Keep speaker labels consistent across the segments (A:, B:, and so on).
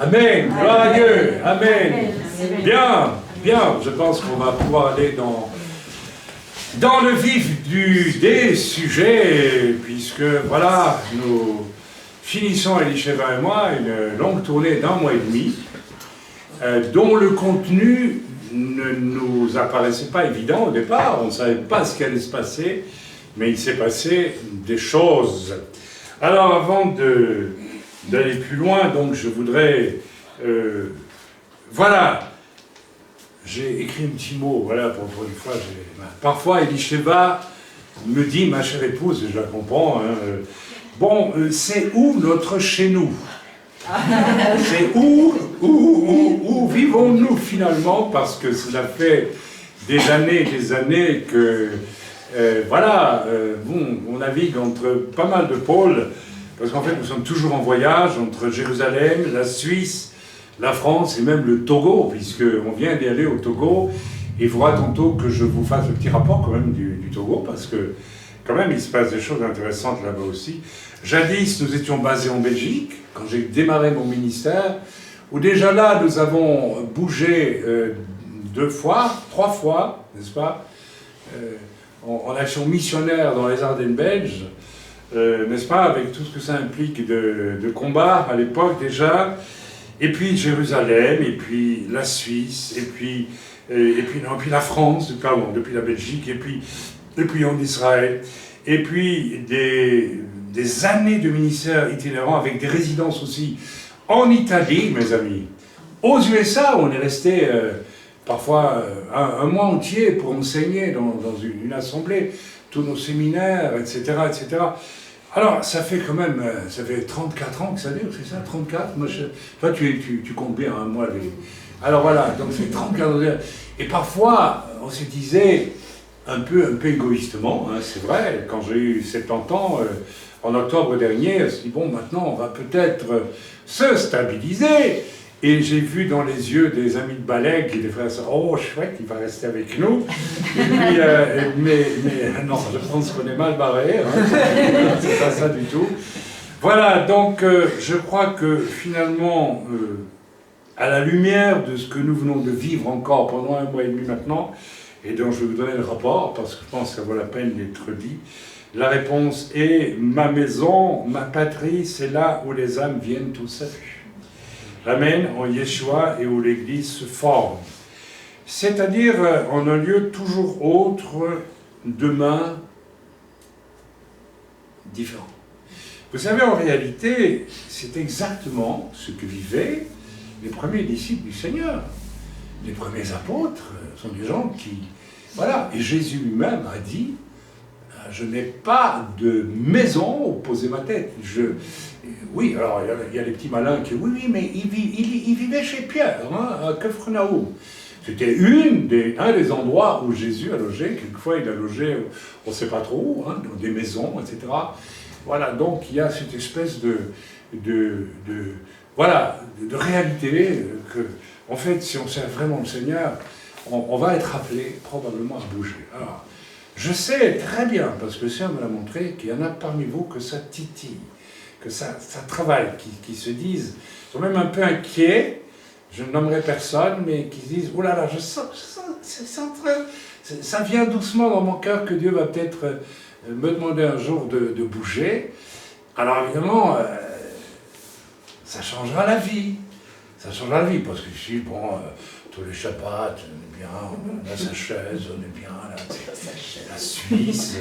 A: Amen. Gloire à Dieu. Amen. Bien, bien. Je pense qu'on va pouvoir aller dans le vif des sujets, puisque voilà, nous finissons, Elisheva et moi, une longue tournée d'1 mois et demi, dont le contenu ne nous apparaissait pas évident au départ. On ne savait pas ce qui allait se passer, mais il s'est passé des choses. Alors, avant d'aller plus loin, donc je voudrais... voilà, j'ai écrit un petit mot, voilà, pour une fois. Parfois, Elisheva me dit, ma chère épouse, et je la comprends, hein, bon, c'est où notre chez-nous? C'est où vivons-nous finalement? Parce que cela fait des années que, voilà, bon, on navigue entre pas mal de pôles, parce qu'en fait nous sommes toujours en voyage entre Jérusalem, la Suisse, la France et même le Togo, puisqu'on vient d'y aller au Togo, et il faudra tantôt que je vous fasse le petit rapport quand même du Togo, parce que quand même il se passe des choses intéressantes là-bas aussi. Jadis, nous étions basés en Belgique, quand j'ai démarré mon ministère, où déjà là, nous avons bougé 2 fois, 3 fois, n'est-ce pas, en action missionnaire dans les Ardennes belges, n'est-ce pas, avec tout ce que ça implique de combat à l'époque déjà, et puis Jérusalem, et puis la Suisse, et puis la France, pardon, depuis la Belgique, et puis en Israël, et puis des années de ministère itinérant avec des résidences aussi en Italie, mes amis. Aux USA, on est resté parfois un mois entier pour enseigner dans une assemblée, tous nos séminaires, etc., etc. Alors, ça fait quand même, ça fait 34 ans que ça dure, c'est ça, 34 moi, toi, tu comptes bien, hein, moi. Alors voilà, donc c'est 34 ans. Et parfois, on se disait, un peu égoïstement, hein, c'est vrai, quand j'ai eu 70 ans, en octobre dernier, on se dit, bon, maintenant, on va peut-être se stabiliser. Et j'ai vu dans les yeux des amis de Balek et des frères et sœurs, oh, chouette, il va rester avec nous. Et puis, mais non, je pense qu'on est mal barré, hein, c'est pas ça du tout. Voilà, donc je crois que finalement, à la lumière de ce que nous venons de vivre encore pendant 1 mois et demi maintenant, et dont je vais vous donner le rapport, parce que je pense que ça vaut la peine d'être dit, la réponse est « ma maison, ma patrie, c'est là où les âmes viennent au salut ». Amen, en Yeshua, et où l'Église se forme. C'est-à-dire en un lieu toujours autre, demain, différent. Vous savez, en réalité, c'est exactement ce que vivaient les premiers disciples du Seigneur. Les premiers apôtres sont des gens qui... Voilà, et Jésus lui-même a dit « Je n'ai pas de maison où poser ma tête. » Oui, alors il y a les petits malins qui... Oui, mais il vivait chez Pierre, hein, à Capharnaüm. C'était un des endroits où Jésus a logé. Quelquefois, il a logé, on ne sait pas trop où, hein, dans des maisons, etc. Voilà, donc il y a cette espèce de réalité que, en fait, si on sert vraiment le Seigneur, on va être appelé probablement à bouger. Alors, je sais très bien, parce que le Seigneur me l'a montré, qu'il y en a parmi vous que ça titille, que ça travaille, qui se disent, ils sont même un peu inquiets, je ne nommerai personne, mais qui se disent, oh là là, je sens ça vient doucement dans mon cœur que Dieu va peut-être me demander un jour de bouger. Alors évidemment, ça changera la vie. Ça changera la vie, parce que ici, bon, tous les Shabbats, on est bien, on a sa chaise, on est bien, là, c'est la Suisse.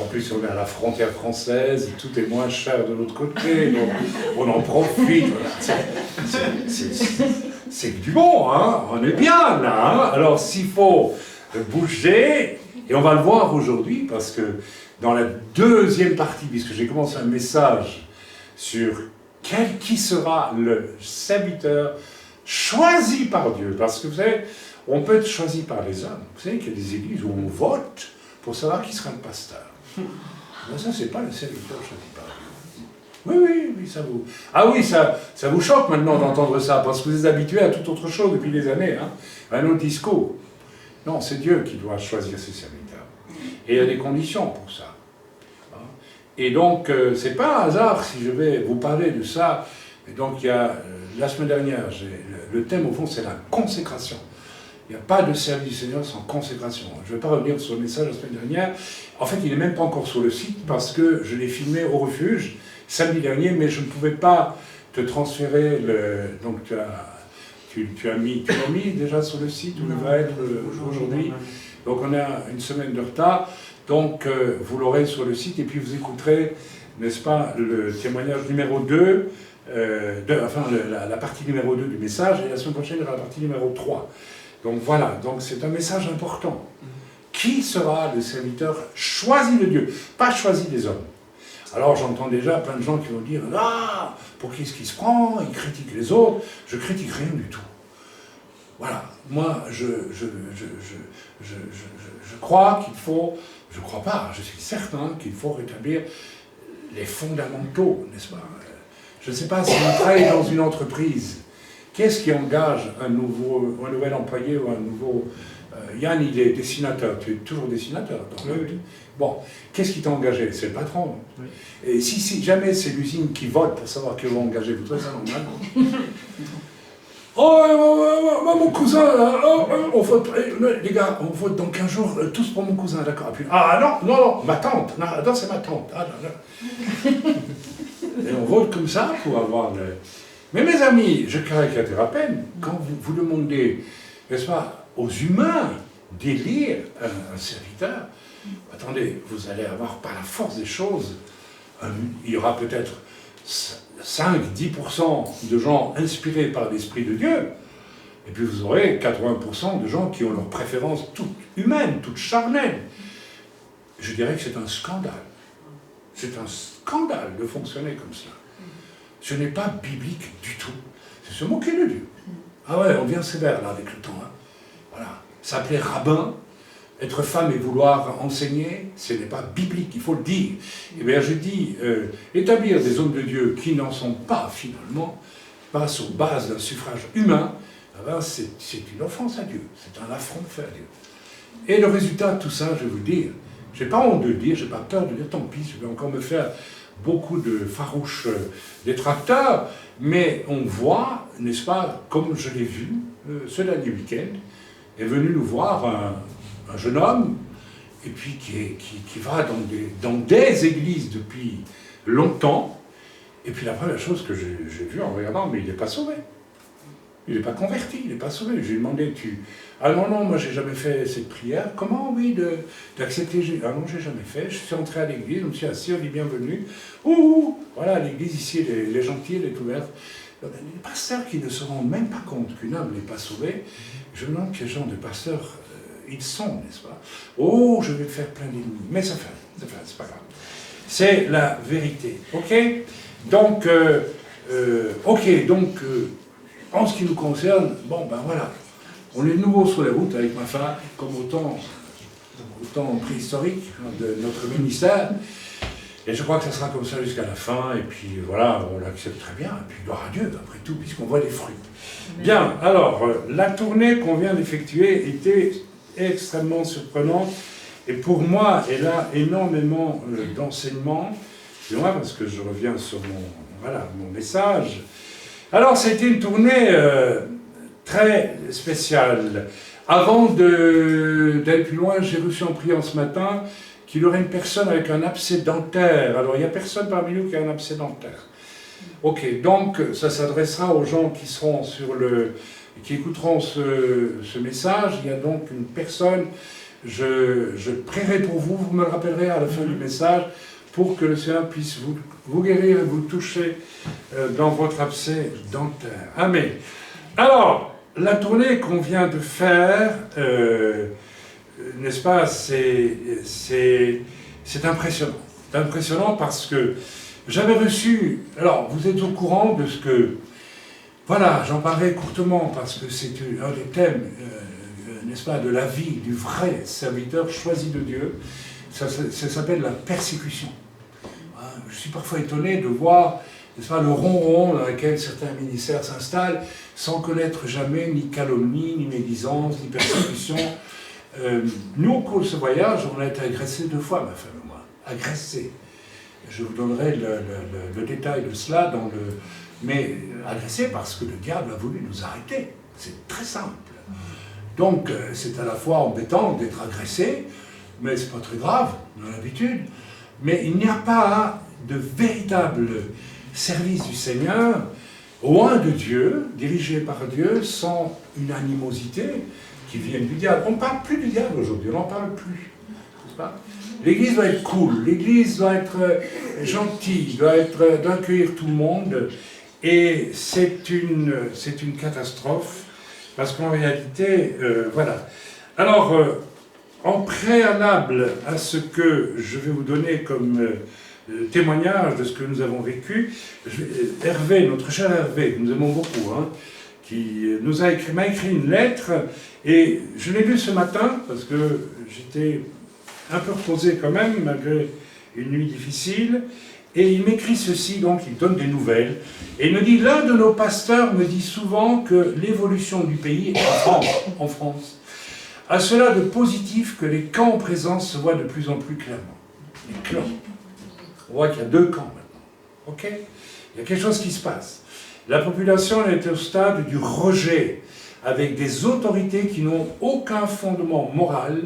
A: En plus, on est à la frontière française, tout est moins cher de l'autre côté, donc on en profite. Voilà. C'est du bon, hein, on est bien là. Hein. Alors s'il faut bouger, et on va le voir aujourd'hui, parce que dans la deuxième partie, puisque j'ai commencé un message sur qui sera le serviteur choisi par Dieu. Parce que vous savez, on peut être choisi par les hommes. Vous savez qu'il y a des églises où on vote pour savoir qui sera le pasteur. Mais ça, c'est pas le serviteur choisi par Dieu. Oui, ça vous... Ah oui, ça vous choque maintenant d'entendre ça, parce que vous êtes habitués à toute autre chose depuis des années, hein, à un autre discours. Non, c'est Dieu qui doit choisir ses serviteurs. Et il y a des conditions pour ça. Et donc, c'est pas un hasard si je vais vous parler de ça. Et donc, il y a, la semaine dernière, le thème, au fond, c'est la consécration. Il n'y a pas de service du Seigneur sans consécration. Je ne vais pas revenir sur le message de la semaine dernière. En fait, il n'est même pas encore sur le site, parce que je l'ai filmé au refuge, samedi dernier, mais je ne pouvais pas te transférer le... Donc, tu l'as mis déjà sur le site, où il va être aujourd'hui. Donc, on a une semaine de retard. Donc, vous l'aurez sur le site, et puis vous écouterez, n'est-ce pas, le témoignage numéro 2, la partie numéro 2 du message, et la semaine prochaine, il y aura la partie numéro 3. Donc voilà, donc c'est un message important. Qui sera le serviteur choisi de Dieu, pas choisi des hommes? Alors j'entends déjà plein de gens qui vont dire, ah, pour qui est-ce qu'il se prend? Il critique les autres. Je critique rien du tout. Voilà, moi, je crois qu'il faut... Je ne crois pas, je suis certain qu'il faut rétablir les fondamentaux, n'est-ce pas? Je ne sais pas si on travaille dans une entreprise, qu'est-ce qui engage un nouvel employé ou un nouveau... Yann, il est dessinateur, tu es toujours dessinateur. Donc, bon, qu'est-ce qui t'a engagé? C'est le patron. Oui. Et si jamais c'est l'usine qui vote pour savoir qui va engager, vous trouvez ça normal? Oh, mon cousin, on vote, les gars, on vote dans 15 jours, tous pour mon cousin, d'accord. Ah non, ma tante, non, c'est ma tante. Ah, non. Et on vote comme ça pour avoir le... Mais mes amis, je caricature à peine, quand vous demandez, n'est-ce pas, aux humains d'élire un serviteur, attendez, vous allez avoir par la force des choses, il y aura peut-être 5-10% de gens inspirés par l'Esprit de Dieu, et puis vous aurez 80% de gens qui ont leurs préférences toutes humaines, toutes charnelles. Je dirais que c'est un scandale. C'est un scandale de fonctionner comme cela. Ce n'est pas biblique du tout. C'est se moquer de Dieu. Ah ouais, on devient sévère là avec le temps. Hein. Voilà. S'appeler rabbin, être femme et vouloir enseigner, ce n'est pas biblique, il faut le dire. Eh bien, je dis, établir des hommes de Dieu qui n'en sont pas, finalement, pas sur base d'un suffrage humain, c'est une offense à Dieu, c'est un affront fait à Dieu. Et le résultat de tout ça, je vais vous le dire, je n'ai pas honte de le dire, je n'ai pas peur de le dire, tant pis, je vais encore me faire beaucoup de farouches détracteurs, mais on voit, n'est-ce pas, comme je l'ai vu ce dernier week-end, est venu nous voir un jeune homme, et puis qui va dans des églises depuis longtemps, et puis la première chose que j'ai vue en regardant, mais il n'est pas sauvé. Il n'est pas converti, il n'est pas sauvé. J'ai demandé, ah non, non, moi j'ai jamais fait cette prière. Comment, oui, d'accepter Jésus? Ah non, j'ai jamais fait. Je suis entré à l'église, je me suis assis, on dit bienvenue. Ouh, voilà, l'église ici, elle est gentille, elle est ouverte. Les pasteurs qui ne se rendent même pas compte qu'une âme n'est pas sauvée, je me demande quel genre de pasteurs ils sont, n'est-ce pas? Oh, je vais faire plein d'ennemis. Mais ça fait, c'est pas grave. C'est la vérité. Ok? Donc, en ce qui nous concerne, bon, ben voilà. On est de nouveau sur les routes avec ma femme, comme au temps préhistorique de notre ministère. Et je crois que ça sera comme ça jusqu'à la fin. Et puis voilà, on l'accepte très bien. Et puis gloire à Dieu, après tout, puisqu'on voit des fruits. Bien, alors, la tournée qu'on vient d'effectuer était extrêmement surprenante. Et pour moi, elle a énormément d'enseignements. Et moi, parce que je reviens sur mon message. Alors, c'était une tournée très spéciale. Avant d'aller plus loin, j'ai reçu en priant ce matin qu'il y aurait une personne avec un abcès dentaire. Alors, il n'y a personne parmi nous qui a un abcès dentaire. Ok, donc, ça s'adressera aux gens qui seront qui écouteront ce message. Il y a donc une personne, je prierai pour vous, vous me le rappellerez à la fin du message, pour que le Seigneur puisse vous guérir et vous toucher dans votre abcès dentaire. Amen. Alors, la tournée qu'on vient de faire, n'est-ce pas, c'est impressionnant. C'est impressionnant parce que j'avais reçu... Alors, vous êtes au courant de ce que... Voilà, j'en parlerai courtement parce que c'est un des thèmes, n'est-ce pas, de la vie du vrai serviteur choisi de Dieu. Ça s'appelle la persécution. Je suis parfois étonné de voir, n'est-ce pas, le ronron dans lequel certains ministères s'installent sans connaître jamais ni calomnie, ni médisance, ni persécution. Nous, au cours de ce voyage, on a été agressés 2 fois, ma femme et moi. Agressés. Je vous donnerai le détail de cela mais agressés parce que le diable a voulu nous arrêter. C'est très simple. Donc, c'est à la fois embêtant d'être agressé, mais c'est pas très grave, on a l'habitude. Mais il n'y a pas de véritable service du Seigneur, loin de Dieu, dirigé par Dieu, sans une animosité qui vient du diable. On ne parle plus du diable aujourd'hui, on n'en parle plus. L'Église doit être cool, l'Église doit être gentille, doit accueillir tout le monde. Et c'est une catastrophe, parce qu'en réalité, voilà. Alors, en préalable à ce que je vais vous donner comme témoignage de ce que nous avons vécu, Hervé, notre cher Hervé, que nous aimons beaucoup, hein, qui m'a écrit une lettre, et je l'ai lu ce matin, parce que j'étais un peu reposé quand même, malgré une nuit difficile, et il m'écrit ceci, donc il donne des nouvelles, et il me dit, l'un de nos pasteurs me dit souvent que l'évolution du pays, en France, a cela de positif que les camps en présence se voient de plus en plus clairement. Les clans. On voit qu'il y a 2 camps maintenant. Ok? Il y a quelque chose qui se passe. La population est au stade du rejet, avec des autorités qui n'ont aucun fondement moral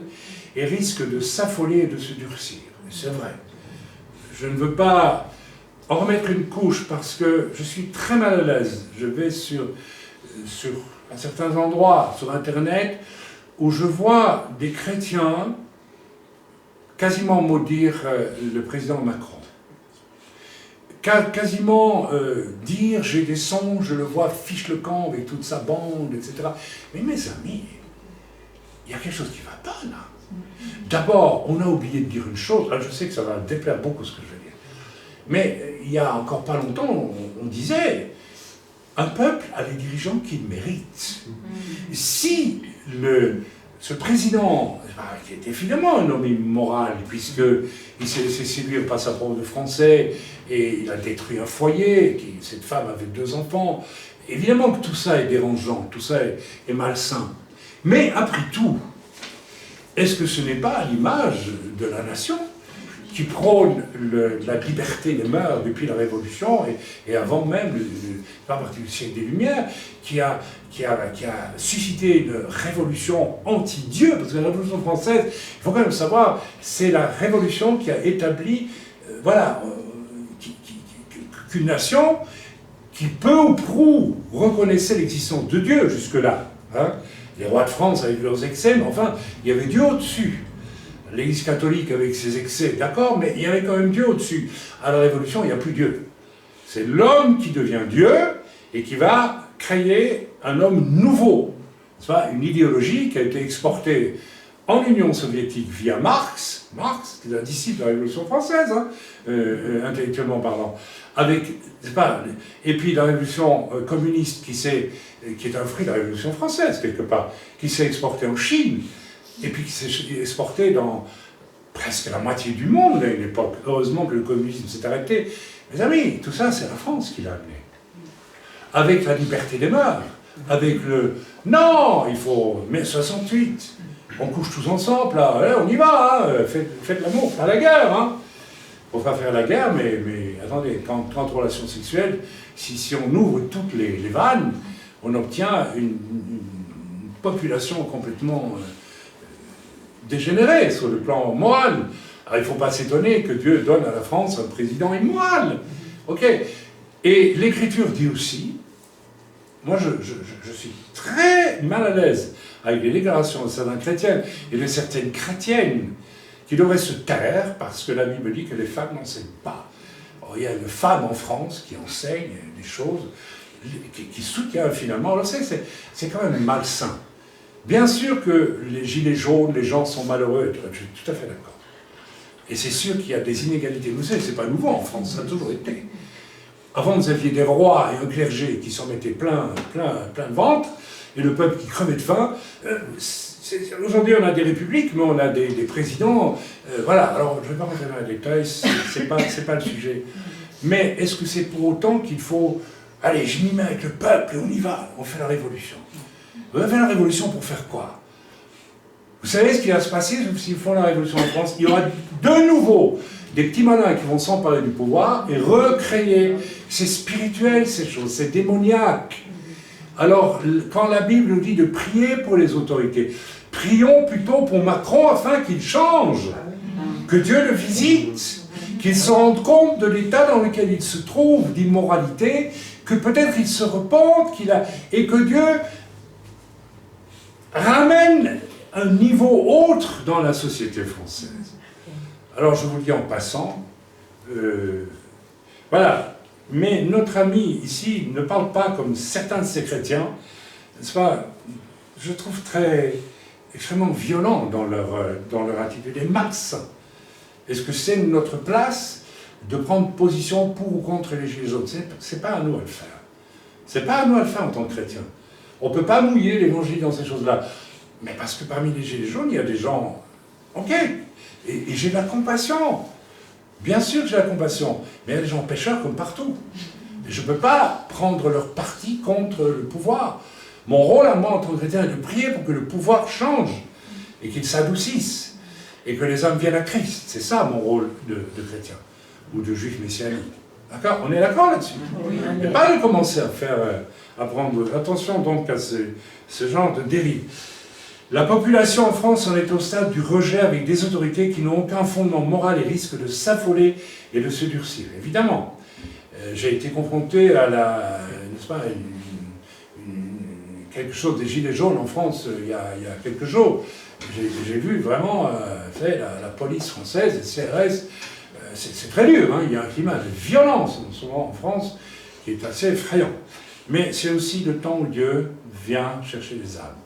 A: et risquent de s'affoler et de se durcir. C'est vrai. Je ne veux pas en remettre une couche parce que je suis très mal à l'aise. Je vais à certains endroits sur Internet où je vois des chrétiens quasiment maudire le président Macron. Quasiment dire, j'ai des songes, je le vois fiche le camp avec toute sa bande, etc. Mais mes amis, il y a quelque chose qui ne va pas là. D'abord, on a oublié de dire une chose, alors je sais que ça va déplaire beaucoup ce que je vais dire, mais il y a encore pas longtemps, on disait, un peuple a des dirigeants qu'il mérite. Si ce président, qui est évidemment un homme immoral, puisqu'il s'est laissé séduire par sa prof de français, et il a détruit un foyer, cette femme avait 2 enfants, évidemment que tout ça est dérangeant, tout ça est malsain. Mais après tout, est-ce que ce n'est pas à l'image de la nation? qui prône la liberté des mœurs depuis la Révolution, et avant même, à partir du siècle des Lumières, qui a suscité une révolution anti-Dieu, parce que la Révolution française, il faut quand même savoir, c'est la révolution qui a établi, qu'une nation qui peu ou prou reconnaissait l'existence de Dieu jusque-là. Hein. Les rois de France avec leurs excès, mais enfin, il y avait Dieu au-dessus. L'Église catholique avec ses excès, d'accord, mais il y avait quand même Dieu au-dessus. À la Révolution, il n'y a plus Dieu. C'est l'homme qui devient Dieu et qui va créer un homme nouveau. C'est pas une idéologie qui a été exportée en Union soviétique via Marx, qui est un disciple de la Révolution française, hein, intellectuellement parlant, et puis la Révolution communiste qui est un fruit de la Révolution française, quelque part, qui s'est exportée en Chine, et puis qui s'est exportée dans presque la moitié du monde à une époque. Heureusement que le communisme s'est arrêté. Mes amis, tout ça, c'est la France qui l'a amené. Avec la liberté des mœurs, avec le... Non, il faut... Mais 68, on couche tous ensemble, là, on y va, hein, faites l'amour, pas la guerre, hein. On va faire la guerre, mais attendez, quand relation sexuelle, si on ouvre toutes les vannes, on obtient une population complètement dégénérée sur le plan moral. Alors il ne faut pas s'étonner que Dieu donne à la France un président immoral. Ok. Et l'Écriture dit aussi, moi je suis très mal à l'aise avec les déclarations de certaines chrétiennes et de certaines chrétiennes qui devraient se taire parce que la Bible dit que les femmes n'enseignent pas. Or, il y a une femme en France qui enseigne des choses, qui soutient finalement. Alors c'est quand même malsain. Bien sûr que les gilets jaunes, les gens sont malheureux, je suis tout à fait d'accord. Et c'est sûr qu'il y a des inégalités. Vous savez, c'est pas nouveau en France, ça a toujours été. Avant, vous aviez des rois et un clergé qui s'en mettaient plein de ventre, et le peuple qui crevait de faim. Aujourd'hui, on a des républiques, mais on a des présidents. Voilà, alors je ne vais pas rentrer dans les détails, c'est pas le sujet. Mais est-ce que c'est pour autant qu'il faut... Allez, je m'y mets avec le peuple et on y va, on fait la révolution. Vous avez fait la révolution pour faire quoi? Vous savez ce qui va se passer s'ils font la révolution en France? Il y aura de nouveau des petits malins qui vont s'emparer du pouvoir et recréer. C'est spirituel ces choses, c'est démoniaque. Alors, quand la Bible nous dit de prier pour les autorités, prions plutôt pour Macron afin qu'il change, que Dieu le visite, qu'il se rende compte de l'état dans lequel il se trouve, d'immoralité, que peut-être il se repente, et que Dieu ramène un niveau autre dans la société française. Alors je vous le dis en passant, voilà, mais notre ami ici ne parle pas comme certains de ces chrétiens, n'est-ce pas, je trouve extrêmement violent dans leur attitude, et malsain. Est-ce que c'est notre place de prendre position pour ou contre les gilets jaunes? C'est pas à nous à le faire. C'est pas à nous à le faire en tant que chrétiens. On ne peut pas mouiller l'évangile dans ces choses-là. Mais parce que parmi les gilets jaunes, il y a des gens... Ok, et j'ai de la compassion. Bien sûr que j'ai de la compassion. Mais il y a des gens pécheurs comme partout. Et je ne peux pas prendre leur parti contre le pouvoir. Mon rôle à moi en tant que chrétien est de prier pour que le pouvoir change et qu'il s'adoucisse et que les hommes viennent à Christ. C'est ça mon rôle de chrétien ou de juif messianique. D'accord? On est d'accord là-dessus? Oui. Et pas de commencer à prendre attention donc à ce genre de dérive. La population en France en est au stade du rejet avec des autorités qui n'ont aucun fondement moral et risquent de s'affoler et de se durcir. Évidemment, j'ai été confronté à n'est-ce pas, quelque chose des gilets jaunes en France il y a quelques jours. J'ai vu vraiment la police française, les CRS, c'est très dur, hein, il y a un climat de violence souvent en France qui est assez effrayant. Mais c'est aussi le temps où Dieu vient chercher les âmes.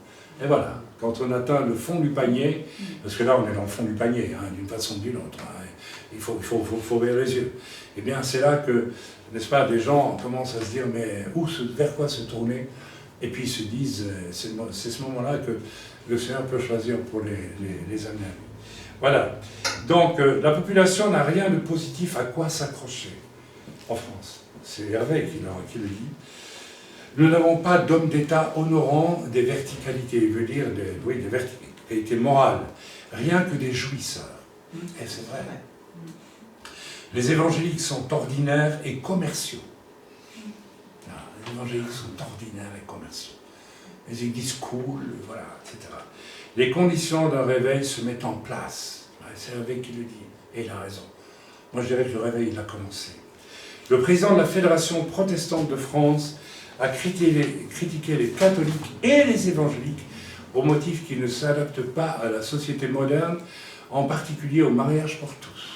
A: Et voilà, quand on atteint le fond du panier, parce que là on est dans le fond du panier, hein, d'une façon ou d'une autre, hein, il faut ouvrir les yeux. Et bien c'est là que, n'est-ce pas, des gens commencent à se dire, mais vers quoi se tourner? Et puis ils se disent, c'est ce moment-là que le Seigneur peut choisir pour les amener. Voilà. Donc la population n'a rien de positif à quoi s'accrocher en France. C'est Hervé qui le dit. Nous n'avons pas d'hommes d'État honorant des verticalités, il veut dire des verticalités morales, rien que des jouisseurs. Et c'est vrai. Les évangéliques sont ordinaires et commerciaux. Les évangéliques sont ordinaires et commerciaux. Les églises coulent, voilà, etc. Les conditions d'un réveil se mettent en place. C'est Hervé qui le dit, et il a raison. Moi je dirais que le réveil, il a commencé. Le président de la Fédération protestante de France a critiqué les catholiques et les évangéliques au motif qu'ils ne s'adaptent pas à la société moderne, en particulier au mariage pour tous.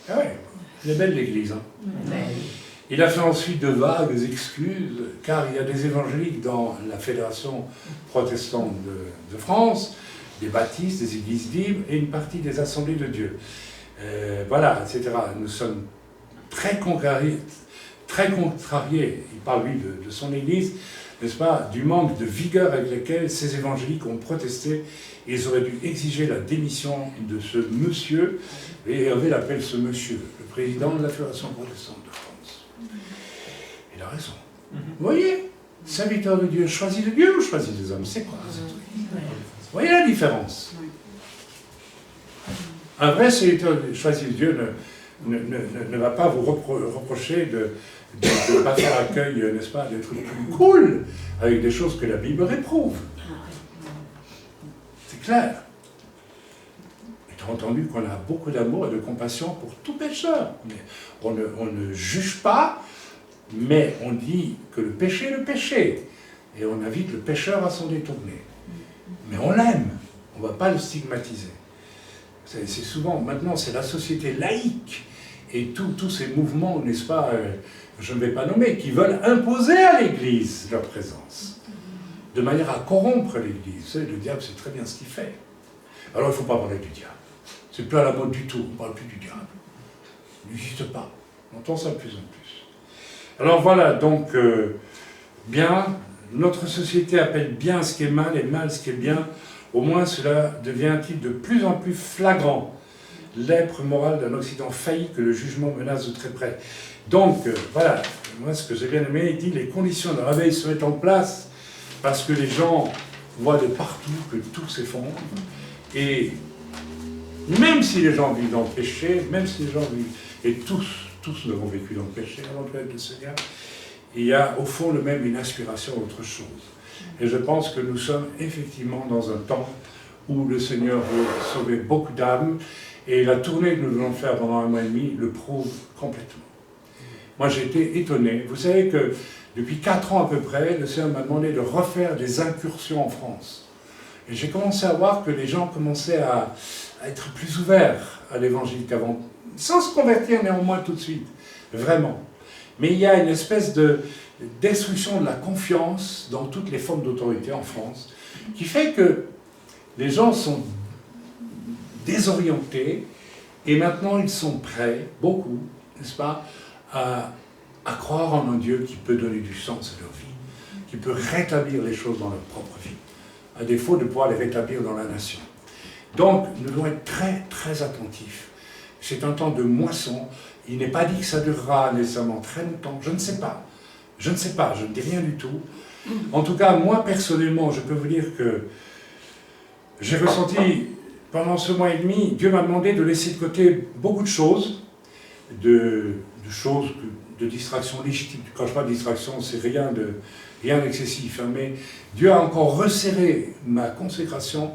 A: Ah ouais, elle est belle l'Église. Hein. Il a fait ensuite de vagues excuses, car il y a des évangéliques dans la Fédération protestante de France, des baptistes, des églises libres et une partie des assemblées de Dieu. Voilà, etc. Nous sommes très contrariés, il parle lui de son église, n'est-ce pas, du manque de vigueur avec lequel ces évangéliques ont protesté. Ils auraient dû exiger la démission de ce monsieur, et Hervé l'appelle ce monsieur, le président de la Fédération protestante de France. Il a raison. Vous voyez, serviteur de Dieu, choisi de Dieu ou choisi des hommes, c'est quoi ce truc? Vous voyez la différence? Un vrai serviteur choisi de Dieu ne va pas vous reprocher de ne pas faire accueil, n'est-ce pas, d'être plus cool avec des choses que la Bible réprouve. C'est clair. Étant entendu qu'on a beaucoup d'amour et de compassion pour tout pécheur. Mais on ne juge pas, mais on dit que le péché est le péché. Et on invite le pécheur à s'en détourner. Mais on l'aime, on ne va pas le stigmatiser. C'est souvent, maintenant, c'est la société laïque et tous ces mouvements, n'est-ce pas, je ne vais pas nommer, qui veulent imposer à l'Église leur présence, de manière à corrompre l'Église. Vous savez, le diable, c'est très bien ce qu'il fait. Alors, il ne faut pas parler du diable. C'est plus à la mode du tout, on ne parle plus du diable. Il n'existe pas. On entend ça de plus en plus. Alors voilà, donc, bien, notre société appelle bien ce qui est mal et mal ce qui est bien. Au moins, cela devient-il de plus en plus flagrant. Lèpre morale d'un Occident failli que le jugement menace de très près. Donc, voilà, moi ce que j'ai bien aimé, il dit les conditions de réveil se mettent en place parce que les gens voient de partout que tout s'effondre. Et même si les gens vivent dans le péché, même si les gens vivent, et tous nous avons vécu dans le péché avant de connaître le Seigneur, il y a au fond le même une aspiration à autre chose. Et je pense que nous sommes effectivement dans un temps où le Seigneur veut sauver beaucoup d'âmes, et la tournée que nous allons faire pendant 1 mois et demi le prouve complètement. Moi j'ai été étonné. Vous savez que depuis 4 ans à peu près, le Seigneur m'a demandé de refaire des incursions en France. Et j'ai commencé à voir que les gens commençaient à être plus ouverts à l'évangile qu'avant, sans se convertir néanmoins tout de suite, vraiment. Mais il y a une espèce de destruction de la confiance dans toutes les formes d'autorité en France, qui fait que les gens sont désorientés, et maintenant ils sont prêts, beaucoup, n'est-ce pas, à croire en un Dieu qui peut donner du sens à leur vie, qui peut rétablir les choses dans leur propre vie, à défaut de pouvoir les rétablir dans la nation. Donc, nous devons être très, très attentifs. C'est un temps de moisson. Il n'est pas dit que ça durera nécessairement très longtemps. Je ne sais pas. Je ne sais pas, je ne dis rien du tout. En tout cas, moi, personnellement, je peux vous dire que j'ai ressenti, pendant ce mois et demi, Dieu m'a demandé de laisser de côté beaucoup de choses, de distraction légitime. Quand je parle de distraction, c'est rien d'excessif, hein, mais Dieu a encore resserré ma consécration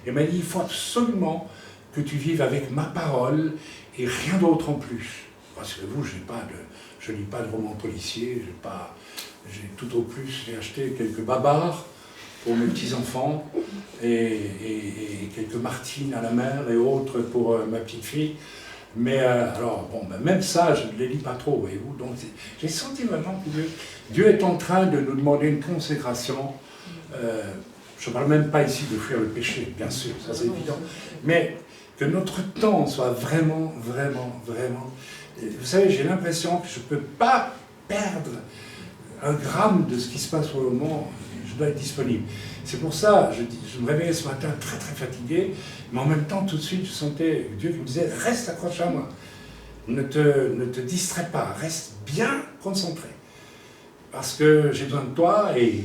A: et m'a dit, il faut absolument que tu vives avec ma parole et rien d'autre en plus. Parce que vous, je ne lis pas de romans policiers, j'ai tout au plus, j'ai acheté quelques babards pour mes petits-enfants et quelques Martines à la mer et autres pour ma petite fille. Mais alors, bon, ben, même ça, je ne les lis pas trop, voyez-vous. Donc, j'ai senti vraiment que Dieu est en train de nous demander une consécration. Je ne parle même pas ici de fuir le péché, bien sûr, ça c'est évident. Mais que notre temps soit vraiment, vraiment, vraiment... Vous savez, j'ai l'impression que je ne peux pas perdre un gramme de ce qui se passe pour le moment. Je dois être disponible. C'est pour ça, je me réveillais ce matin très très fatigué, mais en même temps, tout de suite, je sentais Dieu qui me disait « Reste accroché à moi, ne te distrais pas, reste bien concentré, parce que j'ai besoin de toi et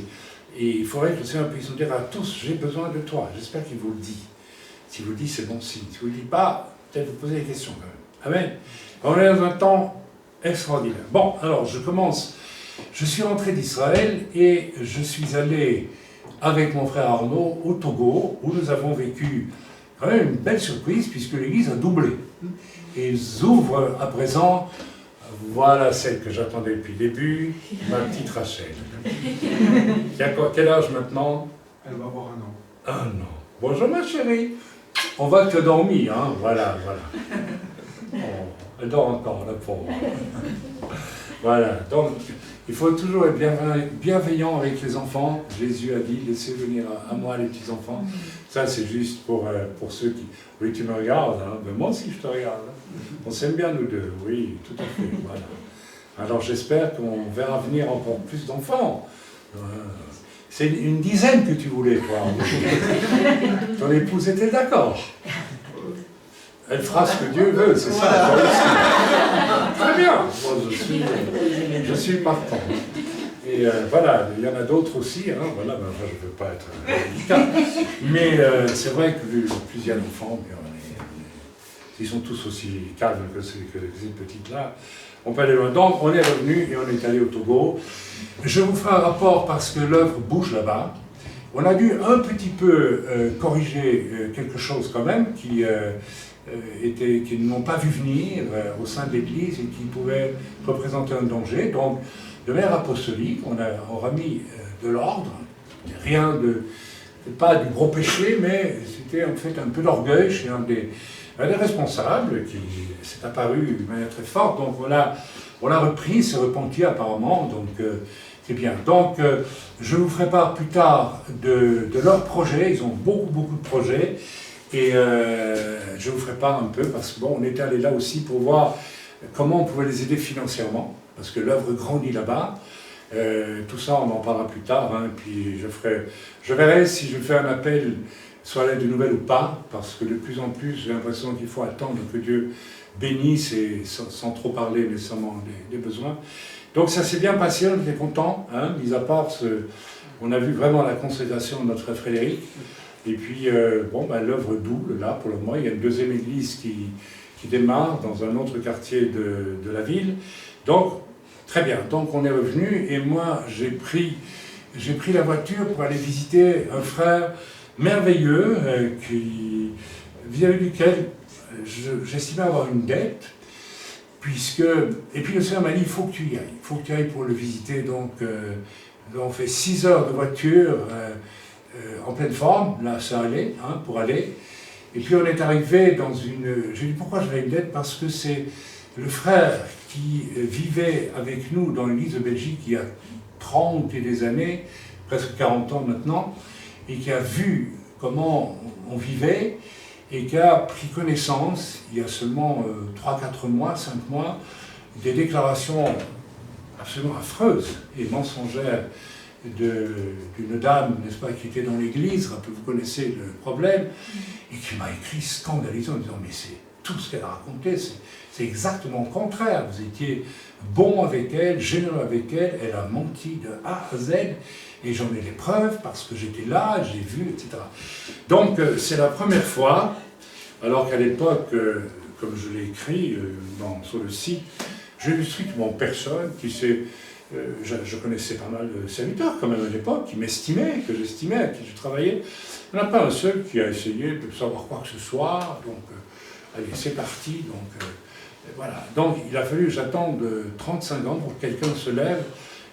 A: il faudrait que le Seigneur puisse nous dire à tous « J'ai besoin de toi ». J'espère qu'il vous le dit. S'il vous le dit, c'est bon signe. Si vous ne le dit pas, peut-être vous poser des questions quand même. Amen. On est dans un temps extraordinaire. Bon, alors je commence. Je suis rentré d'Israël et je suis allé avec mon frère Arnaud au Togo, où nous avons vécu quand même une belle surprise, puisque l'église a doublé. Et ils ouvrent à présent, voilà celle que j'attendais depuis le début, ma petite Rachel. Qui a quel âge maintenant?
B: Elle va avoir 1 an.
A: 1 an. Bonjour ma chérie. On voit que tu as dormi, hein, voilà. Oh, elle dort encore, la pauvre. Voilà, donc il faut toujours être bienveillant avec les enfants. Jésus a dit, laissez venir à moi les petits-enfants. Ça, c'est juste pour ceux qui... Oui, tu me regardes, hein. Mais moi aussi je te regarde. Hein. On s'aime bien nous deux, oui, tout à fait, voilà. Alors j'espère qu'on verra venir encore plus d'enfants. C'est une dizaine que tu voulais, toi. Ton épouse était d'accord. Elle fera ce que Dieu veut, c'est ça. Très bien. Moi, je suis partant. Et voilà, il y en a d'autres aussi. Hein, voilà, ben, je ne veux pas être délicat. Mais c'est vrai que plus il y a d'enfants, ils sont tous aussi calmes que ces petites-là. On peut aller loin. Donc, on est revenu et on est allé au Togo. Je vous ferai un rapport parce que l'œuvre bouge là-bas. On a dû un petit peu corriger quelque chose quand même qui ne m'ont pas vu venir au sein de l'Église et qui pouvaient représenter un danger. Donc, de manière apostolique, on a mis de l'ordre, rien de... pas du gros péché, mais c'était en fait un peu d'orgueil chez un des responsables qui s'est apparu de manière très forte. Donc, on l'a repris, s'est repenti apparemment, donc c'est bien. Donc, je vous ferai part plus tard de leurs projets. Ils ont beaucoup de projets. Et je vous ferai part un peu, parce que bon, on était allé là aussi pour voir comment on pouvait les aider financièrement, parce que l'œuvre grandit là-bas. Tout ça, on en parlera plus tard, hein, puis je verrai si je fais un appel, soit à l'aide de nouvelles ou pas, parce que de plus en plus, j'ai l'impression qu'il faut attendre que Dieu bénisse, et sans trop parler nécessairement des besoins. Donc ça s'est bien passé, on était contents, hein, mis à part, on a vu vraiment la consécration de notre frère Frédéric. Et puis, l'œuvre double, là, pour le moment. Il y a une deuxième église qui démarre dans un autre quartier de la ville. Donc, très bien. Donc, on est revenu. Et moi, j'ai pris la voiture pour aller visiter un frère merveilleux vis-à-vis duquel j'estimais avoir une dette. Et puis, le Seigneur m'a dit, il faut que tu y ailles. Il faut que tu ailles pour le visiter. Donc, on fait 6 heures de voiture... en pleine forme, là ça allait, hein, pour aller. Et puis on est arrivé dans une... J'ai dit pourquoi j'avais une dette? Parce que c'est le frère qui vivait avec nous dans l'église de Belgique il y a 30 et des années, presque 40 ans maintenant, et qui a vu comment on vivait, et qui a pris connaissance, il y a seulement 3-4 mois, 5 mois, des déclarations absolument affreuses et mensongères d'une dame, n'est-ce pas, qui était dans l'église, vous connaissez le problème, et qui m'a écrit scandalisant en disant, mais c'est tout ce qu'elle a raconté, c'est exactement le contraire, vous étiez bon avec elle, généreux avec elle, elle a menti de A à Z, et j'en ai les preuves parce que j'étais là, j'ai vu, etc. Donc c'est la première fois, alors qu'à l'époque, comme je l'ai écrit sur le site, j'ai vu strictement personne qui s'est... je connaissais pas mal de serviteurs quand même à l'époque, qui m'estimaient, que j'estimais, à qui je travaillais. Il n'y en a pas un seul qui a essayé de savoir quoi que ce soit, donc allez, c'est parti, donc voilà. Donc il a fallu que j'attende 35 ans pour que quelqu'un se lève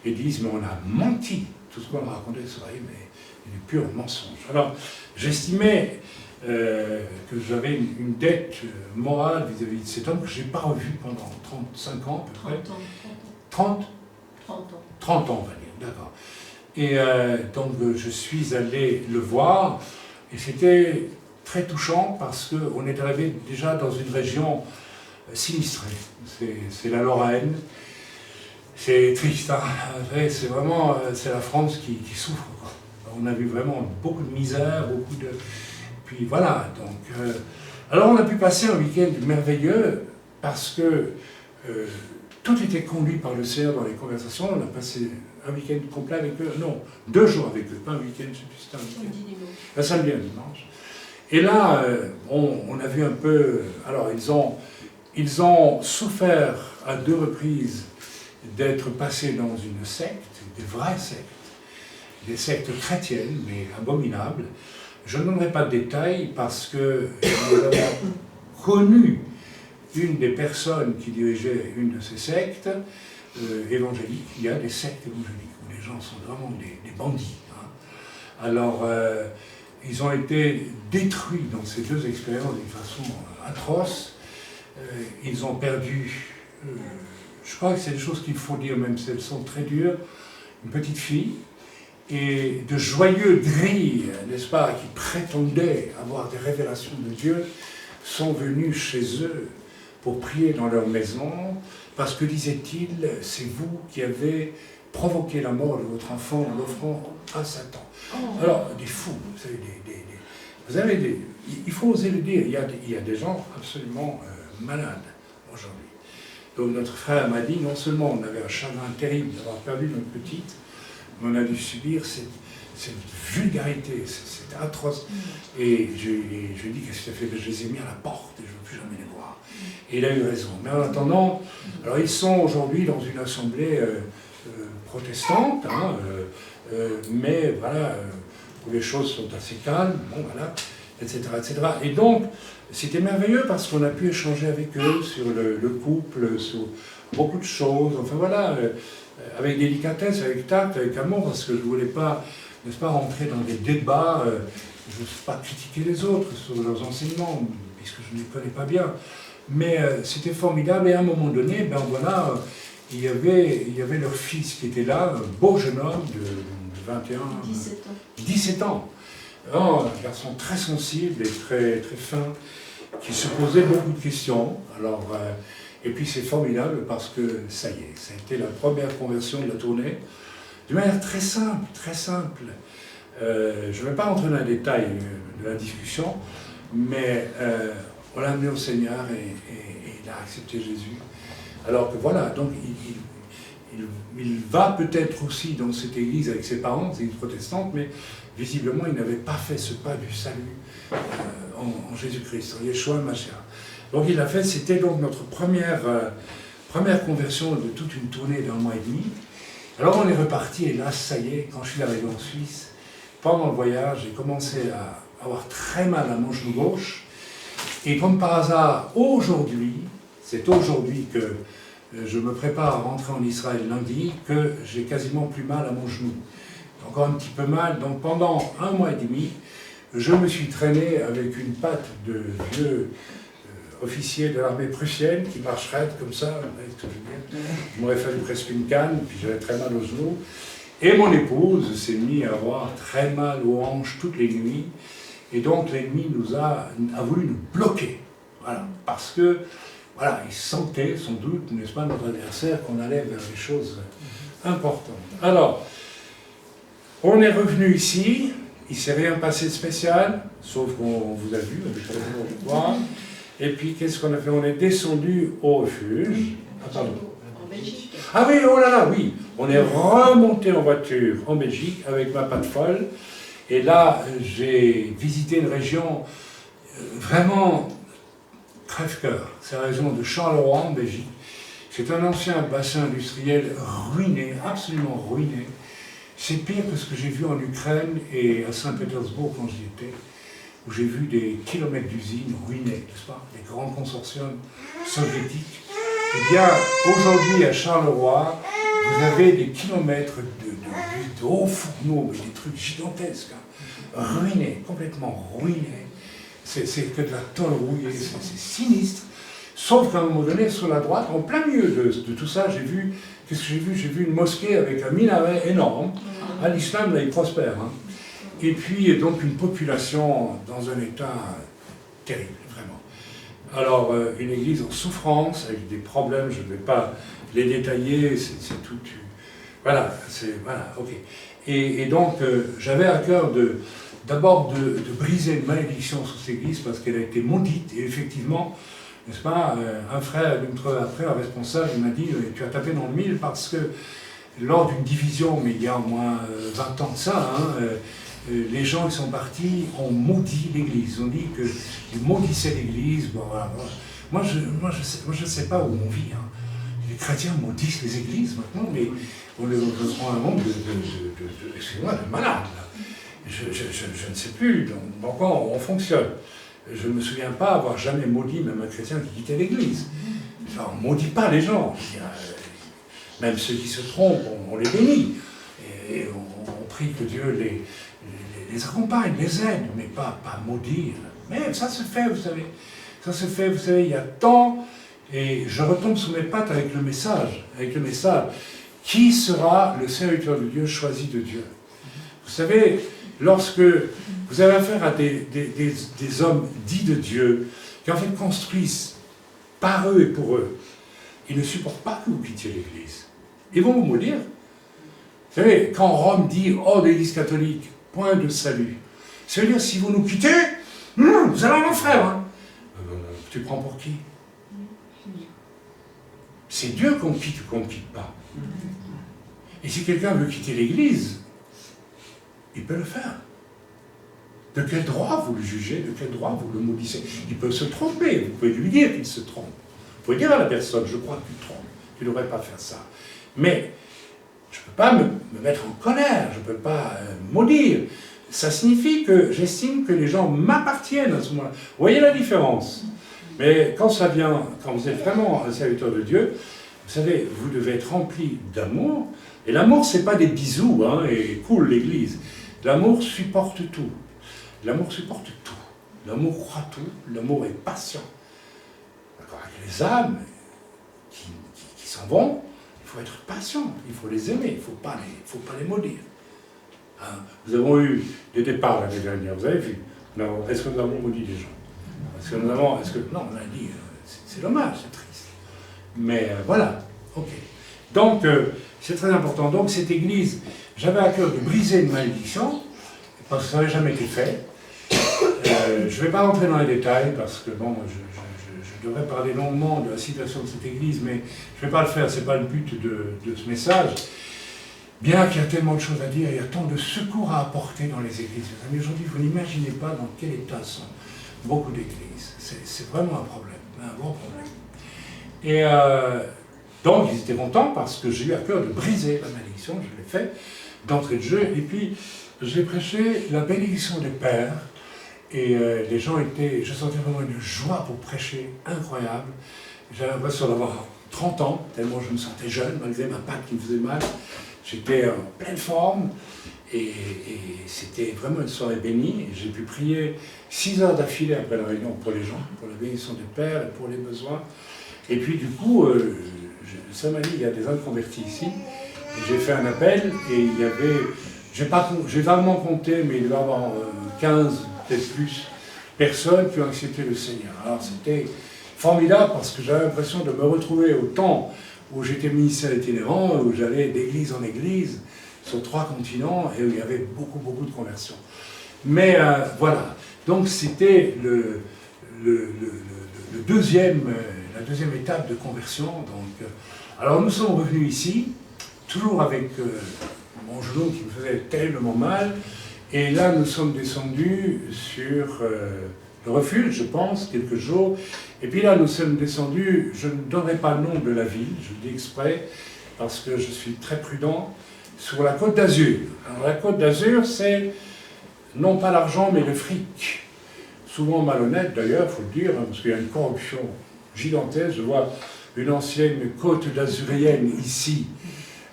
A: et dise, mais on a menti, tout ce qu'on a raconté, c'est vrai, mais il est pur mensonge. Alors j'estimais que j'avais une dette morale vis-à-vis de cet homme que je n'ai pas revu pendant 35 ans à peu près. 30 ans, on va dire, d'accord. Et donc je suis allé le voir, et c'était très touchant parce qu'on est arrivé déjà dans une région sinistrée. C'est la Lorraine, c'est triste, hein. C'est vraiment c'est la France qui souffre, quoi. On a vu vraiment beaucoup de misère, beaucoup de... Puis voilà, donc... Alors on a pu passer un week-end merveilleux parce que tout était conduit par le Seigneur dans les conversations. On a passé un week-end complet avec eux, non, 2 jours avec eux, pas un week-end, je sais plus si c'était un week-end. Un samedi et un dimanche. Et là, on a vu un peu... Alors, ils ont souffert à 2 reprises d'être passés dans une secte, des vraies sectes, des sectes chrétiennes, mais abominables. Je ne donnerai pas de détails parce que nous avons connu une des personnes qui dirigeait une de ces sectes évangéliques. Il y a des sectes évangéliques où les gens sont vraiment des bandits. Hein. Alors, ils ont été détruits dans ces 2 expériences d'une façon atroce. Ils ont perdu, je crois que c'est des choses qu'il faut dire, même si elles sont très dures, une petite fille, et de joyeux grilles, n'est-ce pas, qui prétendaient avoir des révélations de Dieu, sont venus chez eux pour prier dans leur maison, parce que, disait-il, c'est vous qui avez provoqué la mort de votre enfant en l'offrant à Satan. Alors, des fous, vous savez, vous avez il faut oser le dire, il y a des gens absolument malades aujourd'hui. Donc notre frère m'a dit, non seulement on avait un chagrin terrible d'avoir perdu notre petite, mais on a dû subir cette vulgarité, c'était atroce. Et je lui ai dit, qu'est-ce que tu as fait? Je les ai mis à la porte et je ne veux plus jamais les voir. Et il a eu raison. Mais en attendant, alors ils sont aujourd'hui dans une assemblée protestante, hein, mais voilà, où les choses sont assez calmes, bon voilà, etc., etc. Et donc, c'était merveilleux parce qu'on a pu échanger avec eux sur le couple, sur beaucoup de choses, enfin voilà, avec délicatesse, avec tact, avec amour, parce que je ne voulais pas, n'est-ce pas, rentrer dans des débats, je ne veux pas critiquer les autres sur leurs enseignements, puisque je ne les connais pas bien, mais c'était formidable, et à un moment donné, ben voilà, il y avait leur fils qui était là, un beau jeune homme de 21... 17 ans. Oh, un garçon très sensible et très, très fin, qui se posait beaucoup de questions. Alors, et puis c'est formidable parce que ça y est, ça a été la première conversion de la tournée, de manière très simple, très simple. Je ne vais pas rentrer dans les détails de la discussion, mais on l'a amené au Seigneur et il a accepté Jésus. Alors que voilà, donc il va peut-être aussi dans cette église avec ses parents, c'est une protestante, mais visiblement il n'avait pas fait ce pas du salut en Jésus-Christ, en Yeshua Mashiach. Donc il a fait, c'était donc notre première conversion de toute une tournée d'1 mois et demi. Alors on est reparti, et là, ça y est, quand je suis arrivé en Suisse, pendant le voyage, j'ai commencé à avoir très mal à mon genou gauche, et comme par hasard, aujourd'hui, c'est aujourd'hui que je me prépare à rentrer en Israël lundi, que j'ai quasiment plus mal à mon genou. Encore un petit peu mal, donc pendant 1 mois et demi, je me suis traîné avec une patte de vieux officier de l'armée prussienne qui marcherait comme ça, vous voyez ce que je veux dire. Il m'aurait fallu presque une canne, puis j'avais très mal aux genoux. Et mon épouse s'est mise à avoir très mal aux hanches toutes les nuits, et donc l'ennemi a voulu nous bloquer, voilà, parce que voilà, il sentait sans doute, n'est-ce pas, notre adversaire, qu'on allait vers des choses importantes. Alors, on est revenu ici, il ne s'est rien passé de spécial, sauf qu'on vous a vu, avec le jour du soir. Et puis, qu'est-ce qu'on a fait? On est descendu au refuge. Ah, pardon.
B: En Belgique.
A: Ah oui, oh là là, oui. On est remonté en voiture en Belgique avec ma patte folle. Et là, j'ai visité une région vraiment crève-cœur. C'est la région de Charleroi en Belgique. C'est un ancien bassin industriel ruiné, absolument ruiné. C'est pire que ce que j'ai vu en Ukraine et à Saint-Pétersbourg quand j'y étais, où j'ai vu des kilomètres d'usines ruinées, n'est-ce pas, des grands consortiums soviétiques. Eh bien, aujourd'hui à Charleroi, vous avez des kilomètres de hauts fourneaux, mais des trucs gigantesques, hein, ruinés, complètement ruinés. C'est que de la tôle rouillée, c'est sinistre. Sauf qu'à un moment donné, sur la droite, en plein milieu de tout ça, j'ai vu, qu'est-ce que j'ai vu? J'ai vu une mosquée avec un minaret énorme. À l'islam, là, il prospère. Hein. Et puis, donc, une population dans un état terrible, vraiment. Alors, une église en souffrance, avec des problèmes, je ne vais pas les détailler, c'est tout... Voilà, voilà, ok. Et donc, j'avais à cœur d'abord de briser une malédiction sur cette église, parce qu'elle a été maudite, et effectivement, n'est-ce pas, un frère, après, un responsable, il m'a dit, tu as tapé dans le mille parce que lors d'une division, mais il y a au moins 20 ans de ça, les gens qui sont partis ont maudit l'Église. Ils ont dit qu'ils maudissaient l'Église. Bon, voilà. Moi, je sais pas où on vit. Les chrétiens maudissent les églises maintenant, mais on les rend un nombre excusez-moi, de malades. Je ne sais plus dans quoi on fonctionne. Je ne me souviens pas avoir jamais maudit même un chrétien qui quittait l'église. Enfin, on ne maudit pas les gens. Même ceux qui se trompent, on les bénit. Et on prie que Dieu les accompagne, les aide, mais pas maudire. Mais ça se fait, vous savez. Ça se fait, vous savez, il y a tant... Et je retombe sur mes pattes avec le message. Qui sera le serviteur de Dieu choisi de Dieu? Vous savez, lorsque vous avez affaire à des hommes dits de Dieu, qui en fait construisent par eux et pour eux, ils ne supportent pas que vous quittiez l'Église. Ils vont vous maudire. Vous savez, quand Rome dit « Oh, l'Église catholique, point de salut », ça veut dire si vous nous quittez, vous allez en enfer. Hein. Tu prends pour qui? C'est Dieu qu'on quitte ou qu'on ne quitte pas. Et si quelqu'un veut quitter l'Église, il peut le faire. De quel droit vous le jugez? De quel droit vous le maudissez? Il peut se tromper, vous pouvez lui dire qu'il se trompe. Vous pouvez dire à la personne, je crois que tu te trompes, tu ne devrais pas faire ça. Mais je ne peux pas me mettre en colère, je ne peux pas maudire. Ça signifie que j'estime que les gens m'appartiennent à ce moment-là. Vous voyez la différence? Mais quand ça vient, quand vous êtes vraiment un serviteur de Dieu, vous savez, vous devez être rempli d'amour. Et l'amour, ce n'est pas des bisous, et cool l'église. L'amour supporte tout. L'amour supporte tout. L'amour croit tout. L'amour est patient. D'accord, avec les âmes qui s'en vont, il faut être patient. Il faut les aimer. Il ne faut pas les maudire. Nous avons eu des départs l'année dernière, vous avez vu. Est-ce que nous avons maudit des gens? Non, on a dit, c'est dommage, c'est triste. Mais voilà, ok. Donc, c'est très important. Donc, cette église, j'avais à cœur de briser une malédiction, parce que ça n'avait jamais été fait. Je ne vais pas rentrer dans les détails, parce que, bon, je devrais parler longuement de la situation de cette église, mais je ne vais pas le faire, ce n'est pas le but de ce message. Bien qu'il y a tellement de choses à dire, il y a tant de secours à apporter dans les églises. Mais aujourd'hui, vous n'imaginez pas dans quel état sont beaucoup d'églises. C'est vraiment un problème, un gros problème. Et donc, ils étaient contents parce que j'ai eu à cœur de briser la malédiction, je l'ai fait d'entrée de jeu. Et puis, j'ai prêché la bénédiction des pères. Et les gens je sentais vraiment une joie pour prêcher incroyable. J'avais l'impression d'avoir 30 ans, tellement je me sentais jeune, malgré ma patte qui me faisait mal. J'étais en pleine forme. Et c'était vraiment une soirée bénie. Et j'ai pu prier 6 heures d'affilée après la réunion pour les gens, pour la bénédiction des pères et pour les besoins. Et puis du coup, ça m'a dit, il y a des inconvertis ici. Et j'ai fait un appel et il y avait, j'ai vaguement compté, mais il devait y avoir 15, peut-être plus, personnes qui ont accepté le Seigneur. Alors c'était formidable parce que j'avais l'impression de me retrouver au temps où j'étais ministère itinérant, où j'allais d'église en église, sur 3 continents, et où il y avait beaucoup de conversions. Mais voilà, donc c'était la deuxième étape de conversion. Donc, alors nous sommes revenus ici, toujours avec mon genou qui me faisait terriblement mal, et là nous sommes descendus sur le refuge, je pense, quelques jours, et puis là nous sommes descendus, je ne donnerai pas le nom de la ville, je le dis exprès, parce que je suis très prudent, sur la Côte d'Azur. Alors la Côte d'Azur, c'est non pas l'argent, mais le fric. Souvent malhonnête d'ailleurs, il faut le dire, parce qu'il y a une corruption gigantesque. Je vois une ancienne Côte d'Azurienne ici,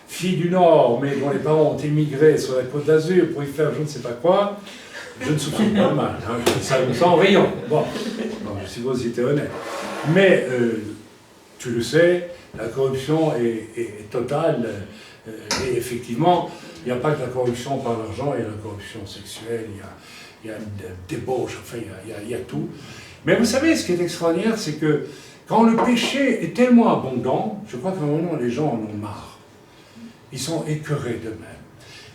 A: fille du Nord, mais dont les parents ont émigré sur la Côte d'Azur pour y faire je ne sais pas quoi. Je ne soupçonne pas mal, ça me sent riant. Bon, je suppose que j'étais honnête. Mais, tu le sais, la corruption est totale. Et effectivement, il n'y a pas que la corruption par l'argent, il y a la corruption sexuelle, il y a des débauche, enfin, il y a tout. Mais vous savez, ce qui est extraordinaire, c'est que quand le péché est tellement abondant, je crois qu'à un moment, les gens en ont marre. Ils sont écœurés d'eux-mêmes.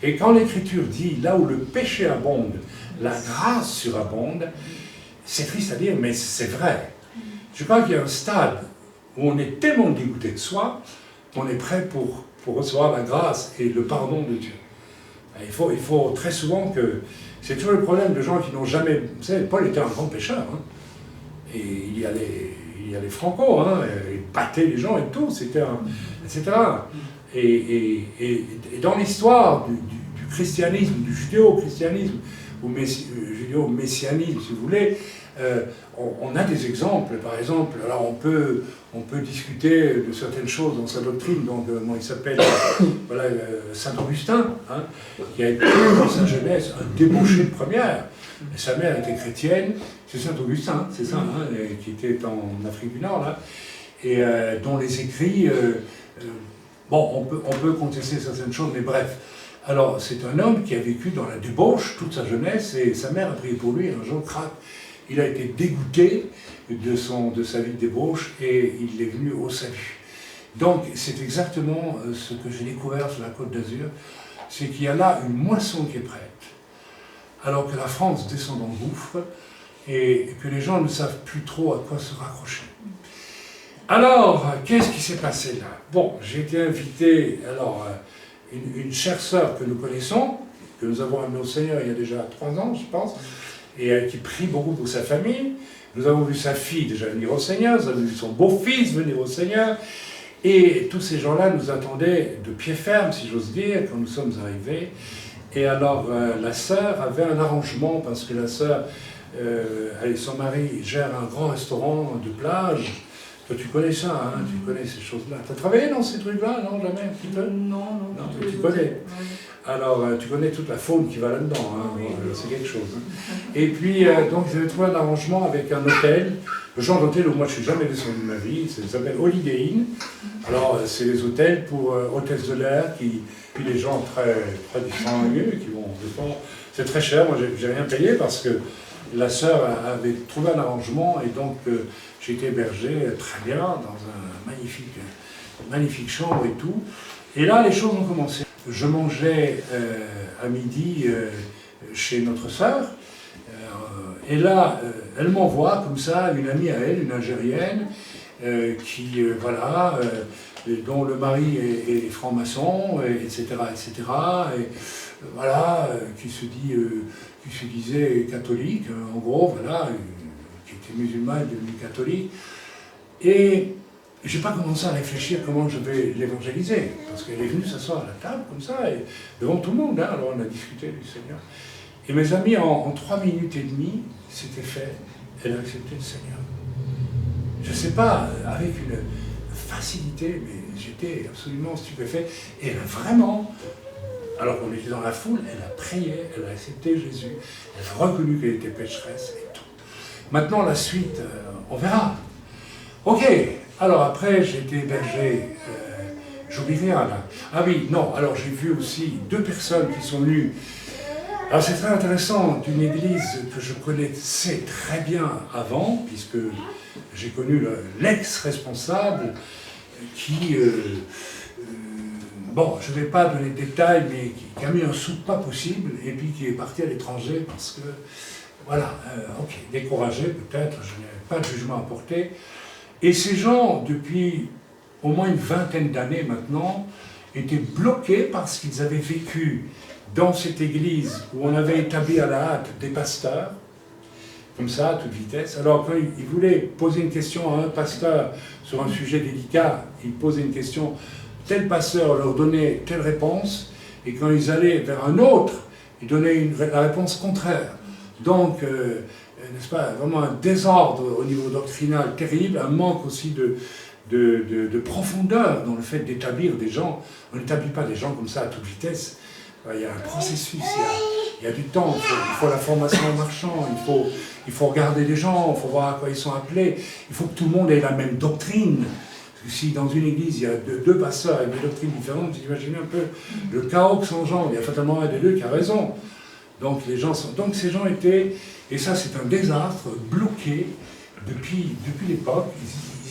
A: Et quand l'Écriture dit, là où le péché abonde, la grâce surabonde, c'est triste à dire, mais c'est vrai. Je crois qu'il y a un stade où on est tellement dégoûté de soi qu'on est prêt pour pour recevoir la grâce et le pardon de Dieu. Il faut très souvent que... C'est toujours le problème de gens qui n'ont jamais... Vous savez, Paul était un grand pécheur, hein, et il y allait franco, hein, il battait les gens et tout, etc. Et dans l'histoire du christianisme, du judéo-christianisme, ou judéo-messianisme, si vous voulez, on a des exemples. Par exemple, alors on peut discuter de certaines choses dans sa doctrine, donc il s'appelle voilà, Saint Augustin, hein, qui a été dans sa jeunesse un débauché de première, et sa mère était chrétienne, c'est Saint Augustin, c'est ça, hein, qui était en Afrique du Nord, là, et dont les écrits, bon, on peut contester certaines choses, mais bref. Alors, c'est un homme qui a vécu dans la débauche toute sa jeunesse, et sa mère a prié pour lui, un jour, crac, il a été dégoûté de sa vie de débauche, et il est venu au salut. Donc, c'est exactement ce que j'ai découvert sur la Côte d'Azur, c'est qu'il y a là une moisson qui est prête, alors que la France descend dans le gouffre, et que les gens ne savent plus trop à quoi se raccrocher. Alors, qu'est-ce qui s'est passé là? Bon, j'ai été invité, alors, une chère sœur que nous connaissons, que nous avons amenée au Seigneur il y a déjà 3 ans, je pense, et qui prie beaucoup pour sa famille. Nous avons vu sa fille déjà venir au Seigneur, nous avons vu son beau-fils venir au Seigneur, et tous ces gens-là nous attendaient de pied ferme, si j'ose dire, quand nous sommes arrivés. Et alors, la sœur avait un arrangement, parce que la sœur, son mari gère un grand restaurant de plage. Toi, tu connais ça, hein, tu connais ces choses-là. Tu as travaillé dans ces trucs-là, non, jamais un petit peu?
B: Non,
A: tu connais. Ouais. Alors, tu connais toute la faune qui va là-dedans, hein, oui. C'est quelque chose. Hein. Et puis, donc, ils avaient trouvé un arrangement avec un hôtel, le genre d'hôtel où moi je ne suis jamais descendu de ma vie, ça s'appelle Holiday Inn. Alors, c'est des hôtels pour hôtesses de l'air, puis les gens très, très distingués qui vont descendre. C'est très cher, moi j'ai rien payé parce que la sœur avait trouvé un arrangement et donc j'ai été hébergé très bien dans un magnifique chambre et tout. Et là, les choses ont commencé. Je mangeais à midi chez notre sœur, et là, elle m'envoie comme ça une amie à elle, une Algérienne, qui, voilà, dont le mari est franc-maçon, etc., etc., et voilà, qui se disait catholique, en gros, voilà, qui était musulman et devenu catholique. Et je n'ai pas commencé à réfléchir comment je vais l'évangéliser, parce qu'elle est venue s'asseoir à la table, comme ça, et devant tout le monde, hein, alors on a discuté du Seigneur. Et mes amis, en 3 minutes et demie, c'était fait, elle a accepté le Seigneur. Je ne sais pas, avec une facilité, mais j'étais absolument stupéfait, et elle a vraiment... Alors qu'on était dans la foule, elle a prié, elle a accepté Jésus, elle a reconnu qu'elle était pécheresse et tout. Maintenant, la suite, on verra. Ok, alors après, j'ai été hébergé, j'oublie rien là. Ah oui, non, alors j'ai vu aussi 2 personnes qui sont venues. Alors c'est très intéressant, d'une église que je connaissais très bien avant, puisque j'ai connu l'ex-responsable qui... bon, je ne vais pas donner de détails, mais qui a mis un sou pas possible, et puis qui est parti à l'étranger parce que, voilà, ok, découragé peut-être, je n'ai pas de jugement à porter. Et ces gens, depuis au moins une vingtaine d'années maintenant, étaient bloqués parce qu'ils avaient vécu dans cette église où on avait établi à la hâte des pasteurs, comme ça, à toute vitesse. Alors, quand ils voulaient poser une question à un pasteur sur un sujet délicat, ils posaient une question... Tel pasteur leur donnait telle réponse, et quand ils allaient vers un autre, ils donnaient la réponse contraire. Donc, n'est-ce pas, vraiment un désordre au niveau doctrinal terrible, un manque aussi de profondeur dans le fait d'établir des gens. On n'établit pas des gens comme ça à toute vitesse. Il y a un processus, il y a du temps, il faut la formation en marchant, il faut regarder les gens, il faut voir à quoi ils sont appelés, il faut que tout le monde ait la même doctrine. Si dans une église, il y a 2 pasteurs avec des doctrines différentes, vous imaginez un peu le chaos que s'engendre. Il y a fatalement un des 2 qui a raison. Donc, ces gens étaient, et ça c'est un désastre, bloqués depuis l'époque.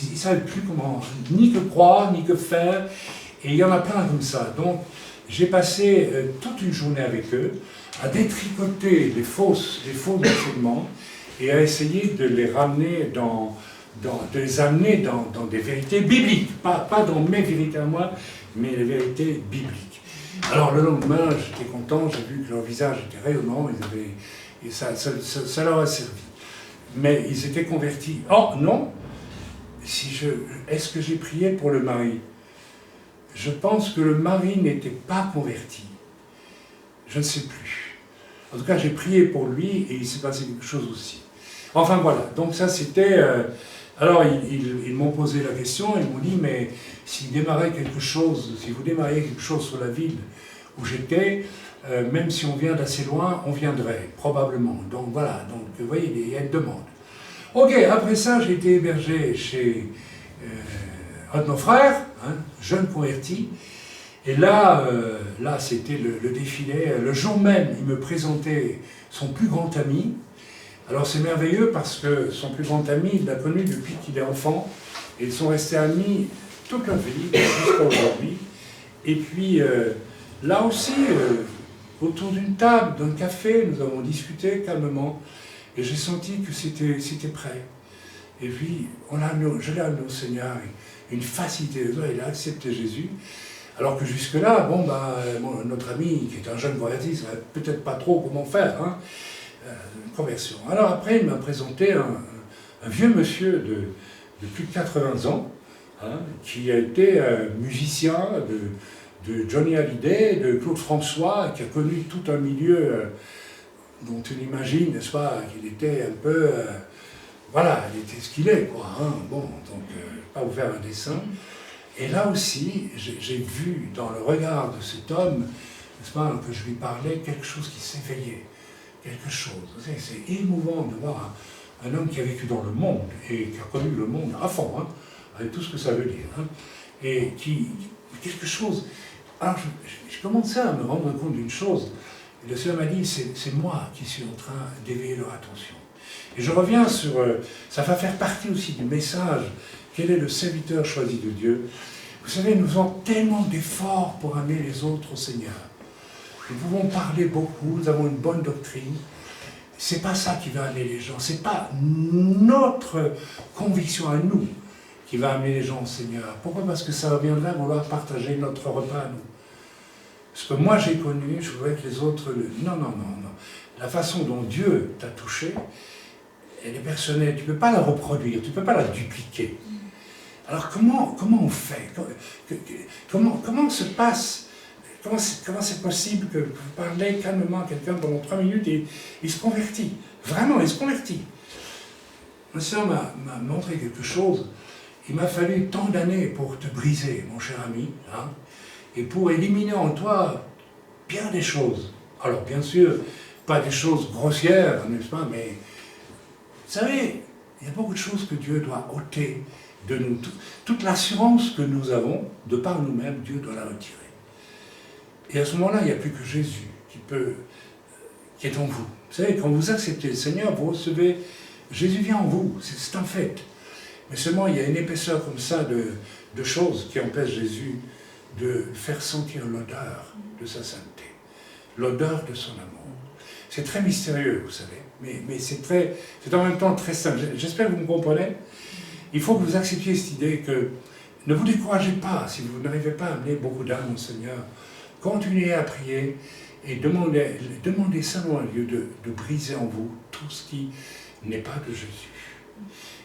A: Ils ne savaient plus comment, ni que croire, ni que faire. Et il y en a plein comme ça. Donc, j'ai passé toute une journée avec eux à détricoter les faux enseignements et à essayer de les ramener dans de les amener dans des vérités bibliques, pas dans mes vérités à moi, mais les vérités bibliques. Alors le lendemain, j'étais content, j'ai vu que leur visage était rayonnant, et ça leur a servi. Mais ils étaient convertis. Oh non, est-ce que j'ai prié pour le mari? Je pense que le mari n'était pas converti. Je ne sais plus. En tout cas, j'ai prié pour lui et il s'est passé quelque chose aussi. Enfin voilà, donc ça c'était... alors ils m'ont posé la question, ils m'ont dit, mais s'il démarrait quelque chose, si vous démarriez quelque chose sur la ville où j'étais, même si on vient d'assez loin, on viendrait, probablement. Donc voilà, donc vous voyez, il y a une demande. Ok, après ça, j'ai été hébergé chez un de nos frères, jeune converti, et là c'était le défilé. Le jour même, il me présentait son plus grand ami. Alors c'est merveilleux parce que son plus grand ami, il l'a connu depuis qu'il est enfant, et ils sont restés amis toute leur vie, jusqu'à aujourd'hui. Et puis là aussi, autour d'une table, d'un café, nous avons discuté calmement, et j'ai senti que c'était prêt. Et puis, je l'ai amené au Seigneur, une facilité de joie, il a accepté Jésus. Alors que jusque-là, notre ami, qui est un jeune converti, ne savait peut-être pas trop comment faire, une conversion. Alors après, il m'a présenté un vieux monsieur de plus de 80 ans, qui a été musicien de Johnny Hallyday, de Claude François, qui a connu tout un milieu dont on imagine, n'est-ce pas, qu'il était un peu... voilà, il était ce qu'il est, quoi. Bon, donc, je ne vais pas vous faire un dessin. Et là aussi, j'ai vu dans le regard de cet homme, n'est-ce pas, que je lui parlais, quelque chose qui s'éveillait. Quelque chose. C'est émouvant de voir un homme qui a vécu dans le monde et qui a connu le monde à fond, avec tout ce que ça veut dire. Et quelque chose... Alors, je commençais à me rendre compte d'une chose. Et le Seigneur m'a dit, c'est moi qui suis en train d'éveiller leur attention. Et je reviens sur... ça va faire partie aussi du message. Quel est le serviteur choisi de Dieu? Vous savez, nous faisons tellement d'efforts pour amener les autres au Seigneur. Nous pouvons parler beaucoup, nous avons une bonne doctrine. C'est pas ça qui va amener les gens. C'est pas notre conviction à nous qui va amener les gens au Seigneur. Pourquoi? Parce que ça reviendrait à vouloir partager notre repas à nous. Ce que moi j'ai connu, je voudrais que les autres... Non. La façon dont Dieu t'a touché, elle est personnelle. Tu ne peux pas la reproduire, tu ne peux pas la dupliquer. Alors comment on fait? Comment se passe? Comment c'est possible que vous parlez calmement à quelqu'un pendant 3 minutes et il se convertit? Vraiment, il se convertit. Le Seigneur m'a montré quelque chose. Il m'a fallu tant d'années pour te briser, mon cher ami, et pour éliminer en toi bien des choses. Alors, bien sûr, pas des choses grossières, n'est-ce pas, mais vous savez, il y a beaucoup de choses que Dieu doit ôter de nous. Toute l'assurance que nous avons, de par nous-mêmes, Dieu doit la retirer. Et à ce moment-là, il n'y a plus que Jésus qui est en vous. Vous savez, quand vous acceptez le Seigneur, vous recevez, Jésus vient en vous, c'est un fait. Mais seulement, il y a une épaisseur comme ça de choses qui empêchent Jésus de faire sentir l'odeur de sa sainteté, l'odeur de son amour. C'est très mystérieux, vous savez, mais c'est en même temps très simple. J'espère que vous me comprenez. Il faut que vous acceptiez cette idée que ne vous découragez pas si vous n'arrivez pas à amener beaucoup d'âmes au Seigneur. Continuez à prier et demandez simplement à Dieu de briser en vous tout ce qui n'est pas de Jésus.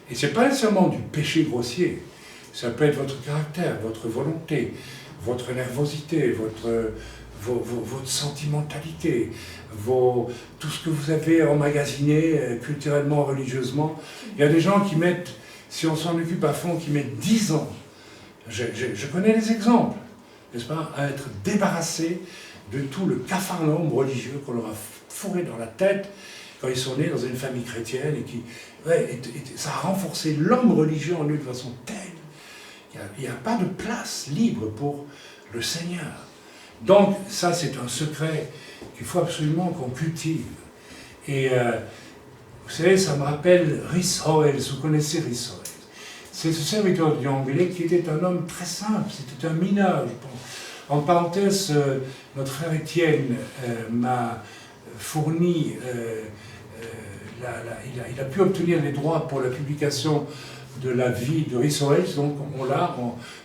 A: Et ce n'est pas seulement du péché grossier, ça peut être votre caractère, votre volonté, votre nervosité, votre sentimentalité, tout ce que vous avez emmagasiné culturellement, religieusement. Il y a des gens qui mettent, si on s'en occupe à fond, qui mettent 10 ans. Je connais des exemples, n'est-ce pas, à être débarrassés de tout le capharnaüm religieux qu'on leur a fourré dans la tête quand ils sont nés dans une famille chrétienne et ça a renforcé l'homme religieux en eux de façon telle qu'il n'y a pas de place libre pour le Seigneur. Donc ça c'est un secret qu'il faut absolument qu'on cultive. Et vous savez, ça me rappelle Rhys Howells, vous connaissez Rhys Howells. C'est ce serviteur du anglais qui était un homme très simple, c'était un mineur, je pense. En parenthèse, notre frère Étienne m'a fourni, il a pu obtenir les droits pour la publication de la vie de Rissoël, donc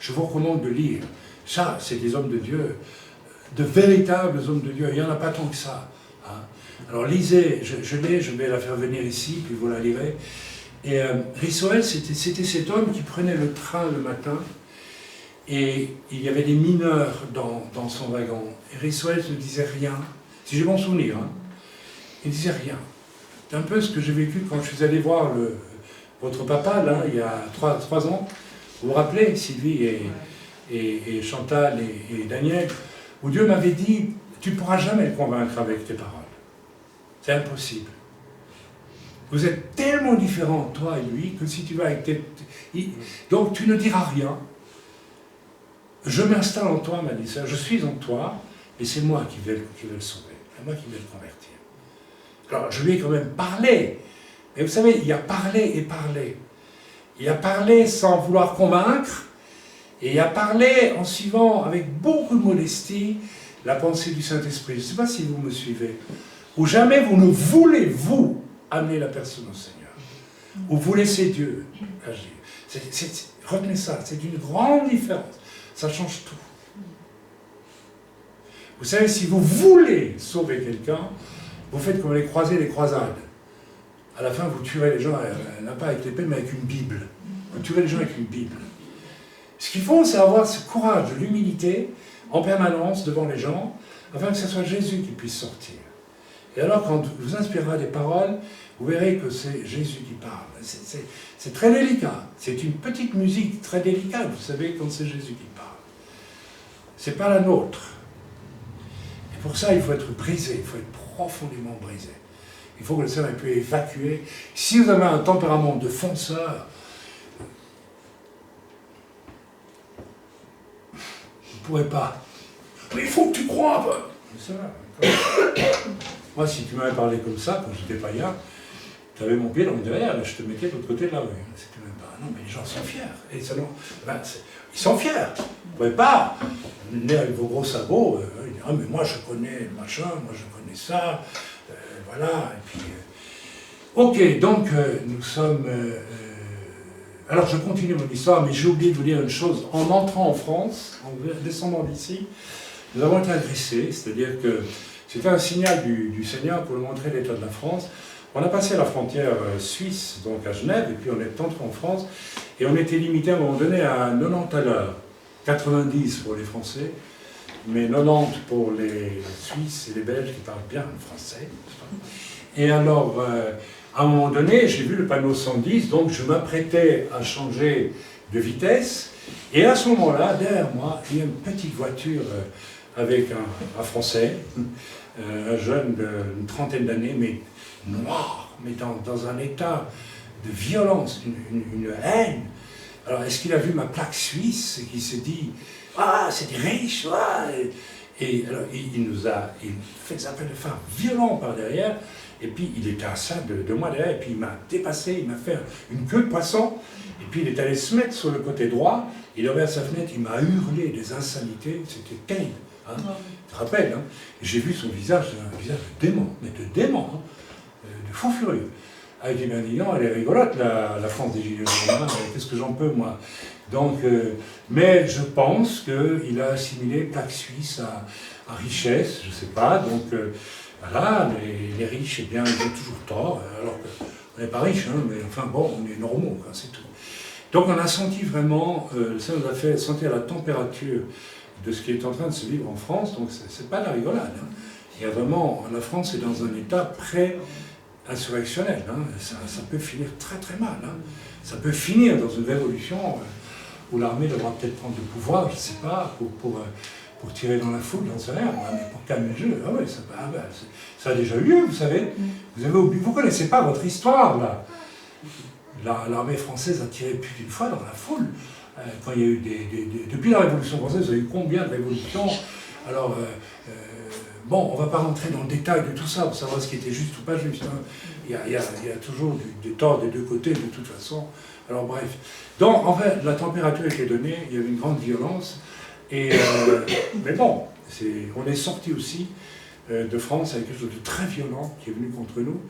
A: je vous recommande de lire. Ça, c'est des hommes de Dieu, de véritables hommes de Dieu. Il n'y en a pas tant que ça. Hein. Alors lisez, je vais la faire venir ici, puis vous la lirez. Et Rissoël, c'était cet homme qui prenait le train le matin, et il y avait des mineurs dans son wagon. Et Rissoël ne disait rien, si j'ai bon souvenir, hein. Il ne disait rien. C'est un peu ce que j'ai vécu quand je suis allé voir votre papa, là, il y a 3 ans. Vous vous rappelez, Sylvie et Chantal et Daniel, où Dieu m'avait dit, tu ne pourras jamais le convaincre avec tes paroles. C'est impossible. Vous êtes tellement différents, toi et lui, que si tu vas avec donc tu ne diras rien. Je m'installe en toi, m'a dit ça. Je suis en toi, et c'est moi qui vais le sauver. C'est moi qui vais le convertir. Alors, je lui ai quand même parlé. Mais vous savez, il y a parlé et parlé. Il y a parlé sans vouloir convaincre, et il y a parlé en suivant avec beaucoup de modestie la pensée du Saint-Esprit. Je ne sais pas si vous me suivez. Ou jamais vous ne voulez, vous, amener la personne au Seigneur. Ou vous laissez Dieu agir. Retenez ça, c'est une grande différence. Ça change tout. Vous savez, si vous voulez sauver quelqu'un, vous faites comme les croisés, les croisades. À la fin, vous tuerez les gens, non pas avec l'épée, mais avec une Bible. Vous tuerez les gens avec une Bible. Ce qu'il faut, c'est avoir ce courage, l'humilité, en permanence devant les gens, afin que ce soit Jésus qui puisse sortir. Et alors, quand vous inspirera des paroles, vous verrez que c'est Jésus qui parle. C'est très délicat. C'est une petite musique très délicate, vous savez, quand c'est Jésus qui parle. C'est pas la nôtre. Et pour ça, il faut être brisé, il faut être profondément brisé. Il faut que le Seigneur ait pu évacuer. Si vous avez un tempérament de fonceur, vous ne pourrez pas. Mais il faut que tu crois. C'est vrai. Moi, si tu m'avais parlé comme ça, quand j'étais païen, tu avais mon pied dans le derrière, là, je te mettais de l'autre côté de la rue. C'était même pas. Non, mais les gens sont fiers. Et ça, non, ils sont fiers. Vous ne pouvez pas venir avec vos gros sabots. Dire, ah, mais moi, je connais le machin, moi, je connais ça. Voilà. Et puis, ok, donc, nous sommes. Alors, je continue mon histoire, mais j'ai oublié de vous dire une chose. En entrant en France, en descendant d'ici, nous avons été agressés, c'est-à-dire que c'était un signal du Seigneur pour nous montrer l'état de la France. On a passé la frontière suisse, donc à Genève, et puis on est entré en France, et on était limité à un moment donné à 90 à l'heure. 90 pour les Français, mais 90 pour les Suisses et les Belges qui parlent bien le français. Et alors, à un moment donné, j'ai vu le panneau 110, donc je m'apprêtais à changer de vitesse, et à ce moment-là, derrière moi, il y a une petite voiture avec un Français, un jeune d'une trentaine d'années, mais noir, mais dans un état de violence, une haine. Alors, est-ce qu'il a vu ma plaque suisse et qu'il s'est dit « Ah, c'est des riches, ouais. » Et alors, il fait des appels de phare violents par derrière, et puis il était à ça de moi derrière, et puis il m'a dépassé, il m'a fait une queue de poisson, et puis il est allé se mettre sur le côté droit, il a ouvert sa fenêtre, il m'a hurlé des insanités, c'était terrible. Hein, tu te rappelles, hein, j'ai vu son visage, un visage de démon, mais de démon, hein, de fou furieux. Avec les Bernignan, elle est rigolote, la France des Gilets jaunes, qu'est-ce que j'en peux, moi. Donc, mais je pense qu'il a assimilé plaque suisse à richesse, je ne sais pas, donc voilà, les riches, eh bien, ils ont toujours tort, alors qu'on n'est pas riches, hein, mais enfin bon, on est normaux, c'est tout. Donc on a senti vraiment, ça nous a fait sentir la température de ce qui est en train de se vivre en France, donc c'est pas de la rigolade. Hein. Il y a vraiment, la France est dans un état pré-insurrectionnel, hein. Ça peut finir très très mal. Hein. Ça peut finir dans une révolution où l'armée devra peut-être prendre le pouvoir, je ne sais pas, pour tirer dans la foule, j'en sais rien, mais pour calmer le jeu. Ah ouais, ça a déjà eu lieu, vous savez. Vous ne connaissez pas votre histoire, là. L'armée française a tiré plus d'une fois dans la foule. Quand il y a eu depuis la Révolution française, il y a eu combien de révolutions? Alors, bon, on ne va pas rentrer dans le détail de tout ça pour savoir ce qui était juste ou pas juste. Hein. Il y a toujours du tort des deux côtés, de toute façon. Alors, bref. Donc, en fait, la température était donnée, il y avait une grande violence. Et, mais bon, on est sorti aussi de France avec quelque chose de très violent qui est venu contre nous.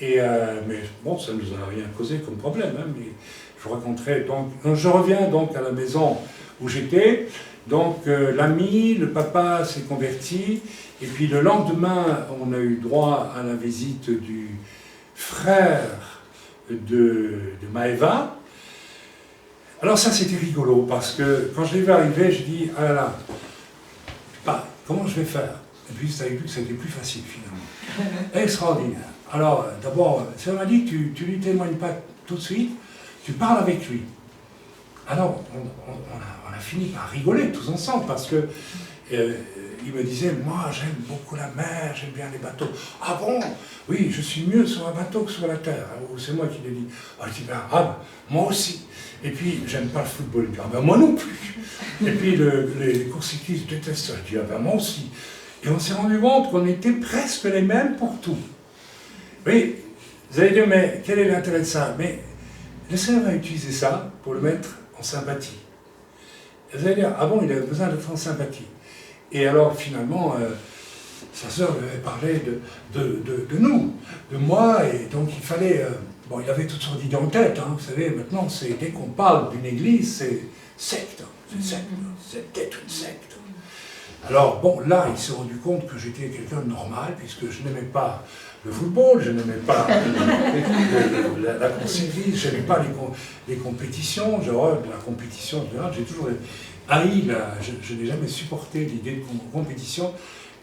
A: Et, mais bon, ça ne nous a rien causé comme problème, hein, mais il vous raconterai. Donc, je reviens donc à la maison où j'étais. Donc, l'ami, le papa s'est converti. Et puis, le lendemain, on a eu droit à la visite du frère de Maëva. Alors ça, c'était rigolo, parce que quand je l'ai vu arriver, je dis, ah là là, comment je vais faire? Et puis, ça a vu que c'était plus facile, finalement. Extraordinaire. Alors, d'abord, ça m'a dit que tu lui témoignes pas tout de suite, tu parles avec lui. Alors, on a fini par rigoler tous ensemble, parce que il me disait, moi j'aime beaucoup la mer, j'aime bien les bateaux. Ah bon? Oui, je suis mieux sur un bateau que sur la terre. C'est moi qui l'ai dit. Ah, je dis, moi aussi. Et puis, j'aime pas le football. Il dit, moi non plus. Et puis, les courses cyclistes, je déteste ça. Je dis, moi aussi. Et on s'est rendu compte qu'on était presque les mêmes pour tout. Oui, vous allez dire, mais quel est l'intérêt de ça? Mais le Seigneur a utilisé ça pour le mettre en sympathie. Et vous allez dire, ah bon, il avait besoin d'être en sympathie. Et alors, finalement, sa sœur lui avait parlé de nous, de moi, et donc il fallait... bon, il avait toutes sortes d'idées en tête, hein, vous savez, maintenant, dès qu'on parle d'une église, c'est secte, c'est peut-être une secte. Alors, bon, là, il s'est rendu compte que j'étais quelqu'un de normal, puisque je n'aimais pas le football, je n'aimais pas la course cycliste, je n'aimais pas les compétitions, genre la compétition, j'ai toujours haï, je n'ai jamais supporté l'idée de compétition,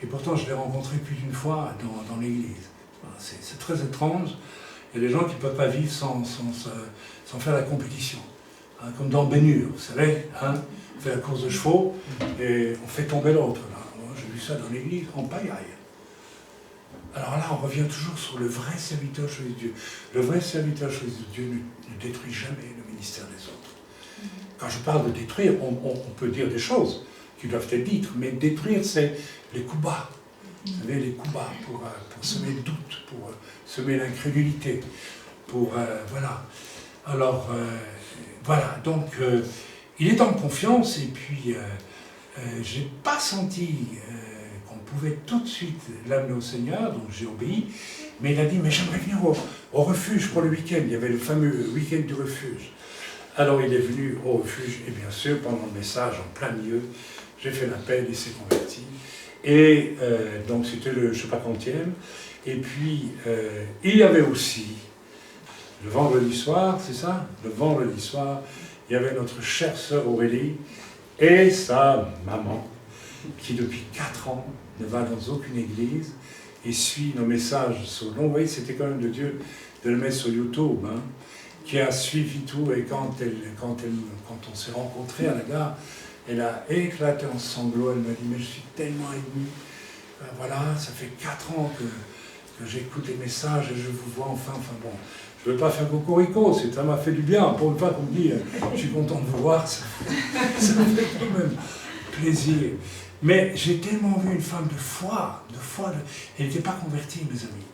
A: et pourtant je l'ai rencontré plus d'une fois dans l'église. C'est très étrange, il y a des gens qui ne peuvent pas vivre sans faire la compétition. Hein, comme dans Ben-Hur, vous savez, hein, on fait la course de chevaux, et on fait tomber l'autre. J'ai vu ça dans l'église, en pagaille. Alors là, on revient toujours sur le vrai serviteur choisi de Dieu. Le vrai serviteur choisi de Dieu ne détruit jamais le ministère des autres. Quand je parle de détruire, on peut dire des choses qui doivent être dites, mais détruire, c'est les coups bas. Vous savez, les coups bas pour semer le doute, pour semer l'incrédulité, voilà. Alors, voilà, donc, il est en confiance, et puis, je n'ai pas senti qu'on pouvait tout de suite l'amener au Seigneur, donc j'ai obéi, mais il a dit, mais j'aimerais venir au refuge pour le week-end, il y avait le fameux week-end du refuge. Alors il est venu au refuge, et bien sûr, pendant le message, en plein milieu, j'ai fait l'appel, il s'est converti. Et donc c'était le je ne sais pas quantième. Et puis il y avait aussi, le vendredi soir, c'est ça? Le vendredi soir, il y avait notre chère sœur Aurélie et sa maman, qui depuis 4 ans ne va dans aucune église et suit nos messages sur... Donc vous voyez, c'était quand même de Dieu de le mettre sur YouTube, hein, qui a suivi tout, et quand on s'est rencontrés à la gare, elle a éclaté en sanglots, elle m'a dit, mais je suis tellement émue, voilà, ça fait 4 ans que j'écoute les messages et je vous vois enfin bon, je ne veux pas faire cocorico, ça m'a fait du bien, pour une fois qu'on me dit, je suis content de vous voir, ça fait quand même plaisir. Mais j'ai tellement vu une femme de foi, elle n'était pas convertie, mes amis,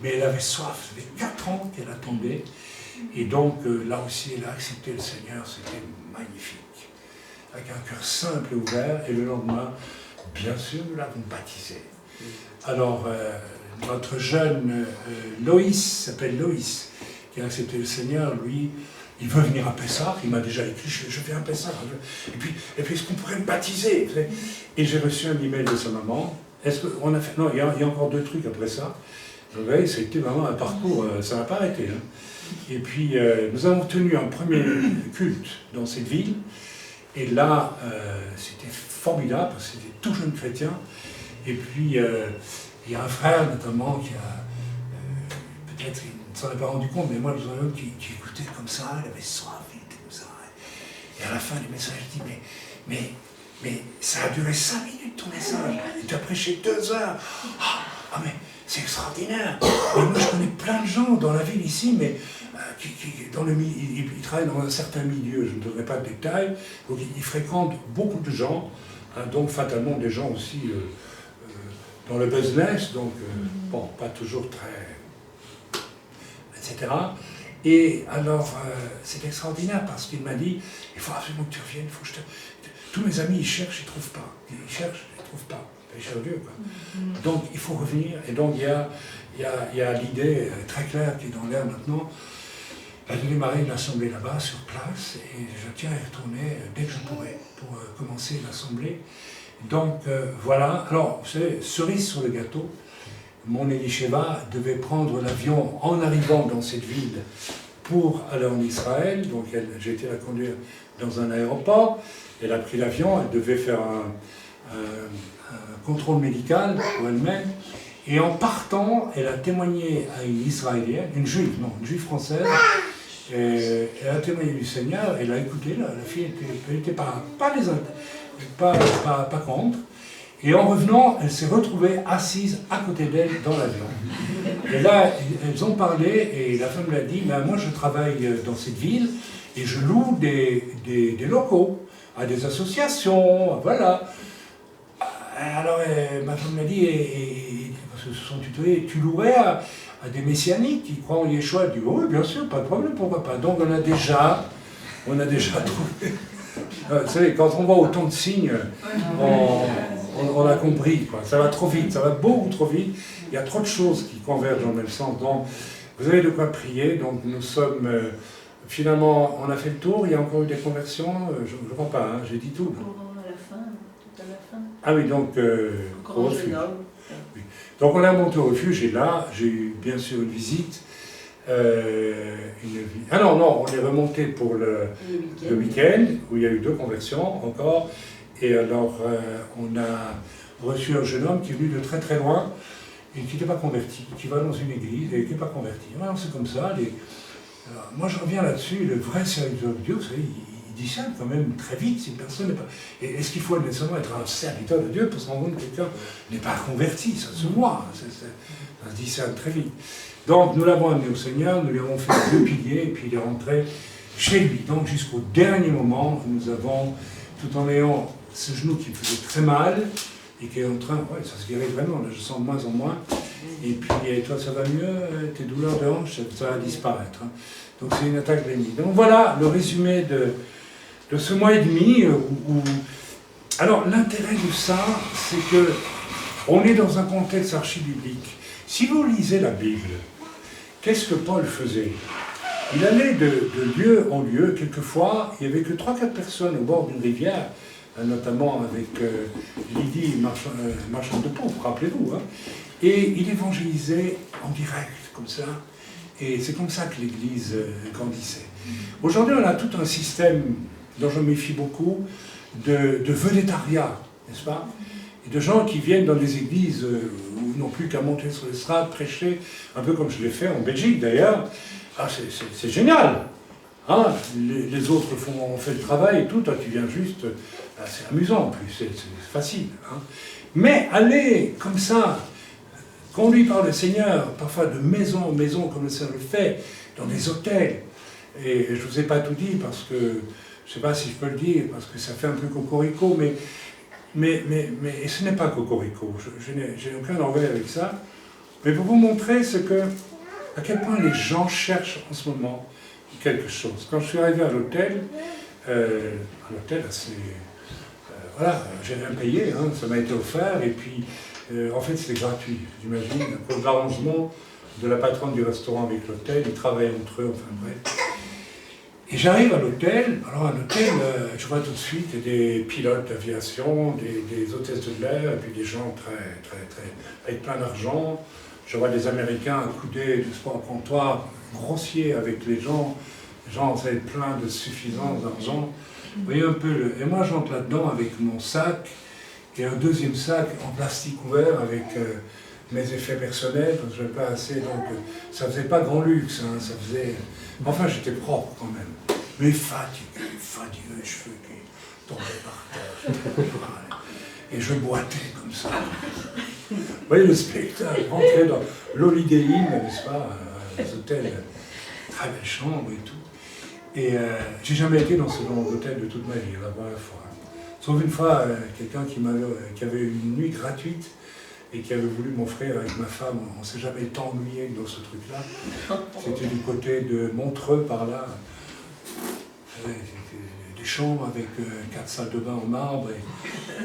A: mais elle avait soif, ça fait 4 ans qu'elle attendait, et donc là aussi elle a accepté le Seigneur, c'était magnifique. Avec un cœur simple et ouvert, et le lendemain, bien sûr, nous l'avons baptisé. Alors, notre jeune Loïs, s'appelle Loïs, qui a accepté le Seigneur, lui, il veut venir à Pessah, il m'a déjà écrit, je viens à Pessah, et puis est-ce qu'on pourrait me baptiser? Et j'ai reçu un email de sa maman, est-ce qu'on a fait, non, il y a encore 2 trucs après ça, vous voyez, c'était vraiment un parcours, ça n'a pas arrêté. Hein. Et puis, nous avons tenu un premier culte dans cette ville, et là, c'était formidable, parce que c'était tout jeune chrétien. Et puis, il y a un frère, notamment, qui a, peut-être, il ne s'en est pas rendu compte, mais moi, je vous un homme qui écoutait comme ça, il avait soif, il était comme ça. Et à la fin du message, je dis, mais ça a duré 5 minutes, ton message. Et tu as prêché 2 heures. Ah, mais c'est extraordinaire. Et moi, je connais plein de gens dans la ville ici, mais ils travaillent dans un certain milieu, je ne donnerai pas de détails, donc ils fréquentent beaucoup de gens, hein, donc fatalement des gens aussi dans le business, donc bon, pas toujours très... etc. Et alors, c'est extraordinaire parce qu'il m'a dit, il faut absolument que tu reviennes, il faut que je te... Tous mes amis, ils cherchent, ils ne trouvent pas. Ils cherchent, ils ne trouvent pas. Ils cherchent Dieu, quoi. Donc, il faut revenir, et donc il y a l'idée très claire qui est dans l'air maintenant. a démarré une assemblée là-bas, sur place, et je tiens à y retourner dès que je pourrai pour commencer l'assemblée. Donc voilà, alors vous savez, cerise sur le gâteau, mon Elisheva devait prendre l'avion en arrivant dans cette ville pour aller en Israël, donc j'ai été la conduire dans un aéroport, elle a pris l'avion, elle devait faire un contrôle médical pour elle-même, et en partant, elle a témoigné à une Israélienne, une juive française, et elle a témoigné du Seigneur, elle a écouté, la fille n'était pas contre. Et en revenant, elle s'est retrouvée assise à côté d'elle dans l'avion. Et là, elles ont parlé, et la femme l'a dit, ben, moi je travaille dans cette ville, et je loue des locaux à des associations, voilà. Alors ma femme m'a dit, parce que se sont tutoyés, tu louerais à des messianiques qui croient en Yeshua. Elle dit, oh, oui, bien sûr, pas de problème, pourquoi pas. Donc on a déjà trouvé. Vous savez, quand on voit autant de signes, on a compris, quoi. Ça va trop vite, ça va beaucoup trop vite. Il y a trop de choses qui convergent dans le même sens. Donc vous avez de quoi prier. Donc nous sommes, finalement, on a fait le tour. Il y a encore eu des conversions. Je ne comprends pas, hein, j'ai dit tout.
B: Tout à la fin.
A: Ah oui, donc au refuge. Oui. Donc on est monté au refuge et là, j'ai eu bien sûr une visite. Ah non, on est remonté pour le week-end, où il y a eu 2 conversions encore. Et alors, on a reçu un jeune homme qui est venu de très très loin et qui n'était pas converti, qui va dans une église et qui n'est pas converti. Alors, c'est comme ça. Alors, moi, je reviens là-dessus, le vrai serviteur de Dieu, vous savez, il discerne quand même très vite si personne n'est pas... Et est-ce qu'il faut nécessairement être un serviteur de Dieu pour se rendre compte que quelqu'un n'est pas converti? Ça se voit, ça se discerne très vite. Donc, nous l'avons amené au Seigneur, nous lui avons fait 2 piliers, et puis il est rentré chez lui. Donc, jusqu'au dernier moment, nous avons, tout en ayant ce genou qui me faisait très mal, et qui est en train, ouais, ça se guérit vraiment, là, je sens de moins en moins. Et puis, et toi, ça va mieux, tes douleurs de hanche, ça va disparaître. Hein. Donc, c'est une attaque de l'ennemi. Donc, voilà le résumé de ce mois et demi. Alors, l'intérêt de ça, c'est que on est dans un contexte archi-biblique. Si vous lisez la Bible, qu'est-ce que Paul faisait? Il allait de lieu en lieu. Quelquefois, il n'y avait que 3-4 personnes au bord d'une rivière, notamment avec Lydie, marchande de pauvres, rappelez-vous. Hein, et il évangélisait en direct, comme ça. Et c'est comme ça que l'Église grandissait. Aujourd'hui, on a tout un système dont je me méfie beaucoup, de vedettariat, n'est-ce pas? Et de gens qui viennent dans des églises où ils n'ont plus qu'à monter sur l'estrade, prêcher, un peu comme je l'ai fait en Belgique d'ailleurs. Ah, c'est génial, hein, les autres ont fait le travail et tout, toi tu viens juste, c'est amusant en plus, c'est facile. Hein. Mais aller comme ça, conduit par le Seigneur, parfois de maison en maison, comme le Seigneur le fait, dans des hôtels, et je ne vous ai pas tout dit parce que, je ne sais pas si je peux le dire, parce que ça fait un peu cocorico, mais ce n'est pas cocorico, j'ai aucun orgueil avec ça, mais pour vous montrer à quel point les gens cherchent en ce moment quelque chose. Quand je suis arrivé à l'hôtel assez... voilà, j'ai rien payé, hein, ça m'a été offert, et puis en fait c'était gratuit, j'imagine, pour l'arrangement de la patronne du restaurant avec l'hôtel, ils travaillent entre eux, enfin bref. Et j'arrive à l'hôtel, alors un hôtel, je vois tout de suite des pilotes d'aviation, des hôtesses de l'air, et puis des gens avec plein d'argent. Je vois des Américains accoudés de sport comptoir, grossiers avec les gens vous avez plein de suffisance d'argent. Vous voyez un peu Et moi j'entre là-dedans avec mon sac, et un deuxième sac en plastique ouvert avec mes effets personnels, parce que je n'avais pas assez, donc ça faisait pas grand luxe, hein, ça faisait... Enfin, j'étais propre quand même, mais fatigué, les cheveux qui tombaient par terre. Et je boitais comme ça. Vous voyez le spectacle, rentrer dans l'Holiday Inn, n'est-ce pas, les hôtels, très belles chambres et tout. Et j'ai jamais été dans ce genre d'hôtel de toute ma vie, la première fois. Sauf une fois, quelqu'un qui avait une nuit gratuite et qui avait voulu m'offrir avec ma femme, on ne s'est jamais tant ennuyé dans ce truc-là. C'était du côté de Montreux, par là. C'était des chambres avec 4 salles de bain en marbre et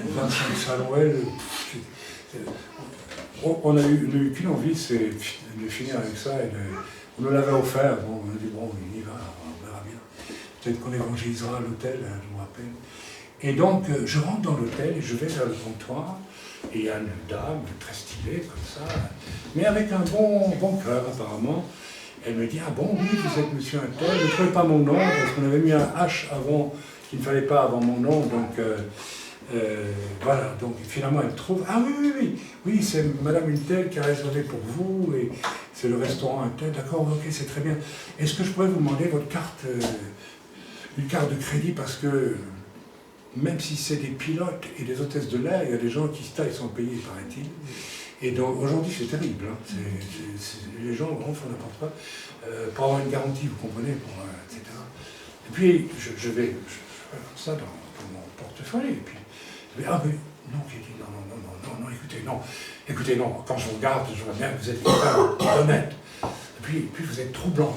A: 25 salons. On n'a eu qu'une envie, c'est de finir avec ça et On nous l'avait offert, bon, on a dit, bon, il y va, on verra bien. Peut-être qu'on évangélisera à l'hôtel, hein, je me rappelle. Et donc, je rentre dans l'hôtel et je vais vers le comptoir. Et il y a une dame très stylée, comme ça, mais avec un bon cœur, apparemment. Elle me dit, ah bon, oui, vous êtes monsieur un tel, ne trouvez pas mon nom, parce qu'on avait mis un H avant, qu'il ne fallait pas avant mon nom, donc voilà, donc finalement elle trouve, ah oui, c'est madame une telle qui a réservé pour vous, et c'est le restaurant un tel, d'accord, ok, c'est très bien. Est-ce que je pourrais vous demander votre carte, une carte de crédit, parce que même si c'est des pilotes et des hôtesses de l'air, il y a des gens qui se taillent sans payer, paraît-il. Et donc aujourd'hui c'est terrible, hein. Les gens font n'importe quoi, pour avoir une garantie, vous comprenez, etc. Et puis je vais comme ça dans mon portefeuille, et puis je vais, ah mais non, j'ai dit non, écoutez, non, quand je vous regarde, je vois bien que vous êtes quelqu'un honnête. Et puis vous êtes troublant.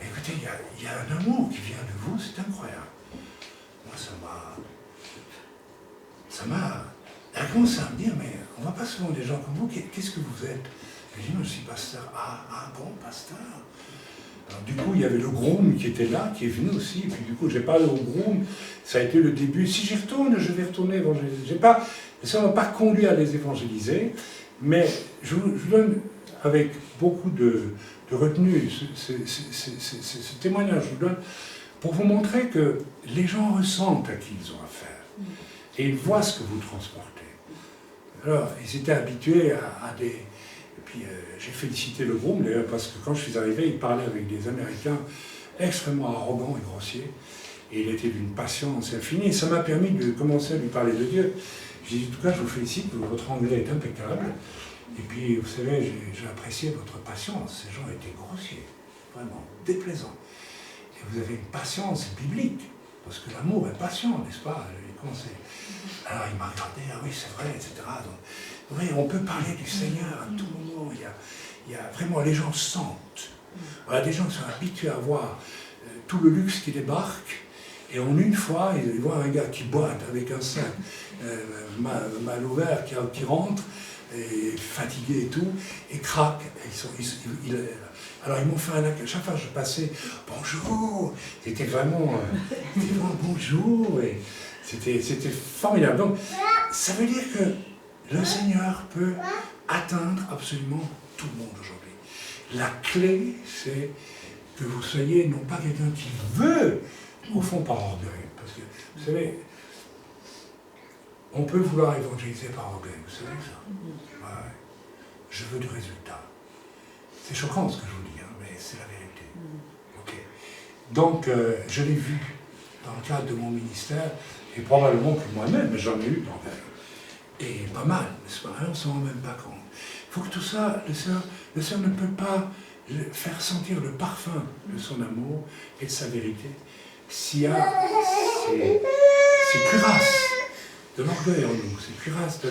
A: Écoutez, il y a un amour qui vient de vous, c'est incroyable. Moi ça m'a... Elle a commencé à me dire, mais on ne voit pas souvent des gens comme vous, qu'est-ce que vous êtes? Je dis, moi je suis pasteur. Ah bon, pasteur? Alors du coup, il y avait le groom qui était là, qui est venu aussi, et puis du coup, j'ai parlé au groom, ça a été le début. Si j'y retourne, je vais retourner évangéliser. Ça ne m'a pas conduit à les évangéliser, mais je vous donne avec beaucoup de retenue ce témoignage, je vous donne pour vous montrer que les gens ressentent à qui ils ont affaire, et ils voient ce que vous transportez. Alors, ils étaient habitués à des... Et puis, j'ai félicité le groupe, d'ailleurs, parce que quand je suis arrivé, il parlait avec des Américains extrêmement arrogants et grossiers, et il était d'une patience infinie, et ça m'a permis de commencer à lui parler de Dieu. J'ai dit, en tout cas, je vous félicite, votre anglais est impeccable, et puis, vous savez, j'ai apprécié votre patience, ces gens étaient grossiers, vraiment déplaisants. Et vous avez une patience biblique, parce que l'amour est patient, n'est-ce pas? Alors il m'a regardé, ah oui c'est vrai, etc. Donc, vous voyez, on peut parler du Seigneur à tout moment, il y a vraiment, les gens sentent. Voilà, des gens qui sont habitués à voir tout le luxe qui débarque, et en une fois, ils voient un gars qui boite avec un sac mal ouvert, qui rentre, et fatigué et tout, et craque. Alors ils m'ont fait un accueil. Chaque fois que je passais, bonjour, c'était vraiment bonjour, et c'était formidable. Donc ça veut dire que le Seigneur peut atteindre absolument tout le monde aujourd'hui. La clé, c'est que vous soyez non pas quelqu'un qui veut, au fond par orgueil, parce que vous savez, on peut vouloir évangéliser par orgueil, vous savez ça? Ouais. Je veux du résultat. C'est choquant ce que je vous dis, hein, mais c'est la vérité. Okay. Donc, je l'ai vu dans le cadre de mon ministère, et probablement que moi-même, mais j'en ai eu dans la... Et pas mal, n'est-ce pas? On ne s'en rend même pas compte. Il faut que tout ça, le Seigneur ne peut pas faire sentir le parfum de son amour et de sa vérité s'il y a ces cuirasses de l'orgueil en nous, ces cuirasses de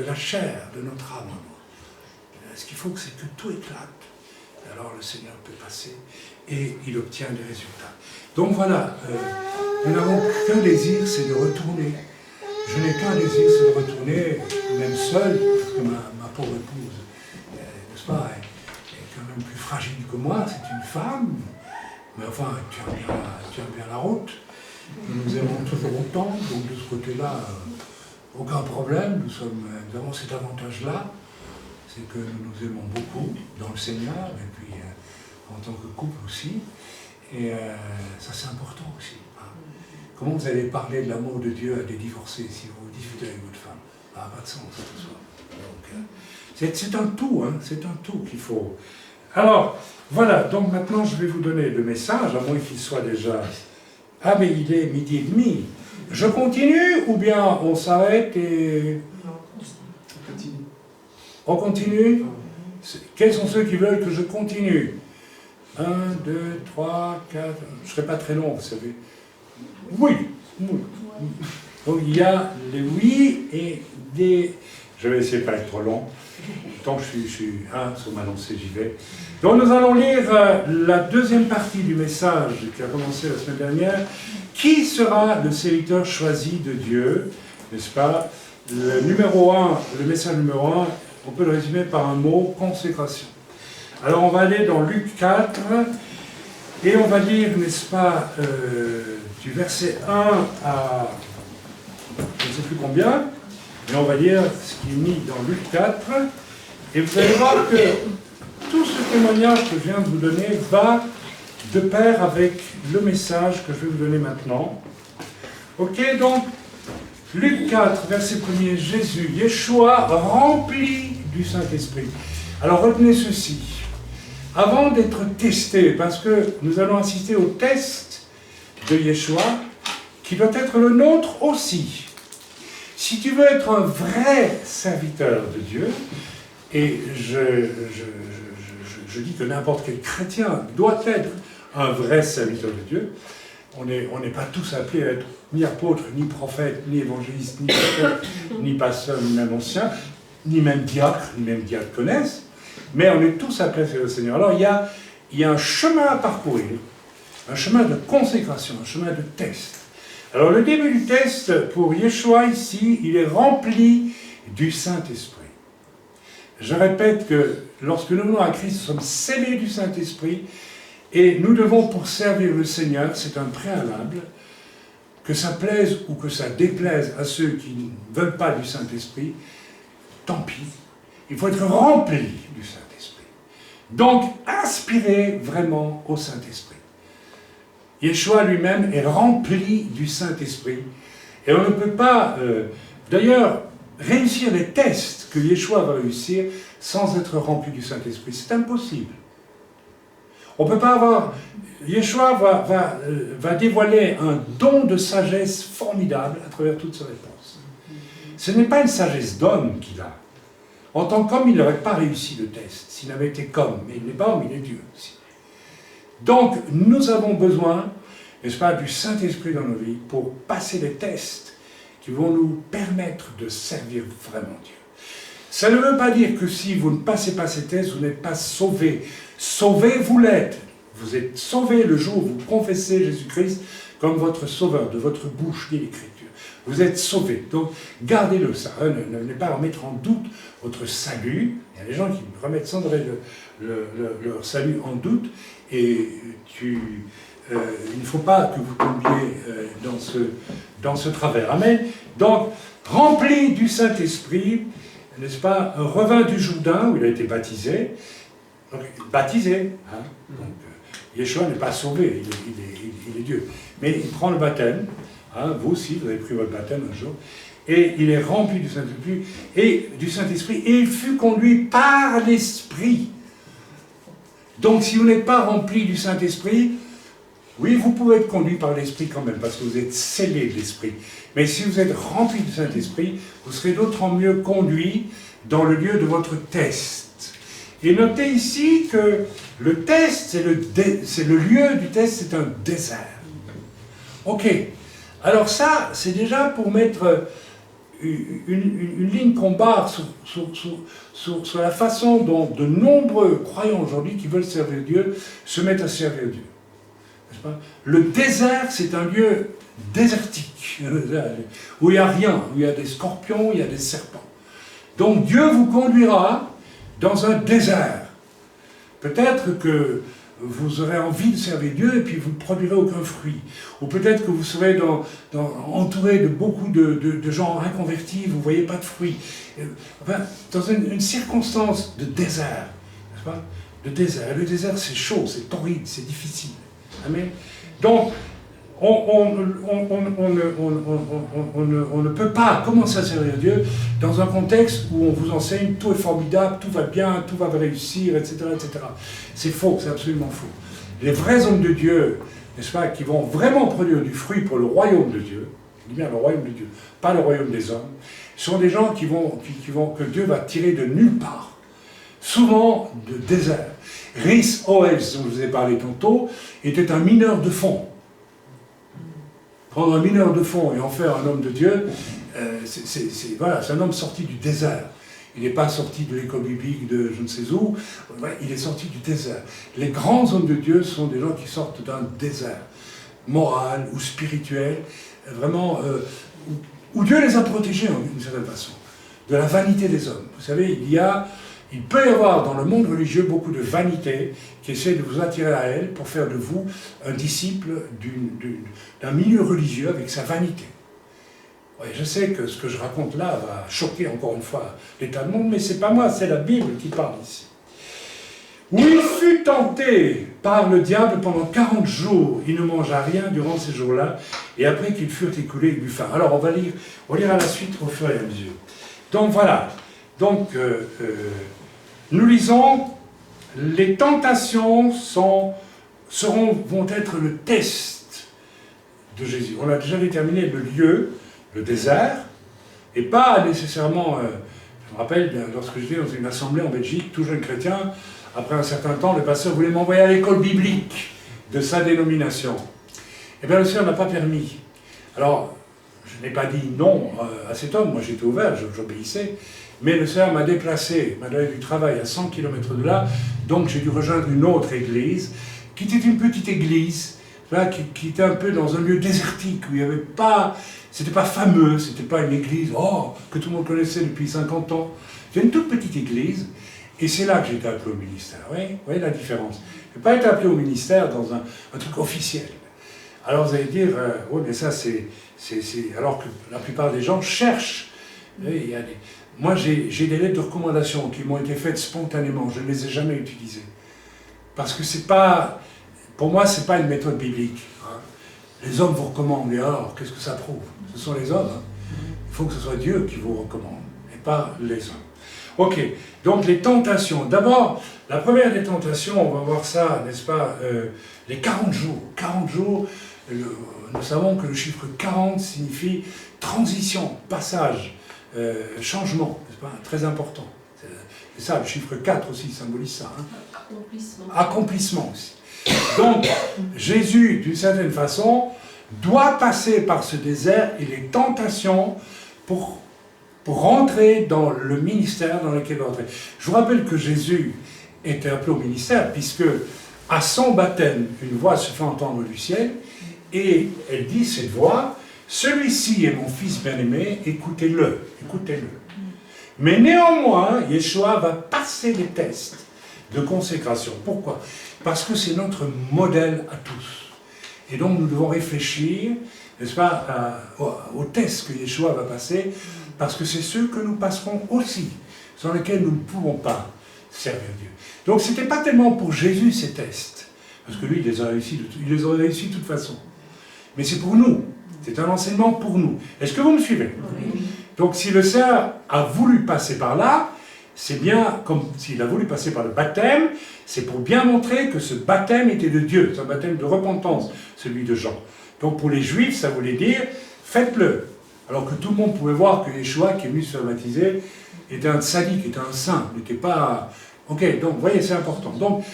A: la chair, de notre âme en nous. Ce qu'il faut, c'est que tout éclate. Alors le Seigneur peut passer et il obtient des résultats. Donc voilà, nous n'avons qu'un désir, c'est de retourner. Je n'ai qu'un désir, c'est de retourner, même seul, parce que ma pauvre épouse, n'est-ce pas, est quand même plus fragile que moi, c'est une femme, mais enfin, elle tient bien la route. Nous aimons toujours autant, donc de ce côté-là, aucun problème, nous avons cet avantage-là, c'est que nous nous aimons beaucoup dans le Seigneur, et puis en tant que couple aussi, et ça c'est important aussi. Hein. Comment vous allez parler de l'amour de Dieu à des divorcés si vous discutez avec votre femme? Ça n'a pas de sens, tout ça. Donc, c'est un tout, hein, c'est un tout qu'il faut. Alors, voilà, donc maintenant je vais vous donner le message, à moins qu'il soit déjà... Ah mais il est 12h30. Je continue ou bien on s'arrête et... On continue? Quels sont ceux qui veulent que je continue? 1, 2, 3, 4... Je ne serai pas très long, vous savez. Oui. Donc il y a les oui et des... Je vais essayer de ne pas être trop long. Tant que je suis sur ma lancée, j'y vais. Donc nous allons lire la deuxième partie du message qui a commencé la semaine dernière. Qui sera le serviteur choisi de Dieu? N'est-ce pas? Le message numéro 1, on peut le résumer par un mot, consécration. Alors on va aller dans Luc 4, et on va lire, n'est-ce pas, du verset 1 à je ne sais plus combien, mais on va lire ce qui est mis dans Luc 4, et vous allez voir que tout ce témoignage que je viens de vous donner va de pair avec le message que je vais vous donner maintenant. Ok, donc, Luc 4, verset 1er, Jésus, Yeshua, rempli du Saint-Esprit. Alors retenez ceci, avant d'être testé, parce que nous allons assister au test de Yeshua, qui doit être le nôtre aussi. Si tu veux être un vrai serviteur de Dieu, et je dis que n'importe quel chrétien doit être un vrai serviteur de Dieu, on n'est pas tous appelés à être ni apôtres, ni prophètes, ni évangélistes, ni prophètes, ni pasteurs, ni même anciens, ni même diacres, ni même diaconesses, mais on est tous appelés à servir le Seigneur. Alors il y a un chemin à parcourir, un chemin de consécration, un chemin de test. Alors le début du test pour Yeshua ici, il est rempli du Saint-Esprit. Je répète que lorsque nous venons à Christ, nous sommes scellés du Saint-Esprit et nous devons, pour servir le Seigneur, c'est un préalable, que ça plaise ou que ça déplaise à ceux qui ne veulent pas du Saint-Esprit, tant pis. Il faut être rempli du Saint-Esprit. Donc, aspirez vraiment au Saint-Esprit. Yeshua lui-même est rempli du Saint-Esprit. Et on ne peut pas, d'ailleurs, réussir les tests que Yeshua va réussir sans être rempli du Saint-Esprit. C'est impossible. On ne peut pas avoir... Yeshua va dévoiler un don de sagesse formidable à travers toutes ses réponses. Ce n'est pas une sagesse d'homme qu'il a. En tant qu'homme, il n'aurait pas réussi le test s'il n'avait été qu'homme. Mais il n'est pas homme, il est Dieu aussi. Donc, nous avons besoin, n'est-ce pas, du Saint-Esprit dans nos vies pour passer les tests qui vont nous permettre de servir vraiment Dieu. Ça ne veut pas dire que si vous ne passez pas ces tests, vous n'êtes pas sauvé. Sauvé, vous l'êtes. Vous êtes sauvé le jour où vous confessez Jésus-Christ comme votre sauveur, de votre bouche, dit l'Écriture. Vous êtes sauvé. Donc, gardez-le. Ça ne venez pas remettre en doute votre salut. Il y a des gens qui remettent sans arrêt leur salut en doute. Et il ne faut pas que vous tombiez dans ce travers. Amen. Donc, rempli du Saint-Esprit, n'est-ce pas, revint du Jourdain où il a été baptisé. Donc, baptisé. Hein. Donc, Yeshua n'est pas sauvé, il est Dieu. Mais il prend le baptême. Hein, vous aussi, vous avez pris votre baptême un jour. Et il est rempli du Saint-Esprit. Et il fut conduit par l'Esprit. Donc, si vous n'êtes pas rempli du Saint-Esprit, oui, vous pouvez être conduit par l'Esprit quand même, parce que vous êtes scellé de l'Esprit. Mais si vous êtes rempli du Saint-Esprit, vous serez d'autant mieux conduit dans le lieu de votre test. Et notez ici que le test, c'est le lieu du test, c'est un désert. Ok. Alors ça, c'est déjà pour mettre une ligne qu'on barre sur la façon dont de nombreux croyants aujourd'hui qui veulent servir Dieu se mettent à servir Dieu. N'est-ce pas? Le désert, c'est un lieu désertique, où il n'y a rien, où il y a des scorpions, il y a des serpents. Donc Dieu vous conduira dans un désert. Peut-être que vous aurez envie de servir Dieu et puis vous ne produirez aucun fruit. Ou peut-être que vous serez entouré de beaucoup de gens inconvertis, vous ne voyez pas de fruits. Enfin, dans une circonstance de désert, n'est-ce pas? De désert. Le désert, c'est chaud, c'est torride, c'est difficile. Amen. Donc, on ne peut pas commencer à servir Dieu dans un contexte où on vous enseigne tout est formidable, tout va bien, tout va réussir, etc. etc. C'est faux, c'est absolument faux. Les vrais hommes de Dieu, n'est-ce pas, qui vont vraiment produire du fruit pour le royaume de Dieu, je dis bien le royaume de Dieu, pas le royaume des hommes, sont des gens que Dieu va tirer de nulle part, souvent de désert. Rhys Howells, dont je vous ai parlé tantôt, était un mineur de fond. Prendre un mineur de fond et en faire un homme de Dieu, c'est un homme sorti du désert. Il n'est pas sorti de l'école biblique de je ne sais où, il est sorti du désert. Les grands hommes de Dieu sont des gens qui sortent d'un désert, moral ou spirituel, vraiment, où Dieu les a protégés d'une certaine façon, de la vanité des hommes. Vous savez, il y a Il peut y avoir dans le monde religieux beaucoup de vanité qui essaie de vous attirer à elle pour faire de vous un disciple d'un milieu religieux avec sa vanité. Ouais, je sais que ce que je raconte là va choquer encore une fois l'état du monde, mais c'est pas moi, c'est la Bible qui parle ici. Où il fut tenté par le diable pendant 40 jours, il ne mangea rien durant ces jours-là, et après qu'ils furent écoulés, il eut faim. Alors on va lire à la suite au fur et à mesure. Donc voilà, nous lisons, les tentations vont être le test de Jésus. On a déjà déterminé le lieu, le désert, et pas nécessairement, je me rappelle, lorsque j'étais dans une assemblée en Belgique, tout jeune chrétien, après un certain temps, le pasteur voulait m'envoyer à l'école biblique de sa dénomination. Eh bien, le Seigneur n'a pas permis. Alors, je n'ai pas dit non à cet homme, moi j'étais ouvert, j'obéissais, mais le Seigneur m'a déplacé, m'a donné du travail à 100 km de là, donc j'ai dû rejoindre une autre église, qui était une petite église, là, qui était un peu dans un lieu désertique, où il n'y avait pas, c'était pas fameux, c'était pas une église, que tout le monde connaissait depuis 50 ans. C'était une toute petite église, et c'est là que j'ai été appelé au ministère. Vous voyez la différence. Je n'ai pas été appelé au ministère dans un truc officiel. Alors vous allez dire, oui, mais ça c'est... Alors que la plupart des gens cherchent. Moi j'ai des lettres de recommandation qui m'ont été faites spontanément, je ne les ai jamais utilisées. Parce que c'est pas... Pour moi, c'est pas une méthode biblique. Les hommes vous recommandent, et alors, qu'est-ce que ça prouve? Ce sont les hommes. Il faut que ce soit Dieu qui vous recommande, et pas les hommes. Ok, donc les tentations. D'abord, la première des tentations, on va voir ça, n'est-ce pas, les 40 jours. 40 jours, nous savons que le chiffre 40 signifie transition, passage, changement, n'est-ce pas, très important. C'est ça, le chiffre 4 aussi symbolise ça.
B: Accomplissement.
A: Accomplissement aussi. Donc, Jésus, d'une certaine façon, doit passer par ce désert et les tentations pour rentrer dans le ministère dans lequel il va entrer. Je vous rappelle que Jésus était appelé au ministère, puisque à son baptême, une voix se fait entendre du ciel, et elle dit, cette voix, « Celui-ci est mon fils bien-aimé, écoutez-le, écoutez-le. » Mais néanmoins, Yeshua va passer les tests de consécration. Pourquoi? Parce que c'est notre modèle à tous. Et donc nous devons réfléchir, n'est-ce pas, aux tests que Yeshua va passer, parce que c'est ceux que nous passerons aussi, sans lesquels nous ne pouvons pas servir Dieu. Donc ce n'était pas tellement pour Jésus ces tests, parce que lui il les aurait réussi de toute façon. Mais c'est pour nous, c'est un enseignement pour nous. Est-ce que vous me suivez? Oui. Donc si le Seigneur a voulu passer par là, c'est bien comme s'il a voulu passer par le baptême, c'est pour bien montrer que ce baptême était de Dieu, c'est un baptême de repentance, celui de Jean. Donc pour les Juifs, ça voulait dire, faites-le. Alors que tout le monde pouvait voir que Yeshua, qui est venu se faire baptiser, était un sadique, était un saint, n'était pas... Ok, donc vous voyez, c'est important. Donc,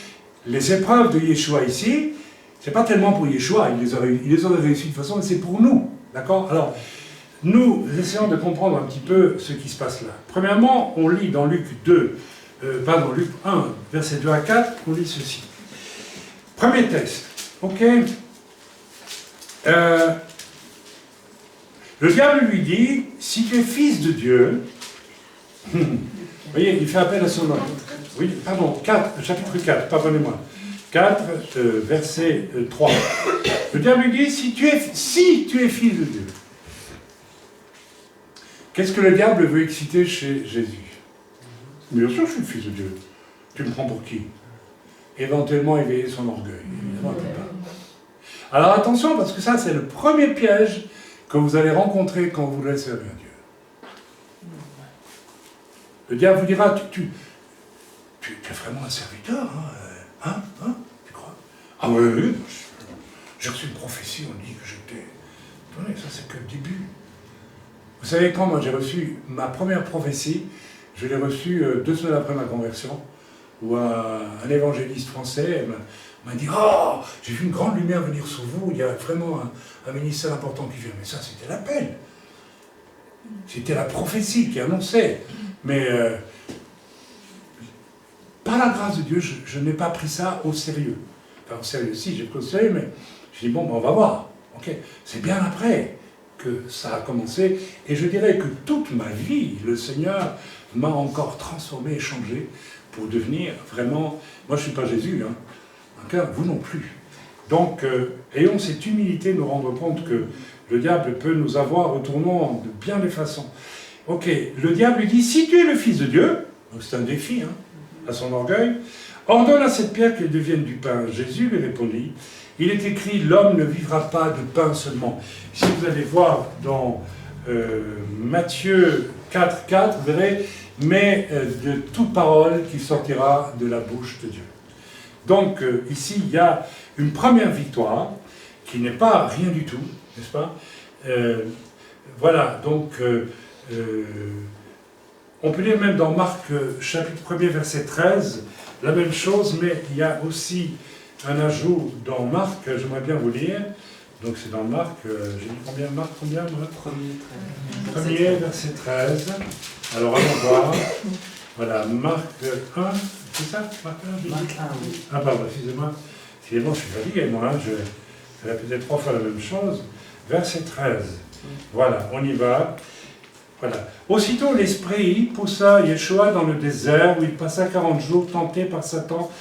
A: les épreuves de Yeshua ici, c'est pas tellement pour Yeshua, il les aurait réussi de toute façon, mais c'est pour nous. D'accord? Alors, nous essayons de comprendre un petit peu ce qui se passe là. Premièrement, on lit dans Luc 1, versets 2 à 4, on lit ceci. Premier texte, ok? Le diable lui dit, si tu es fils de Dieu, vous voyez, il fait appel à son nom. Oui, pardon, chapitre 4, pardonnez-moi. 4, verset 3. Le diable lui dit, si tu es fils de Dieu. Qu'est-ce que le diable veut exciter chez Jésus? Bien sûr, je suis le fils de Dieu. Tu me prends pour qui? Éventuellement éveiller son orgueil. Évidemment, pas. Alors attention, parce que ça, c'est le premier piège que vous allez rencontrer quand vous voulez servir Dieu. Le diable vous dira, tu es vraiment un serviteur, tu crois? Ah oui, j'ai reçu une prophétie, on dit que j'étais... Attendez, ça c'est que le début. Vous savez quand moi j'ai reçu ma première prophétie, je l'ai reçue 2 semaines après ma conversion, où un évangéliste français m'a dit « Oh, j'ai vu une grande lumière venir sur vous, il y a vraiment un ministère important qui vient. » Mais ça, c'était l'appel. C'était la prophétie qui annonçait. Mais par la grâce de Dieu, je n'ai pas pris ça au sérieux. Enfin, au sérieux, si, j'ai pris au sérieux, mais je dis « Bon, ben, on va voir. Okay. C'est bien après. que ça a commencé. Et je dirais que toute ma vie, le Seigneur m'a encore transformé et changé pour devenir vraiment... Moi, je ne suis pas Jésus, hein. D'accord, vous non plus. Donc, ayons cette humilité de nous rendre compte que le diable peut nous avoir retournant de bien des façons. Ok, le diable lui dit, si tu es le Fils de Dieu, donc c'est un défi à son orgueil, ordonne à cette pierre qu'elle devienne du pain. Jésus lui répondit, il est écrit, l'homme ne vivra pas de pain seulement. Si vous allez voir dans Matthieu 4, vous verrez, mais de toute parole qui sortira de la bouche de Dieu. Donc ici, il y a une première victoire qui n'est pas rien du tout, n'est-ce pas? Voilà, donc on peut lire même dans Marc chapitre 1er verset 13 la même chose, mais il y a aussi un ajout dans Marc, j'aimerais bien vous lire. Donc c'est dans Marc, j'ai dit combien? Marc, combien? Premier verset 13. Alors allons voir. Voilà, Marc 1, c'est ça? Marc 1,
C: Marc 1, oui.
A: Ah pardon, excusez-moi. Excusez-moi, je suis fatigué, moi, hein, je répétais 3 fois la même chose. Verset 13. Voilà, on y va. Voilà. Aussitôt l'esprit poussa Yeshua dans le désert où il passa 40 jours tenté par Satan.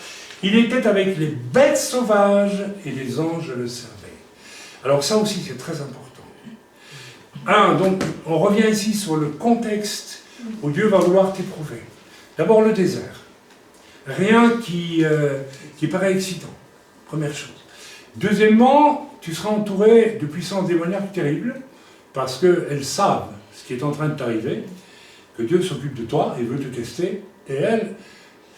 A: Il était avec les bêtes sauvages et les anges le servaient. Alors ça aussi c'est très important. Donc on revient ici sur le contexte où Dieu va vouloir t'éprouver. D'abord le désert. Rien qui paraît excitant. Première chose. Deuxièmement, tu seras entouré de puissances démoniaques terribles parce qu'elles savent ce qui est en train de t'arriver, que Dieu s'occupe de toi et veut te tester, et elles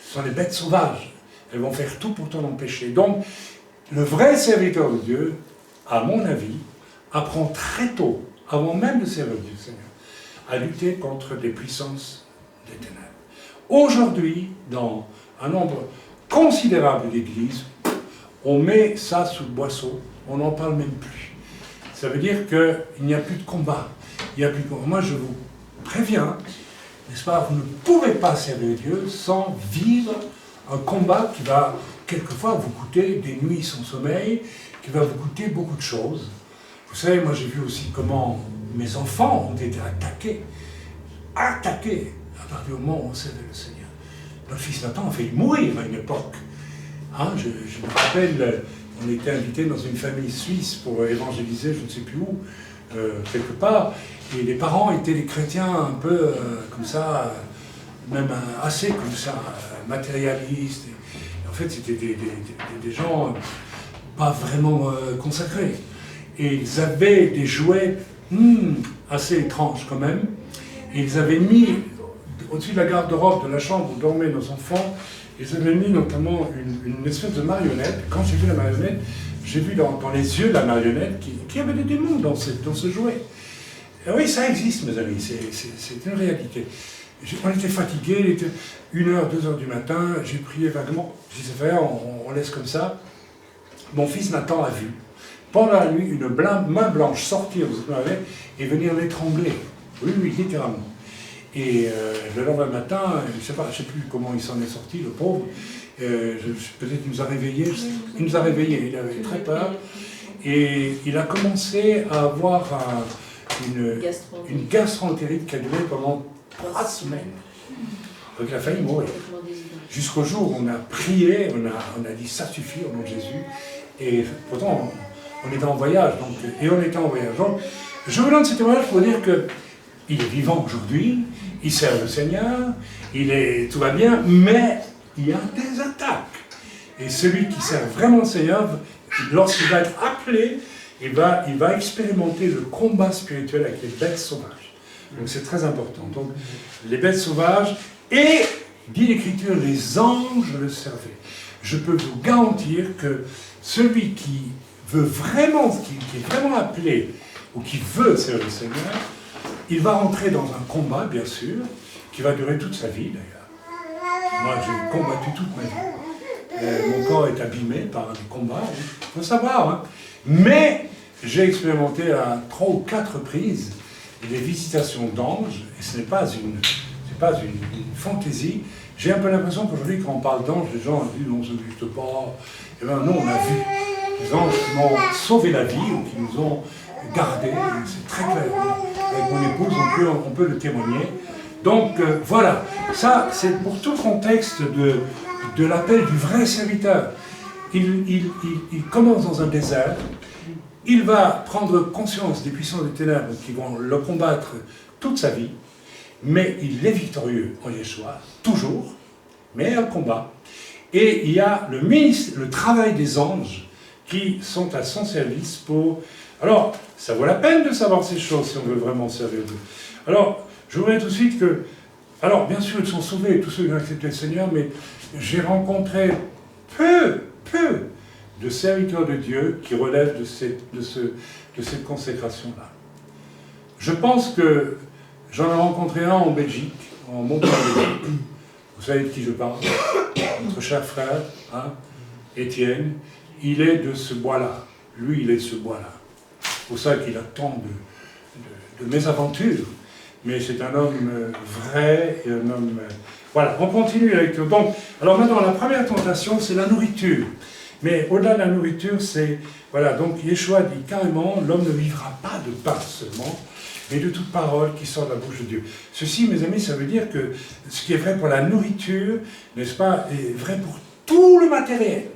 A: sont les bêtes sauvages. Elles vont faire tout pour t'en empêcher. Donc, le vrai serviteur de Dieu, à mon avis, apprend très tôt, avant même de servir Dieu, Seigneur, à lutter contre des puissances des ténèbres. Aujourd'hui, dans un nombre considérable d'églises, on met ça sous le boisseau, on n'en parle même plus. Ça veut dire qu'il n'y a plus de combat. Il n'y a plus de combat. Moi, je vous préviens, n'est-ce pas, vous ne pouvez pas servir Dieu sans vivre un combat qui va quelquefois vous coûter des nuits sans sommeil, qui va vous coûter beaucoup de choses. Vous savez, moi j'ai vu aussi comment mes enfants ont été attaqués à partir du moment où on servait le Seigneur. Notre fils Nathan a failli mourir à une époque. Hein, je me rappelle, on était invités dans une famille suisse pour évangéliser, je ne sais plus où, quelque part, et les parents étaient des chrétiens un peu comme ça, même assez comme ça, matérialistes. Et en fait, c'était des gens pas vraiment consacrés. Et ils avaient des jouets assez étranges quand même. Et ils avaient mis, au-dessus de la garde-robe de la chambre où dormaient nos enfants, ils avaient mis notamment une espèce de marionnette. Quand j'ai vu la marionnette, j'ai vu dans les yeux de la marionnette qu'il y avait des démons dans ce jouet. Et oui, ça existe, mes amis, c'est une réalité. On était fatigués, il était 1h, 2h du matin, j'ai prié vaguement, j'ai dit, c'est vrai, on laisse comme ça. Mon fils Nathan a vu, pendant la nuit, une main blanche sortir et venir l'étrangler. Oui, littéralement. Et le lendemain matin, je ne sais plus comment il s'en est sorti, le pauvre, peut-être qu'il nous a réveillés, il nous a réveillés, il avait très peur, et il a commencé à avoir une gastroentérite qui a duré pendant 3 semaines. Donc il a failli mourir. Jusqu'au jour où on a prié, on a dit ça suffit au nom de Jésus, et pourtant on était en voyage, et on était en voyage. Donc, je vous donne ce témoignage pour dire que il est vivant aujourd'hui, il sert le Seigneur, tout va bien, mais il y a des attaques. Et celui qui sert vraiment le Seigneur, lorsqu'il va être appelé, il va expérimenter le combat spirituel avec les bêtes sauvages. Donc c'est très important. Donc les bêtes sauvages, et, dit l'Écriture, les anges le servaient. Je peux vous garantir que celui qui veut vraiment, qui est vraiment appelé, ou qui veut servir le Seigneur, il va rentrer dans un combat, bien sûr, qui va durer toute sa vie, d'ailleurs. Moi, j'ai combattu toute ma vie. Mon corps est abîmé par des combats, il faut savoir. Hein. Mais j'ai expérimenté à 3 ou 4 reprises des visitations d'anges, et ce n'est pas une fantaisie. J'ai un peu l'impression qu'aujourd'hui, quand on parle d'anges, les gens disent non, ça n'existe pas. Eh bien non, on a vu des anges qui m'ont sauvé la vie, ou qui nous ont gardé, c'est très clair. Avec mon épouse, on peut le témoigner. Donc voilà, ça c'est pour tout le contexte de l'appel du vrai serviteur. Il commence dans un désert, il va prendre conscience des puissances des ténèbres qui vont le combattre toute sa vie, mais il est victorieux en Yeshua, toujours, mais un combat. Et il y a le travail des anges qui sont à son service pour... Alors, ça vaut la peine de savoir ces choses si on veut vraiment servir Dieu. Alors, je voudrais tout de suite que... Alors, bien sûr, ils sont sauvés, tous ceux qui ont accepté le Seigneur, mais j'ai rencontré peu de serviteurs de Dieu qui relèvent de cette consécration-là. Je pense que j'en ai rencontré un en Belgique, en Montpellier. Vous savez de qui je parle? Notre cher frère, hein, Étienne, il est de ce bois-là. Lui, il est de ce bois-là. C'est pour ça qu'il a tant de mésaventures. Mais c'est un homme vrai et un homme... Voilà, on continue avec... Donc, alors maintenant, la première tentation, c'est la nourriture. Mais au-delà de la nourriture, c'est... Voilà, donc Yeshua dit carrément, l'homme ne vivra pas de pain seulement, mais de toute parole qui sort de la bouche de Dieu. Ceci, mes amis, ça veut dire que ce qui est vrai pour la nourriture, n'est-ce pas, est vrai pour tout le matériel.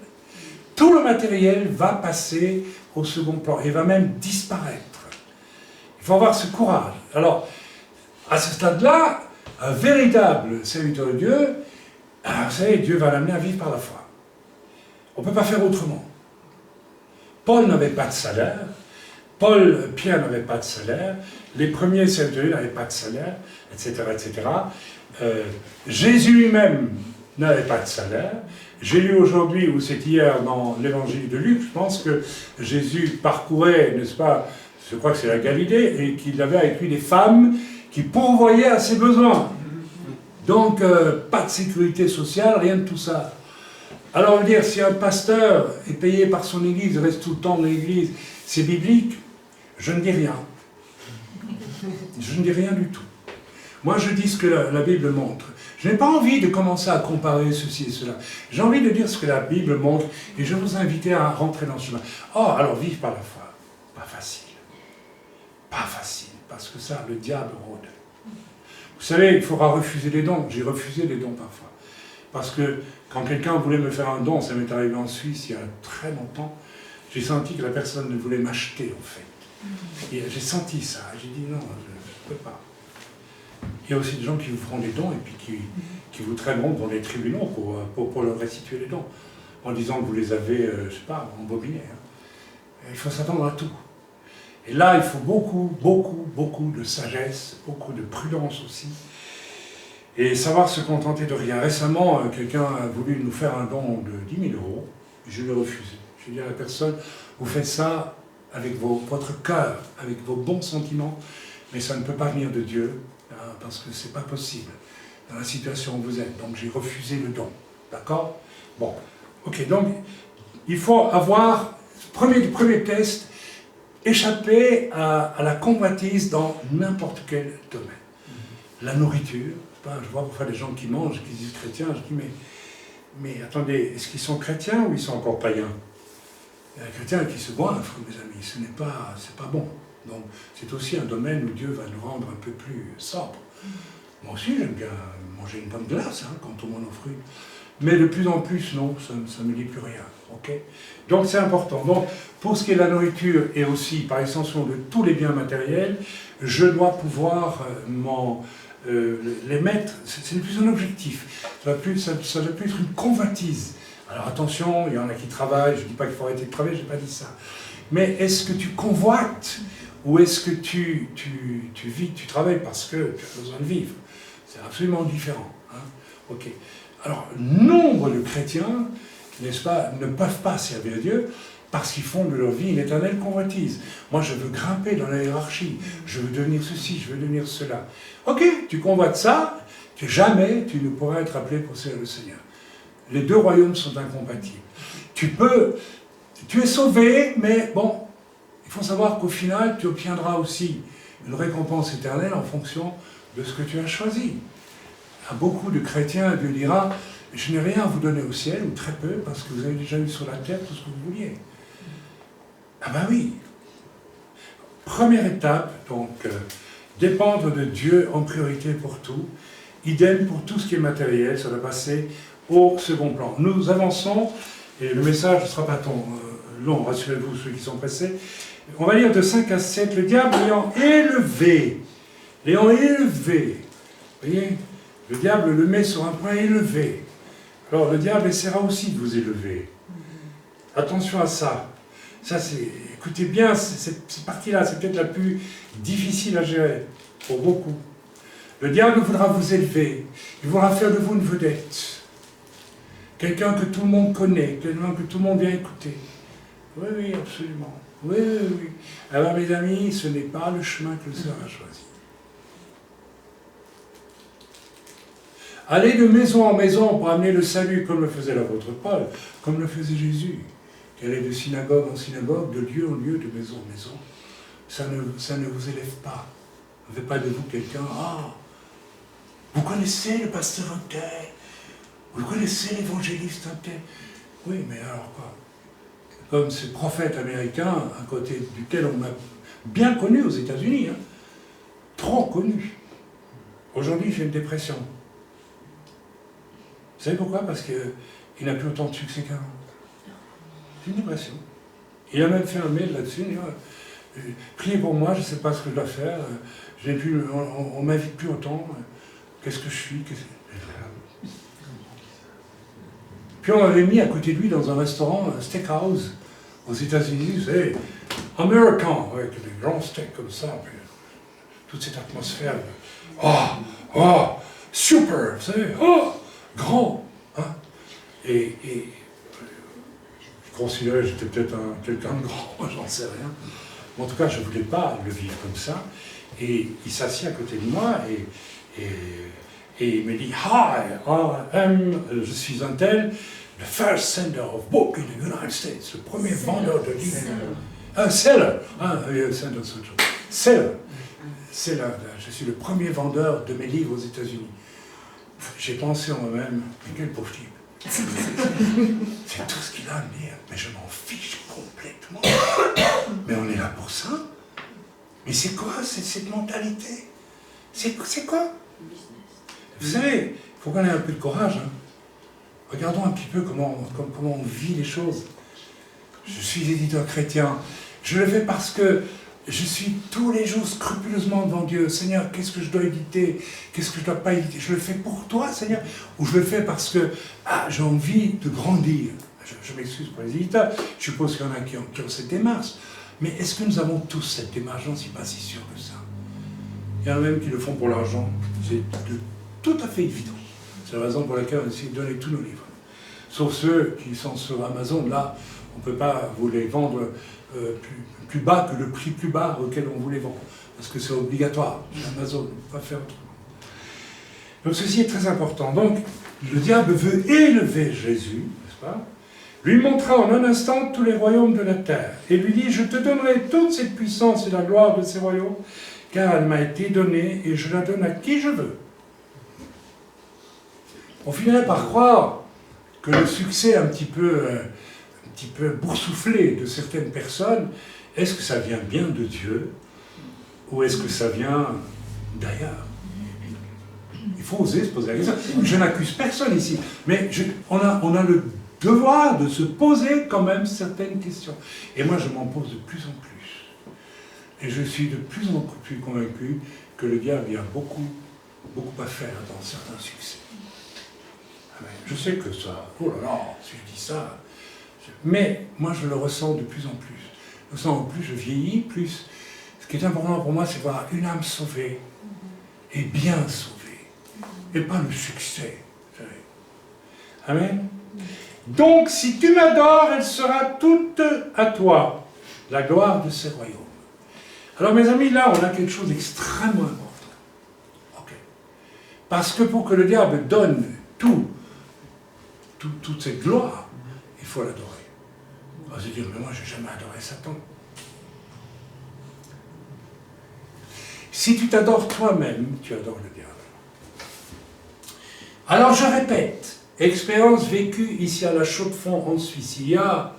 A: Tout le matériel va passer au second plan et va même disparaître. Il faut avoir ce courage. Alors, à ce stade-là, un véritable serviteur de Dieu, vous savez, Dieu va l'amener à vivre par la foi. On ne peut pas faire autrement. Paul n'avait pas de salaire, Pierre n'avait pas de salaire, les premiers serviteurs n'avaient pas de salaire, etc. etc. Jésus lui-même n'avait pas de salaire. J'ai lu aujourd'hui, ou c'est hier, dans l'évangile de Luc, je pense que Jésus parcourait, n'est-ce pas, je crois que c'est la Galilée, et qu'il avait avec lui des femmes qui pourvoyaient à ses besoins. Donc, pas de sécurité sociale, rien de tout ça. Alors, on veut dire, si un pasteur est payé par son église, reste tout le temps dans l'église, c'est biblique, je ne dis rien. Je ne dis rien du tout. Moi, je dis ce que la Bible montre. Je n'ai pas envie de commencer à comparer ceci et cela. J'ai envie de dire ce que la Bible montre, et je vous invite à rentrer dans ce chemin. Oh, alors vivre par la foi, pas facile. Pas facile, parce que ça, le diable rôde. Vous savez, il faudra refuser les dons. J'ai refusé les dons parfois. Parce que quand quelqu'un voulait me faire un don, ça m'est arrivé en Suisse il y a très longtemps, j'ai senti que la personne ne voulait m'acheter, en fait. Et j'ai senti ça. J'ai dit non, je ne peux pas. Il y a aussi des gens qui vous feront des dons et puis qui vous traîneront devant les tribunaux pour leur restituer les dons, en disant que vous les avez, je ne sais pas, embobinés. Hein. Il faut s'attendre à tout. Et là, il faut beaucoup de sagesse, beaucoup de prudence aussi, et savoir se contenter de rien. Récemment, quelqu'un a voulu nous faire un don de 10 000 €, je l'ai refusé. Je dis à la personne, vous faites ça avec votre cœur, avec vos bons sentiments, mais ça ne peut pas venir de Dieu, hein, parce que ce n'est pas possible dans la situation où vous êtes. Donc j'ai refusé le don. D'accord? Bon, ok, donc il faut avoir, premier test, échapper à la convoitise dans n'importe quel domaine. La nourriture, je vois parfois des gens qui mangent, qui disent chrétiens, je dis mais attendez, est-ce qu'ils sont chrétiens ou ils sont encore païens? Il y a un chrétien qui se goinfre, mes amis, c'est pas bon. Donc c'est aussi un domaine où Dieu va nous rendre un peu plus sobre. Moi aussi j'aime bien manger une bonne glace, hein, quand tout le monde en fruit. Mais de plus en plus, non, ça ne me dit plus rien. Okay, donc c'est important. Donc pour ce qui est de la nourriture et aussi par extension de tous les biens matériels, je dois pouvoir les mettre, c'est plus un objectif, ça doit plus être une convoitise. Alors attention, il y en a qui travaillent, je ne dis pas qu'il faut arrêter de travailler, je n'ai pas dit ça. Mais est-ce que tu convoites ou est-ce que tu vis, tu travailles parce que tu as besoin de vivre? C'est absolument différent. Hein. Ok. Alors, nombre de chrétiens, n'est-ce pas, ne peuvent pas servir Dieu parce qu'ils font de leur vie une éternelle convoitise. Moi, je veux grimper dans la hiérarchie, je veux devenir ceci, je veux devenir cela. Ok, tu convoites ça, jamais tu ne pourras être appelé pour servir le Seigneur. Les deux royaumes sont incompatibles. Tu es sauvé, mais bon, il faut savoir qu'au final, tu obtiendras aussi une récompense éternelle en fonction de ce que tu as choisi. À beaucoup de chrétiens, Dieu dira, je n'ai rien à vous donner au ciel, ou très peu, parce que vous avez déjà eu sur la terre tout ce que vous vouliez. Ah ben oui. Première étape, donc, dépendre de Dieu en priorité pour tout. Idem pour tout ce qui est matériel, ça va passer au second plan. Nous avançons, et le message ne sera pas tant long, rassurez-vous ceux qui sont pressés. On va lire de 5 à 7, le diable l'ayant élevé, vous voyez, le diable le met sur un point élevé. Alors le diable essaiera aussi de vous élever. Attention à ça. Ça, écoutez bien, cette partie-là, c'est peut-être la plus difficile à gérer, pour beaucoup. Le diable voudra vous élever, il voudra faire de vous une vedette. Quelqu'un que tout le monde connaît, quelqu'un que tout le monde vient écouter. Oui, oui, absolument. Oui, oui, oui. Alors mes amis, ce n'est pas le chemin que le Seigneur a choisi. Allez de maison en maison pour amener le salut, comme le faisait l'apôtre Paul, comme le faisait Jésus, qui allait de synagogue en synagogue, de lieu en lieu, de maison en maison. Ça ne vous élève pas. Ne fait pas de vous quelqu'un, vous connaissez le pasteur un tel, vous connaissez l'évangéliste un tel. Oui, mais alors quoi? Comme ce prophète américain, à côté duquel on a bien connu aux États-Unis, trop connu. Aujourd'hui, il fait une dépression. Vous savez pourquoi? Parce qu'il n'a plus autant de succès qu'avant. C'est une dépression. Il a même fait un mail là-dessus. Priez pour moi, je ne sais pas ce que je dois faire. On ne m'invite plus autant. Qu'est-ce que je suis? Puis on m'avait mis à côté de lui dans un restaurant, un steakhouse, aux États-Unis, vous savez, américain, avec des grands steaks comme ça, puis toute cette atmosphère. Super, vous savez, grand. Hein? Et je considérais que j'étais peut-être quelqu'un de grand, moi j'en sais rien. Mais en tout cas, je ne voulais pas le vivre comme ça. Et il s'assied à côté de moi et il me dit, je suis un tel, the first sender of book in the United States, le premier vendeur de livres. Seller, seller, je suis le premier vendeur de mes livres aux États-Unis. J'ai pensé en moi-même, mais quel pauvre type. C'est tout ce qu'il a à me dire, mais je m'en fiche complètement. Mais on est là pour ça. Mais c'est quoi cette mentalité? C'est quoi? Vous savez, il faut qu'on ait un peu de courage. Regardons un petit peu comment on vit les choses. Je suis éditeur chrétien. Je le fais parce que je suis tous les jours scrupuleusement devant Dieu. Seigneur, qu'est-ce que je dois éditer? Qu'est-ce que je ne dois pas éditer? Je le fais pour toi, Seigneur? Ou je le fais parce que j'ai envie de grandir? Je m'excuse pour les éditeurs. Je suppose qu'il y en a qui ont cette démarche. Mais est-ce que nous avons tous cette démarche? Je ne suis pas si sûr de ça. Il y en a même qui le font pour l'argent. C'est tout à fait évident. C'est la raison pour laquelle on essaie de donner tous nos livres. Sauf ceux qui sont sur Amazon, là, on ne peut pas vous les vendre plus bas que le prix plus bas auquel on vous les vend. Parce que c'est obligatoire. Amazon, on ne peut pas faire autrement. Donc ceci est très important. Donc, le diable veut élever Jésus, n'est-ce pas? Lui montra en un instant tous les royaumes de la terre. Et lui dit, je te donnerai toute cette puissance et la gloire de ces royaumes, car elle m'a été donnée et je la donne à qui je veux. On finirait par croire que le succès un petit peu boursouflé de certaines personnes, est-ce que ça vient bien de Dieu ou est-ce que ça vient d'ailleurs? Il faut oser se poser la question. Je n'accuse personne ici, mais on a le devoir de se poser quand même certaines questions. Et moi, je m'en pose de plus en plus. Et je suis de plus en plus convaincu que le diable a beaucoup à faire dans certains succès. Je sais que ça, oh là là, si je dis ça, mais moi je le ressens de plus en plus. Je le sens plus je vieillis, plus. Ce qui est important pour moi, c'est voir une âme sauvée, et bien sauvée, et pas le succès. Vous savez. Amen. Donc, si tu m'adores, elle sera toute à toi, la gloire de ces royaumes. Alors, mes amis, là, on a quelque chose d'extrêmement important. Okay. Parce que pour que le diable donne toute cette gloire, il faut l'adorer. On va se dire, mais moi, je n'ai jamais adoré Satan. Si tu t'adores toi-même, tu adores le diable. Alors, je répète, expérience vécue ici à la Chaux-de-Fonds en Suisse, il y a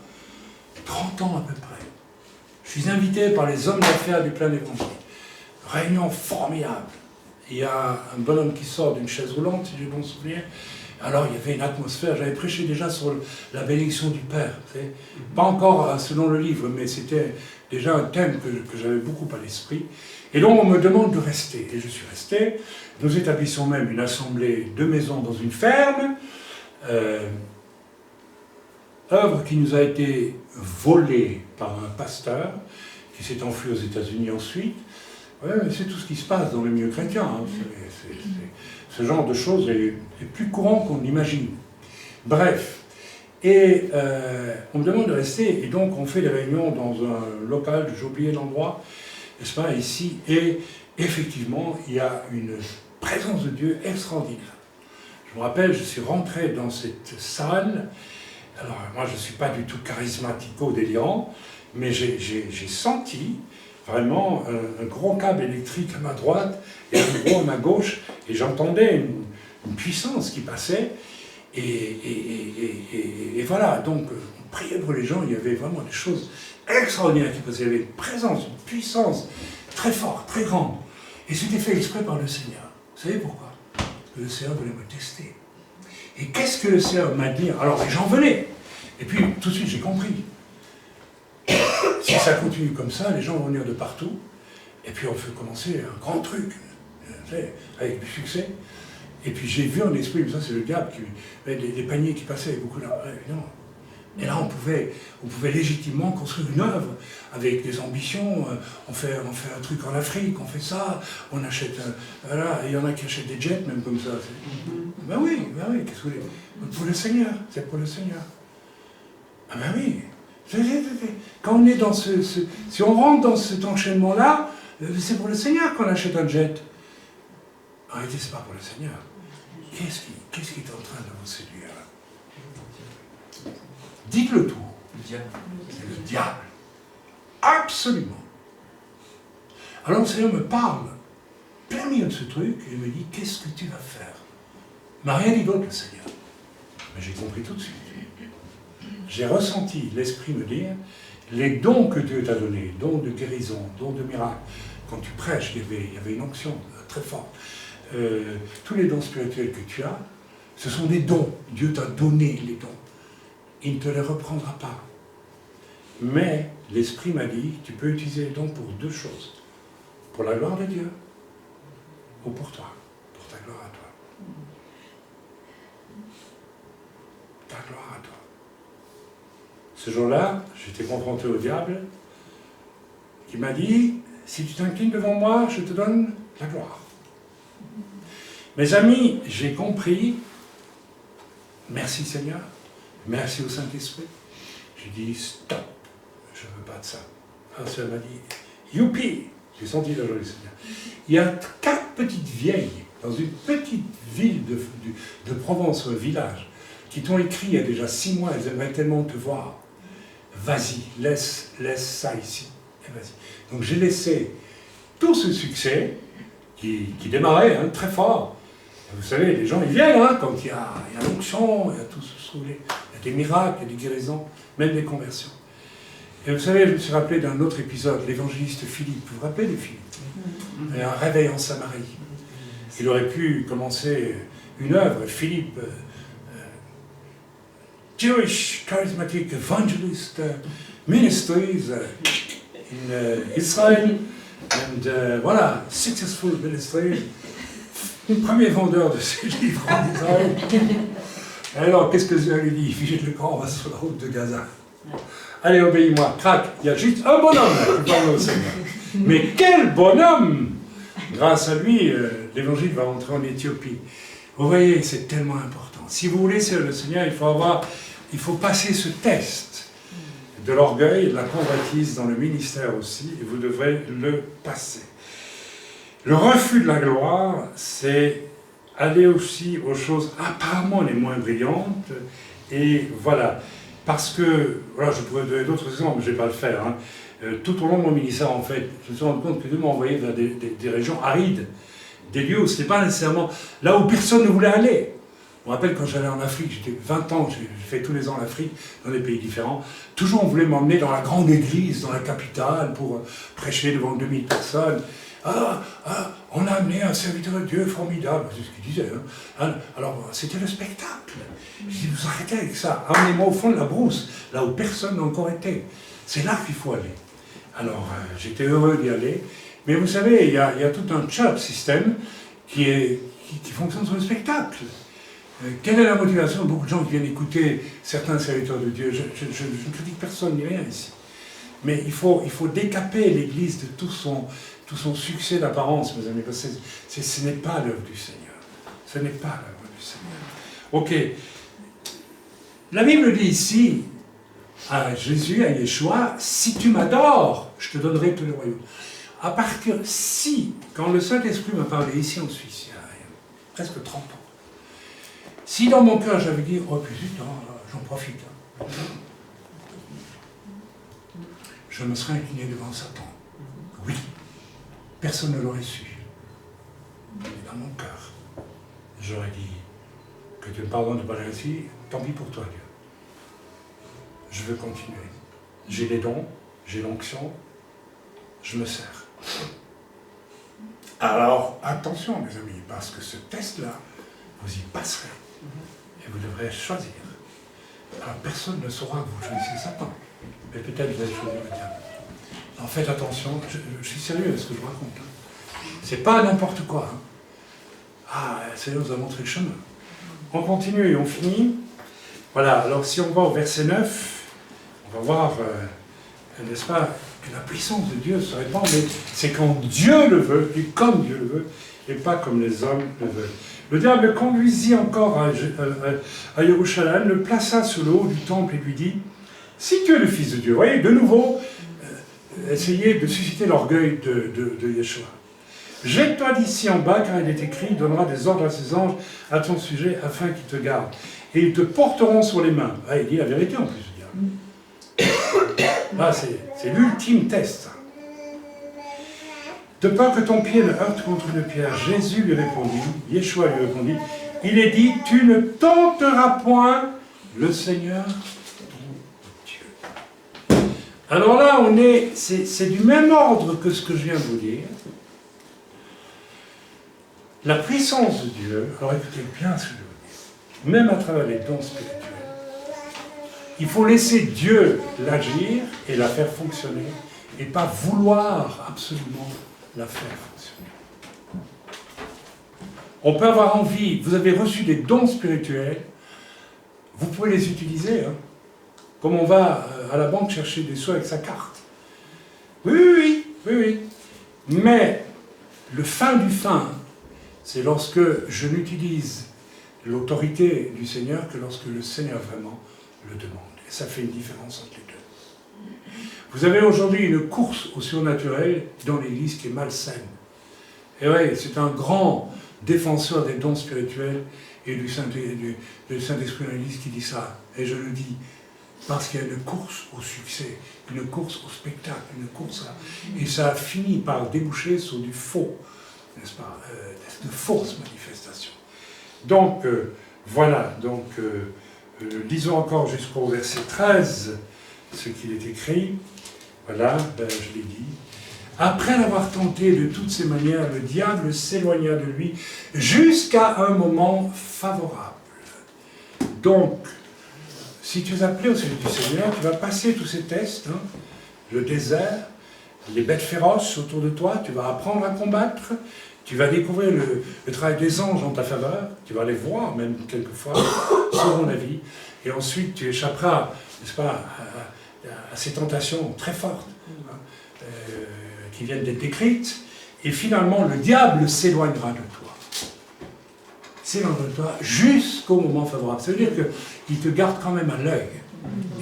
A: 30 ans à peu près. Je suis invité par les hommes d'affaires du plein évangile. Réunion formidable. Il y a un bonhomme qui sort d'une chaise roulante, si j'ai bon souvenir. Alors il y avait une atmosphère, j'avais prêché déjà sur la bénédiction du Père. Pas encore selon le livre, mais c'était déjà un thème que j'avais beaucoup à l'esprit. Et donc on me demande de rester. Et je suis resté. Nous établissons même une assemblée de maisons dans une ferme. Œuvre qui nous a été volée par un pasteur qui s'est enfui aux États-Unis ensuite. Ouais, mais c'est tout ce qui se passe dans le milieu chrétien. Hein. Ce genre de choses est plus courant qu'on l'imagine. Bref. Et on me demande de rester. Et donc on fait des réunions dans un local, j'ai oublié l'endroit, n'est-ce pas, ici. Et effectivement, il y a une présence de Dieu extraordinaire. Je me rappelle, je suis rentré dans cette salle. Alors moi, je ne suis pas du tout charismatico-délirant, mais j'ai senti vraiment un gros câble électrique à ma droite et un gros à ma gauche, et j'entendais une puissance qui passait, et voilà, donc on priait pour les gens, il y avait vraiment des choses extraordinaires qui passaient, il y avait une présence, une puissance très forte, très grande, et c'était fait exprès par le Seigneur. Vous savez pourquoi? Parce que le Seigneur voulait me tester. Et qu'est-ce que le Seigneur m'a dit? Alors les gens venaient, et puis tout de suite j'ai compris. Si ça continue comme ça, les gens vont venir de partout, et puis on fait commencer un grand truc, avec du succès. Et puis j'ai vu en esprit, ça c'est le diable, des paniers qui passaient avec beaucoup d'argent. Et là on pouvait légitimement construire une œuvre avec des ambitions. On fait un truc en Afrique, on fait ça, on achète, voilà, et il y en a qui achètent des jets même comme ça. Ben oui, qu'est-ce que vous voulez? Pour le Seigneur, c'est pour le Seigneur. Ah ben oui. Quand on est dans si on rentre dans cet enchaînement-là, c'est pour le Seigneur qu'on achète un jet. En réalité, c'est pas pour le Seigneur. Qu'est-ce qui est en train de vous séduire là? Dites-le tout.
C: Le diable.
A: C'est le diable. Absolument. Alors le Seigneur me parle, plein milieu de ce truc, et il me dit, qu'est-ce que tu vas faire? Il m'a rien dit d'autre, le Seigneur. Mais j'ai compris tout de suite. J'ai ressenti l'Esprit me dire, les dons que Dieu t'a donnés, dons de guérison, dons de miracle, quand tu prêches, il y avait une onction très forte. Tous les dons spirituels que tu as, ce sont des dons. Dieu t'a donné les dons. Il ne te les reprendra pas. Mais l'Esprit m'a dit, tu peux utiliser les dons pour deux choses. Pour la gloire de Dieu, ou pour toi, pour ta gloire à toi. Ta gloire à toi. Ce jour-là, j'étais confronté au diable, qui m'a dit, si tu t'inclines devant moi, je te donne la gloire. Mes amis, j'ai compris, merci Seigneur, merci au Saint-Esprit. J'ai dit, stop, je ne veux pas de ça. Alors ça m'a dit, youpi, j'ai senti la joie du Seigneur. Il y a 4 petites vieilles, dans une petite ville de Provence, un village, qui t'ont écrit il y a déjà 6 mois, elles aimeraient tellement te voir. Vas-y, laisse ça ici, et vas-y. Donc j'ai laissé tout ce succès, qui démarrait très fort. Vous savez, les gens, ils viennent quand il y a l'onction, il y a tout ce que vous voulez. Il y a des miracles, il y a des guérisons, même des conversions. Et vous savez, je me suis rappelé d'un autre épisode, l'évangéliste Philippe. Vous vous rappelez de Philippe? Un réveil en Samarie. Il aurait pu commencer une œuvre, Philippe, Jewish Charismatic Evangelist Ministries in Israel, and voilà, successful ministry. Premier vendeur de ces livres en Israël. Alors, qu'est-ce que Dieu lui dit? Figez le camp, on va sur la route de Gaza. Allez, obéis-moi. Crac, il y a juste un bonhomme qui parle au Seigneur. Mais quel bonhomme! Grâce à lui, l'évangile va rentrer en Éthiopie. Vous voyez, c'est tellement important. Si vous voulez servir le Seigneur, il faut passer ce test de l'orgueil, de la convoitise dans le ministère aussi, et vous devrez le passer. Le refus de la gloire, c'est aller aussi aux choses apparemment les moins brillantes, et voilà. Parce que, voilà, je pourrais donner d'autres exemples, mais je ne vais pas le faire. Tout au long de mon ministère, en fait, je me suis rendu compte que Dieu m'a envoyé vers des régions arides, des lieux où ce n'était pas nécessairement là où personne ne voulait aller. Je me rappelle quand j'allais en Afrique, j'étais 20 ans, j'ai fait tous les ans l'Afrique, dans des pays différents. Toujours on voulait m'emmener dans la grande église, dans la capitale, pour prêcher devant 2000 personnes. On a amené un serviteur de Dieu formidable, c'est ce qu'il disait. Hein. Alors, c'était le spectacle. Je dis, vous arrêtez avec ça, emmenez-moi au fond de la brousse, là où personne n'a encore été. C'est là qu'il faut aller. Alors, j'étais heureux d'y aller. Mais vous savez, il y a tout un church système qui fonctionne sur le spectacle. Quelle est la motivation de beaucoup de gens qui viennent écouter certains serviteurs de Dieu? Je ne critique personne ni rien ici. Mais il faut décaper l'Église de tout son succès d'apparence, mes amis, parce que ce n'est pas l'œuvre du Seigneur. Ce n'est pas l'œuvre du Seigneur. Ok. La Bible dit ici, à Jésus, à Yeshua, si tu m'adores, je te donnerai tout le royaume. À partir, quand le Saint-Esprit m'a parlé ici en Suisse, il y a presque 30 ans, si dans mon cœur j'avais dit, oh putain, j'en profite, hein, je me serais incliné devant Satan. Oui, personne ne l'aurait su. Mais dans mon cœur, j'aurais dit, que Dieu me pardonne de parler ainsi, tant pis pour toi, Dieu. Je veux continuer. J'ai les dons, j'ai l'onction, je me sers. Alors, attention, mes amis, parce que ce test-là, vous y passerez. Et vous devrez choisir. Alors, personne ne saura que vous choisissez Satan. Mais peut-être vous allez choisir le diable. En faites attention, je suis sérieux avec ce que je vous raconte. Hein. C'est pas n'importe quoi. Hein. Ah, le Seigneur nous a montré le chemin. On continue et on finit. Voilà, alors si on va au verset 9, on va voir, n'est-ce pas, que la puissance de Dieu se répand, mais c'est quand Dieu le veut, et comme Dieu le veut, et pas comme les hommes le veulent. Le diable le conduisit encore à Jérusalem, le plaça sur le haut du temple et lui dit, si tu es le Fils de Dieu, vous voyez, de nouveau, essayez de susciter l'orgueil de Yeshua. Jette-toi d'ici en bas, car il est écrit, il donnera des ordres à ses anges à ton sujet, afin qu'ils te gardent. Et ils te porteront sur les mains. Ah, il dit la vérité en plus, le diable. Là, c'est l'ultime test. De peur que ton pied ne heurte contre une pierre, Jésus lui répondit, Yeshua lui répondit, il est dit, tu ne tenteras point le Seigneur ton Dieu. Alors là, c'est du même ordre que ce que je viens de vous dire. La puissance de Dieu, alors écoutez bien ce que je veux dire, même à travers les dons spirituels, il faut laisser Dieu l'agir et la faire fonctionner, et pas vouloir absolument la faire fonctionner. On peut avoir envie, vous avez reçu des dons spirituels, vous pouvez les utiliser, hein, comme on va à la banque chercher des sous avec sa carte. Oui. Mais le fin du fin, c'est lorsque je n'utilise l'autorité du Seigneur que lorsque le Seigneur vraiment le demande. Et ça fait une différence entre les deux. Vous avez aujourd'hui une course au surnaturel dans l'Église qui est malsaine. Et oui, c'est un grand défenseur des dons spirituels et du Saint-Esprit dans l'Église qui dit ça. Et je le dis parce qu'il y a une course au succès, une course au spectacle, une course à... Et ça a fini par déboucher sur du faux, n'est-ce pas, de fausses manifestations. Donc, voilà, donc, lisons encore jusqu'au verset 13 ce qu'il est écrit. Voilà, je l'ai dit. Après l'avoir tenté de toutes ses manières, le diable s'éloigna de lui jusqu'à un moment favorable. Donc, si tu es appelé au service du Seigneur, tu vas passer tous ces tests, hein, le désert, les bêtes féroces autour de toi, tu vas apprendre à combattre, tu vas découvrir le travail des anges en ta faveur, tu vas les voir même quelquefois, sur mon avis, et ensuite tu échapperas, n'est-ce pas, à ces tentations très fortes, hein, qui viennent d'être décrites, et finalement le diable s'éloignera de toi. S'éloignera de toi jusqu'au moment favorable. Ça veut dire qu'il te garde quand même à l'œil,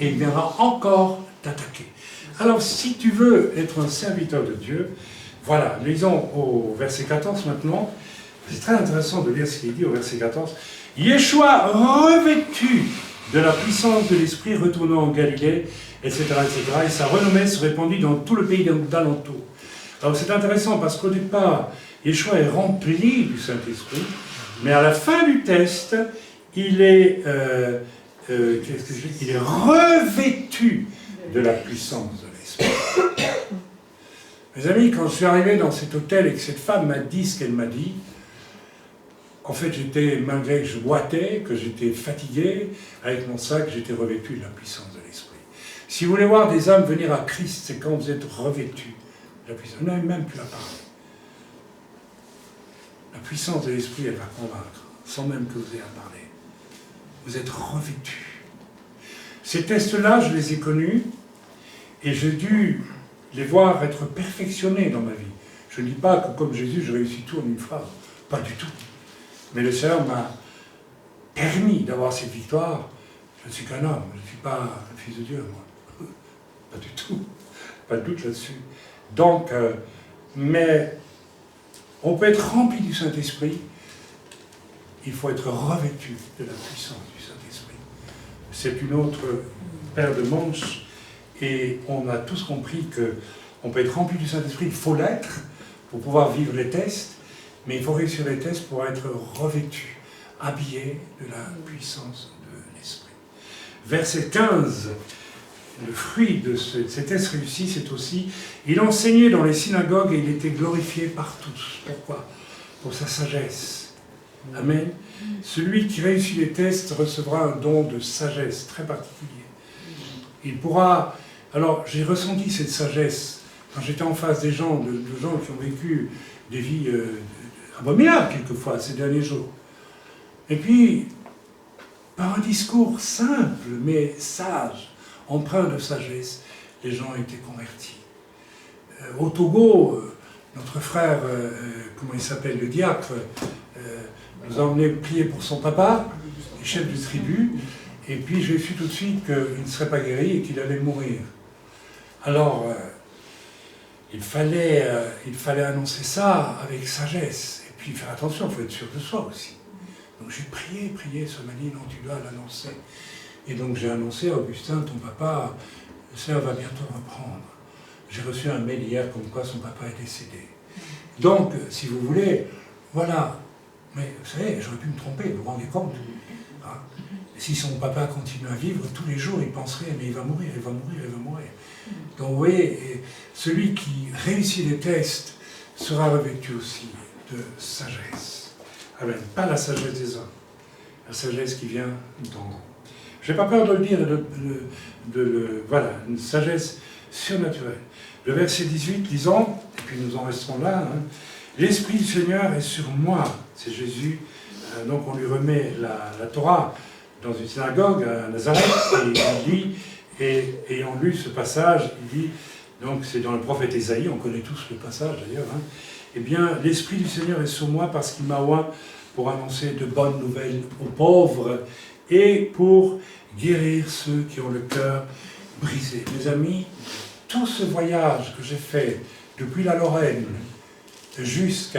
A: et il viendra encore t'attaquer. Alors si tu veux être un serviteur de Dieu, voilà, lisons au verset 14 maintenant. C'est très intéressant de lire ce qu'il dit au verset 14. Yeshua, revêtu de la puissance de l'Esprit, retournant en Galilée, etc., et sa renommée se répandit dans tout le pays d'alentour. Alors c'est intéressant parce qu'au départ, Yeshua est rempli du Saint-Esprit, mais à la fin du test, il est, il est revêtu de la puissance de l'Esprit. Mes amis, quand je suis arrivé dans cet hôtel et que cette femme m'a dit ce qu'elle m'a dit, en fait, malgré que je boitais, que j'étais fatigué, avec mon sac, j'étais revêtu de la puissance de l'Esprit. Si vous voulez voir des âmes venir à Christ, c'est quand vous êtes revêtus de la puissance. Vous n'avez même plus à parler. La puissance de l'Esprit, elle va convaincre, sans même que vous ayez à parler. Vous êtes revêtus. Ces tests-là, je les ai connus, et j'ai dû les voir être perfectionnés dans ma vie. Je ne dis pas que comme Jésus, je réussis tout en une phrase. Pas du tout. Mais le Seigneur m'a permis d'avoir cette victoire. Je ne suis qu'un homme, je ne suis pas un fils de Dieu, moi. Pas du tout. Pas de doute là-dessus. Donc, mais on peut être rempli du Saint-Esprit, il faut être revêtu de la puissance du Saint-Esprit. C'est une autre paire de manches, et on a tous compris qu'on peut être rempli du Saint-Esprit, il faut l'être pour pouvoir vivre les tests, mais il faut réussir les tests pour être revêtu, habillé de la puissance de l'Esprit. Verset 15, le fruit de ces tests réussis, c'est aussi, il enseignait dans les synagogues et il était glorifié par tous. Pourquoi? Pour sa sagesse. Amen. Celui qui réussit les tests recevra un don de sagesse très particulier. Il pourra... Alors, j'ai ressenti cette sagesse quand j'étais en face des gens, de gens qui ont vécu des vies abominables quelquefois ces derniers jours. Et puis, par un discours simple mais sage, empreint de sagesse, les gens étaient convertis. Au Togo, notre frère, comment il s'appelle, le diacre, nous a emmené prier pour son papa, le chef de tribu, et puis j'ai su tout de suite qu'il ne serait pas guéri et qu'il allait mourir. Alors, il fallait annoncer ça avec sagesse, et puis faire attention, il faut être sûr de soi aussi. Donc j'ai prié, ça m'a dit, non, tu dois l'annoncer. Et donc j'ai annoncé, Augustin, ton papa, le Seigneur va bientôt reprendre. J'ai reçu un mail hier comme quoi son papa est décédé. Donc, si vous voulez, voilà. Mais vous savez, j'aurais pu me tromper, vous vous rendez compte, hein? Si son papa continue à vivre, tous les jours, il penserait, mais il va mourir, il va mourir, il va mourir. Donc vous voyez, celui qui réussit les tests sera revêtu aussi de sagesse. Amen. Pas la sagesse des hommes, la sagesse qui vient d'en haut. Je n'ai pas peur de le dire, voilà, une sagesse surnaturelle. Le verset 18, disons, et puis nous en resterons là, hein, l'Esprit du Seigneur est sur moi, c'est Jésus, donc on lui remet la Torah dans une synagogue à Nazareth, et il lit, et ayant lu ce passage, il dit, donc c'est dans le prophète Ésaïe, on connaît tous le passage d'ailleurs, hein, eh bien l'Esprit du Seigneur est sur moi parce qu'il m'a oint pour annoncer de bonnes nouvelles aux pauvres et pour guérir ceux qui ont le cœur brisé. Mes amis, tout ce voyage que j'ai fait depuis la Lorraine jusque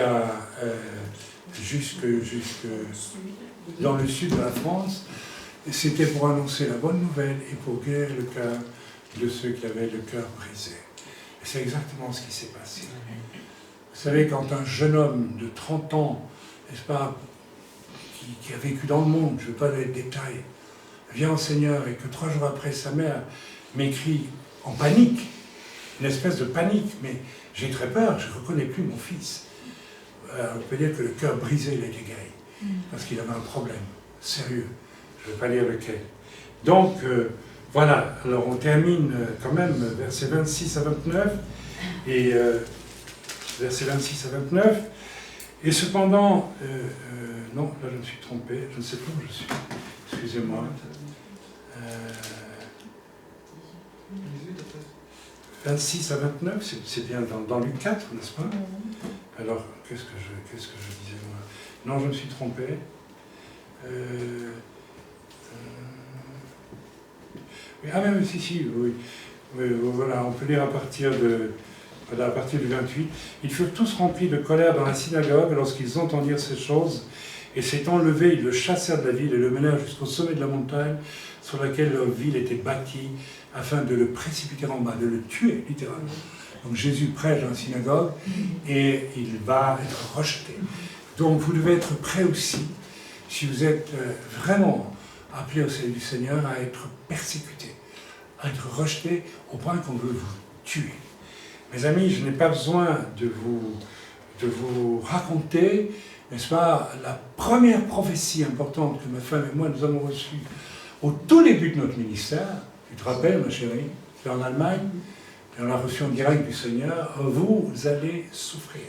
A: dans le sud de la France, c'était pour annoncer la bonne nouvelle et pour guérir le cœur de ceux qui avaient le cœur brisé. Et c'est exactement ce qui s'est passé. Vous savez, quand un jeune homme de 30 ans, n'est-ce pas, qui a vécu dans le monde, je ne veux pas donner de détails, vient au Seigneur et que 3 jours après, sa mère m'écrit en panique, une espèce de panique, mais j'ai très peur, je ne reconnais plus mon fils. On peut dire que le cœur brisé, il a été guéri, parce qu'il avait un problème sérieux. Je ne vais pas dire lequel. Donc, voilà, alors on termine quand même versets 26 à 29, et versets 26 à 29, et cependant, non, là je me suis trompé, je ne sais plus où je suis, excusez-moi. 26 à 29, c'est bien dans Luc 4, n'est-ce pas? Alors, qu'est-ce que je disais moi? Non, je me suis trompé. Ah mais si, oui. Voilà, on peut lire à partir du 28. Ils furent tous remplis de colère dans la synagogue lorsqu'ils entendirent ces choses, et s'étant levés, ils le chassèrent de la ville et le menèrent jusqu'au sommet de la montagne sur laquelle leur ville était bâtie, afin de le précipiter en bas, de le tuer, littéralement. Donc Jésus prêche dans la synagogue, et il va être rejeté. Donc vous devez être prêts aussi. si vous êtes vraiment appelé au salut du Seigneur, à être persécuté, à être rejeté au point qu'on veut vous tuer. Mes amis, je n'ai pas besoin de vous raconter, n'est-ce pas, la première prophétie importante que ma femme et moi nous avons reçue au tout début de notre ministère. Tu te rappelles, ma chérie, c'est en Allemagne, et on a reçu en direct du Seigneur, vous allez souffrir.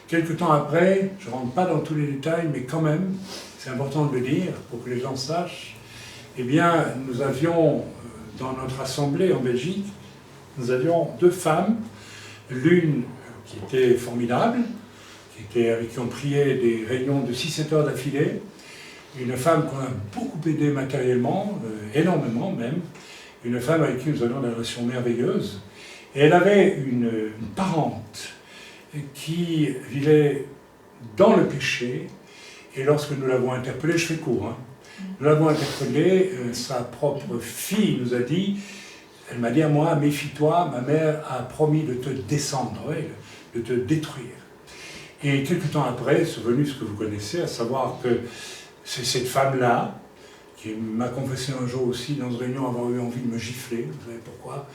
A: Quelque temps après, je ne rentre pas dans tous les détails, mais quand même, c'est important de le dire pour que les gens sachent, eh bien, nous avions dans notre assemblée en Belgique, nous avions 2 femmes, l'une qui était formidable, avec qui on priait des réunions de 6-7 heures d'affilée, une femme qu'on a beaucoup aidée matériellement, énormément même, une femme avec qui nous avions une relation merveilleuse, et elle avait une parente qui vivait dans le péché, et lorsque nous l'avons interpellée, je fais court, hein, nous l'avons interpellée, sa propre fille nous a dit, elle m'a dit à moi, méfie-toi, ma mère a promis de te descendre, de te détruire. Et quelque temps après, c'est venu ce que vous connaissez, à savoir que c'est cette femme-là, qui m'a confessé un jour aussi dans une réunion avoir eu envie de me gifler, vous savez pourquoi?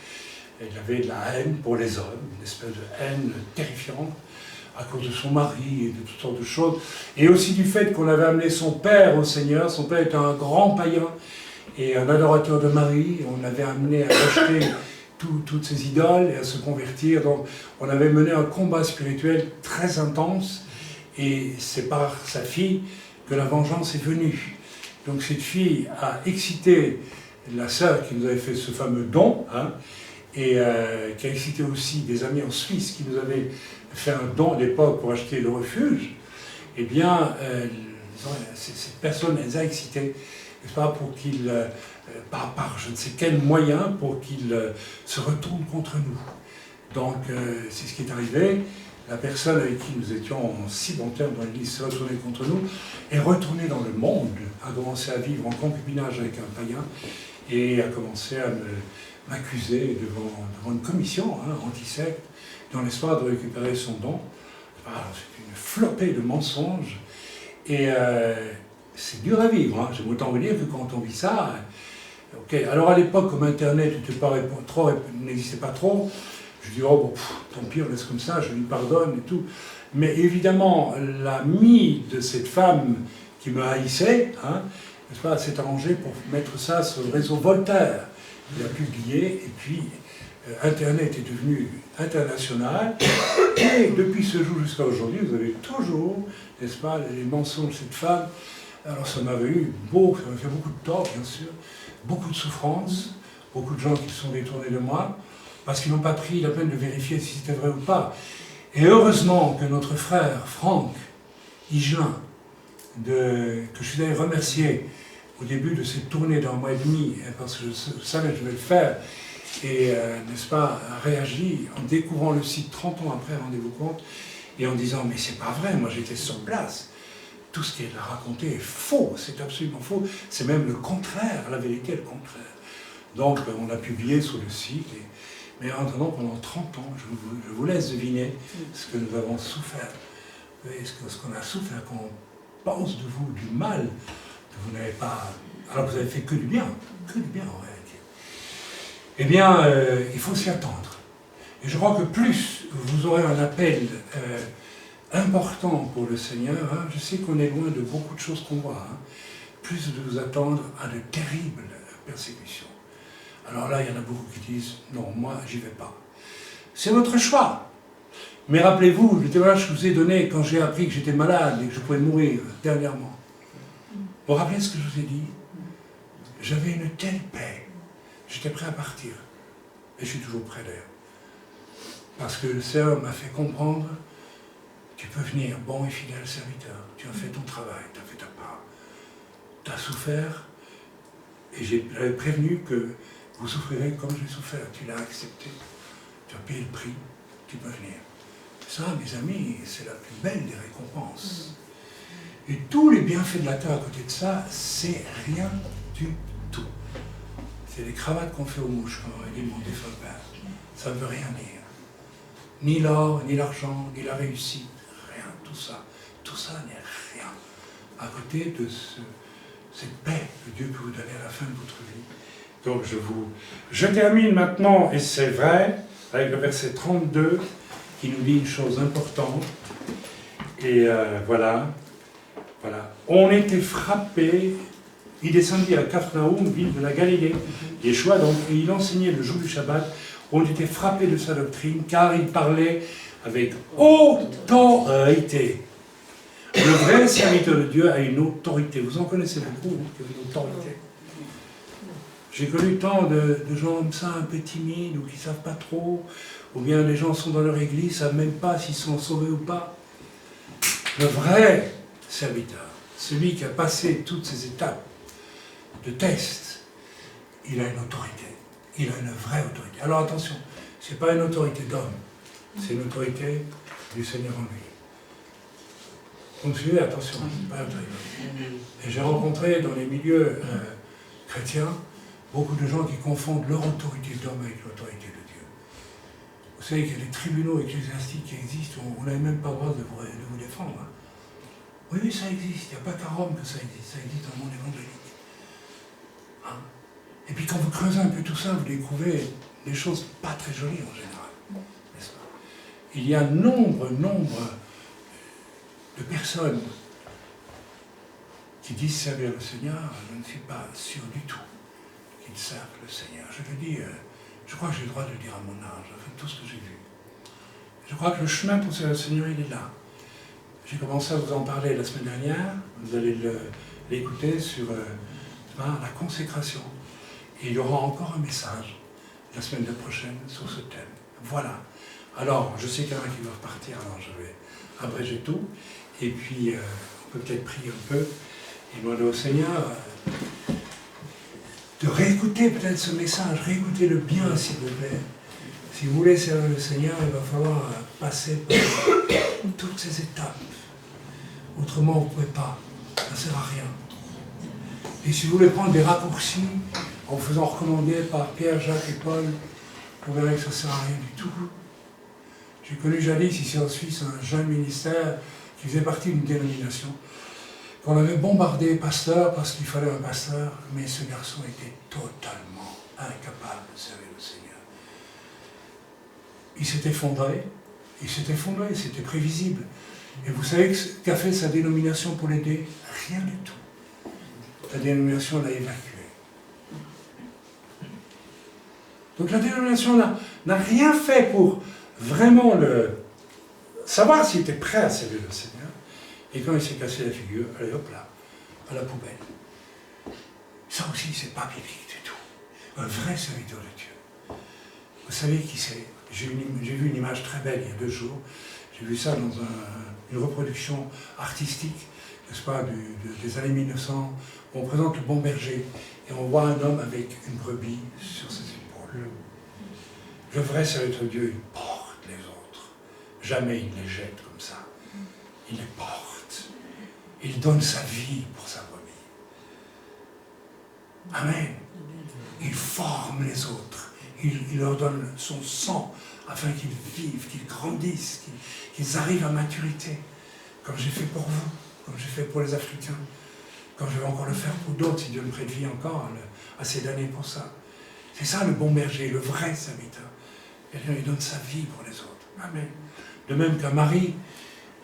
A: Elle avait de la haine pour les hommes, une espèce de haine terrifiante, à cause de son mari et de toutes sortes de choses, et aussi du fait qu'on avait amené son père au Seigneur. Son père était un grand païen et un adorateur de Marie, on l'avait amené à rejeter toutes ces idoles et à se convertir. Donc on avait mené un combat spirituel très intense, et c'est par sa fille que la vengeance est venue. Donc cette fille a excité la sœur qui nous avait fait ce fameux don, hein, et qui a excité aussi des amis en Suisse qui nous avaient fait un don à l'époque pour acheter le refuge. Eh bien, cette personne les a excités, n'est-ce pas, pour qu'ils, par je ne sais quel moyen, pour qu'ils se retournent contre nous. Donc, c'est ce qui est arrivé. La personne avec qui nous étions en si bon terme dans l'église s'est retournée contre nous, est retournée dans le monde, a commencé à vivre en concubinage avec un païen, et a commencé à m'accuser devant une commission anti-secte, dans l'espoir de récupérer son don. C'est une flopée de mensonges, et c'est dur à vivre. Hein. J'aime autant vous dire que quand on vit ça... Okay. Alors à l'époque, comme Internet n'existait pas trop, je dis, oh bon, tant pis, on laisse comme ça, je lui pardonne et tout. Mais évidemment, l'ami de cette femme qui me haïssait, hein, n'est-ce pas, s'est arrangé pour mettre ça sur le réseau Voltaire. Il a publié, et puis Internet est devenu international, et depuis ce jour jusqu'à aujourd'hui, vous avez toujours, n'est-ce pas, les mensonges de cette femme. Alors ça m'avait fait beaucoup de tort, bien sûr, beaucoup de souffrance, beaucoup de gens qui se sont détournés de moi, parce qu'ils n'ont pas pris la peine de vérifier si c'était vrai ou pas. Et heureusement que notre frère Franck Higelin, que je suis allé remercier au début de cette tournée d'un mois et demi, parce que je savais que je devais le faire, et n'est-ce pas, a réagi en découvrant le site 30 ans après, rendez-vous compte, et en disant, mais c'est pas vrai, moi j'étais sur place. Tout ce qu'elle a raconté est faux, c'est absolument faux, c'est même le contraire, la vérité est le contraire. Donc on a publié sur le site, mais en attendant, pendant 30 ans, je vous laisse deviner ce que nous avons souffert. Ce qu'on a souffert, qu'on pense de vous du mal, que vous n'avez pas... Alors vous avez fait que du bien en réalité. Eh bien, il faut s'y attendre. Et je crois que plus vous aurez un appel important pour le Seigneur, hein, je sais qu'on est loin de beaucoup de choses qu'on voit, hein, plus de vous attendre à de terribles persécutions. Alors là, il y en a beaucoup qui disent, non, moi, j'y vais pas. C'est votre choix. Mais rappelez-vous, le témoignage que je vous ai donné quand j'ai appris que j'étais malade et que je pouvais mourir dernièrement. Vous vous rappelez ce que je vous ai dit? J'avais une telle paix. J'étais prêt à partir. Et je suis toujours prêt d'ailleurs. Parce que le Seigneur m'a fait comprendre, tu peux venir, bon et fidèle serviteur. Tu as fait ton travail, tu as fait ta part. Tu as souffert, et j'avais prévenu que vous souffrirez comme j'ai souffert. Tu l'as accepté. Tu as payé le prix. Tu peux venir. Ça, mes amis, c'est la plus belle des récompenses. Et tous les bienfaits de la terre à côté de ça, c'est rien du tout. C'est des cravates qu'on fait aux mouches, comme aurait dit mon défunt père. Ça ne veut rien dire. Ni l'or, ni l'argent, ni la réussite. Rien. Tout ça n'est rien à côté de cette paix que Dieu peut vous donner à la fin de votre vie. Donc je termine maintenant, et c'est vrai, avec le verset 32, qui nous dit une chose importante. Et voilà. On était frappés. Il descendit à Capharnaüm, ville de la Galilée. Yeshua, donc, et il enseignait le jour du Shabbat. On était frappés de sa doctrine, car il parlait avec autorité. Le vrai serviteur de Dieu a une autorité. Vous en connaissez beaucoup, qui ont une autorité. J'ai connu tant de gens comme ça, un peu timides, ou qui ne savent pas trop, ou bien les gens sont dans leur église, ne savent même pas s'ils sont sauvés ou pas. Le vrai serviteur, celui qui a passé toutes ces étapes de test, il a une autorité. Il a une vraie autorité. Alors attention, ce n'est pas une autorité d'homme, c'est une autorité du Seigneur en lui. Vous me suivez? Attention, ce n'est pas une autorité. Et j'ai rencontré dans les milieux chrétiens beaucoup de gens qui confondent leur autorité d'homme avec l'autorité de Dieu. Vous savez qu'il y a des tribunaux ecclésiastiques qui existent, où on n'a même pas le droit de vous défendre. Hein. Oui, ça existe. Il n'y a pas qu'à Rome que ça existe dans le monde évangélique. Hein. Et puis quand vous creusez un peu tout ça, vous découvrez des choses pas très jolies en général. N'est-ce pas? Il y a nombre de personnes qui disent servir le Seigneur. Je ne suis pas sûr du tout qu'ils servent le Seigneur. Je le dis, je crois que j'ai le droit de le dire à mon âge, avec tout ce que j'ai vu. Je crois que le chemin pour servir le Seigneur, il est là. J'ai commencé à vous en parler la semaine dernière, vous allez l'écouter sur la consécration. Et il y aura encore un message la semaine prochaine sur ce thème. Voilà. Alors, je sais qu'il y en a qui doivent partir, alors je vais abréger tout. Et puis, on peut peut-être prier un peu et demander au Seigneur de réécouter peut-être ce message, réécoutez-le bien, s'il vous plaît. Si vous voulez servir le Seigneur, il va falloir passer par toutes ces étapes. Autrement, vous ne pouvez pas. Ça ne sert à rien. Et si vous voulez prendre des raccourcis, en vous faisant recommander par Pierre, Jacques et Paul, vous verrez que ça ne sert à rien du tout. J'ai connu jadis, ici en Suisse, un jeune ministère qui faisait partie d'une dénomination, qu'on avait bombardé pasteur parce qu'il fallait un pasteur, mais ce garçon était totalement incapable de servir le Seigneur. Il s'est effondré, c'était prévisible. Et vous savez qu'a fait sa dénomination pour l'aider? Rien du tout. La dénomination l'a évacué. Donc la dénomination n'a rien fait pour vraiment savoir s'il était prêt à servir le Seigneur. Et quand il s'est cassé la figure, allez hop là, à la poubelle. Ça aussi, c'est pas biblique du tout. Un vrai serviteur de Dieu. Vous savez qui c'est? J'ai vu une image très belle il y a 2 jours. J'ai vu ça dans une reproduction artistique, n'est-ce pas, des années 1900. On présente le bon berger et on voit un homme avec une brebis sur ses épaules. Le vrai serviteur de Dieu, il porte les autres. Jamais il les jette comme ça. Il les porte. Il donne sa vie pour sa brebis. Amen. Il forme les autres. Il leur donne son sang afin qu'ils vivent, qu'ils grandissent, qu'ils arrivent à maturité. Comme j'ai fait pour vous, comme j'ai fait pour les Africains, comme je vais encore le faire pour d'autres, si Dieu me prête vie encore, assez d'années pour ça. C'est ça le bon berger, le vrai serviteur. Il donne sa vie pour les autres. Amen. De même qu'un mari,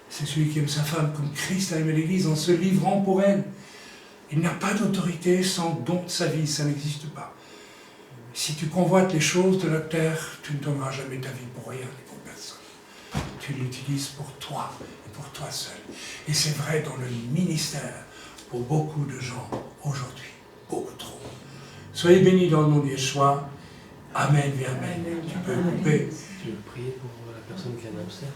A: c'est celui qui aime sa femme comme Christ a aimé l'Église en se livrant pour elle. Il n'y a pas d'autorité sans don de sa vie, ça n'existe pas. Si tu convoites les choses de la terre, tu ne donneras jamais ta vie pour rien et pour personne. Tu l'utilises pour toi et pour toi seul. Et c'est vrai dans le ministère pour beaucoup de gens aujourd'hui, beaucoup trop. Soyez bénis dans le nom de Yeshua. Amen et amen. Tu peux couper.
C: Tu veux prier pour la personne qui a un abcès?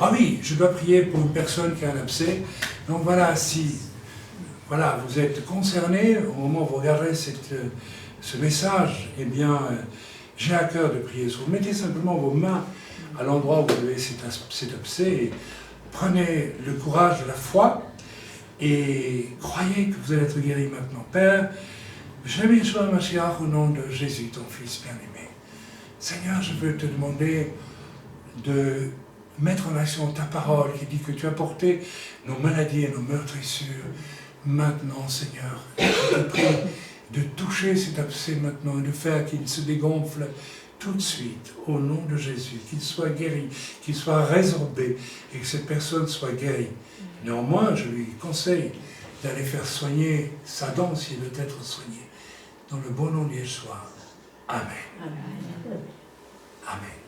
A: Ah oui, je dois prier pour une personne qui a un abcès. Donc voilà, si vous êtes concerné, au moment où vous regarderez ce message, eh bien, j'ai à cœur de prier sur vous. Mettez simplement vos mains à l'endroit où vous avez cet abcès et prenez le courage de la foi et croyez que vous allez être guéri maintenant. Père, j'aime Yeshua Mashiach au nom de Jésus, ton Fils bien-aimé. Seigneur, je veux te demander de mettre en action ta parole qui dit que tu as porté nos maladies et nos meurtrissures. Maintenant, Seigneur, je te prie de toucher cet abcès maintenant et de faire qu'il se dégonfle tout de suite, au nom de Jésus, qu'il soit guéri, qu'il soit résorbé et que cette personne soit guérie. Néanmoins, je lui conseille d'aller faire soigner sa dent s'il veut être soigné. Dans le bon nom de Yeshua. Amen.
B: Amen.
A: Amen.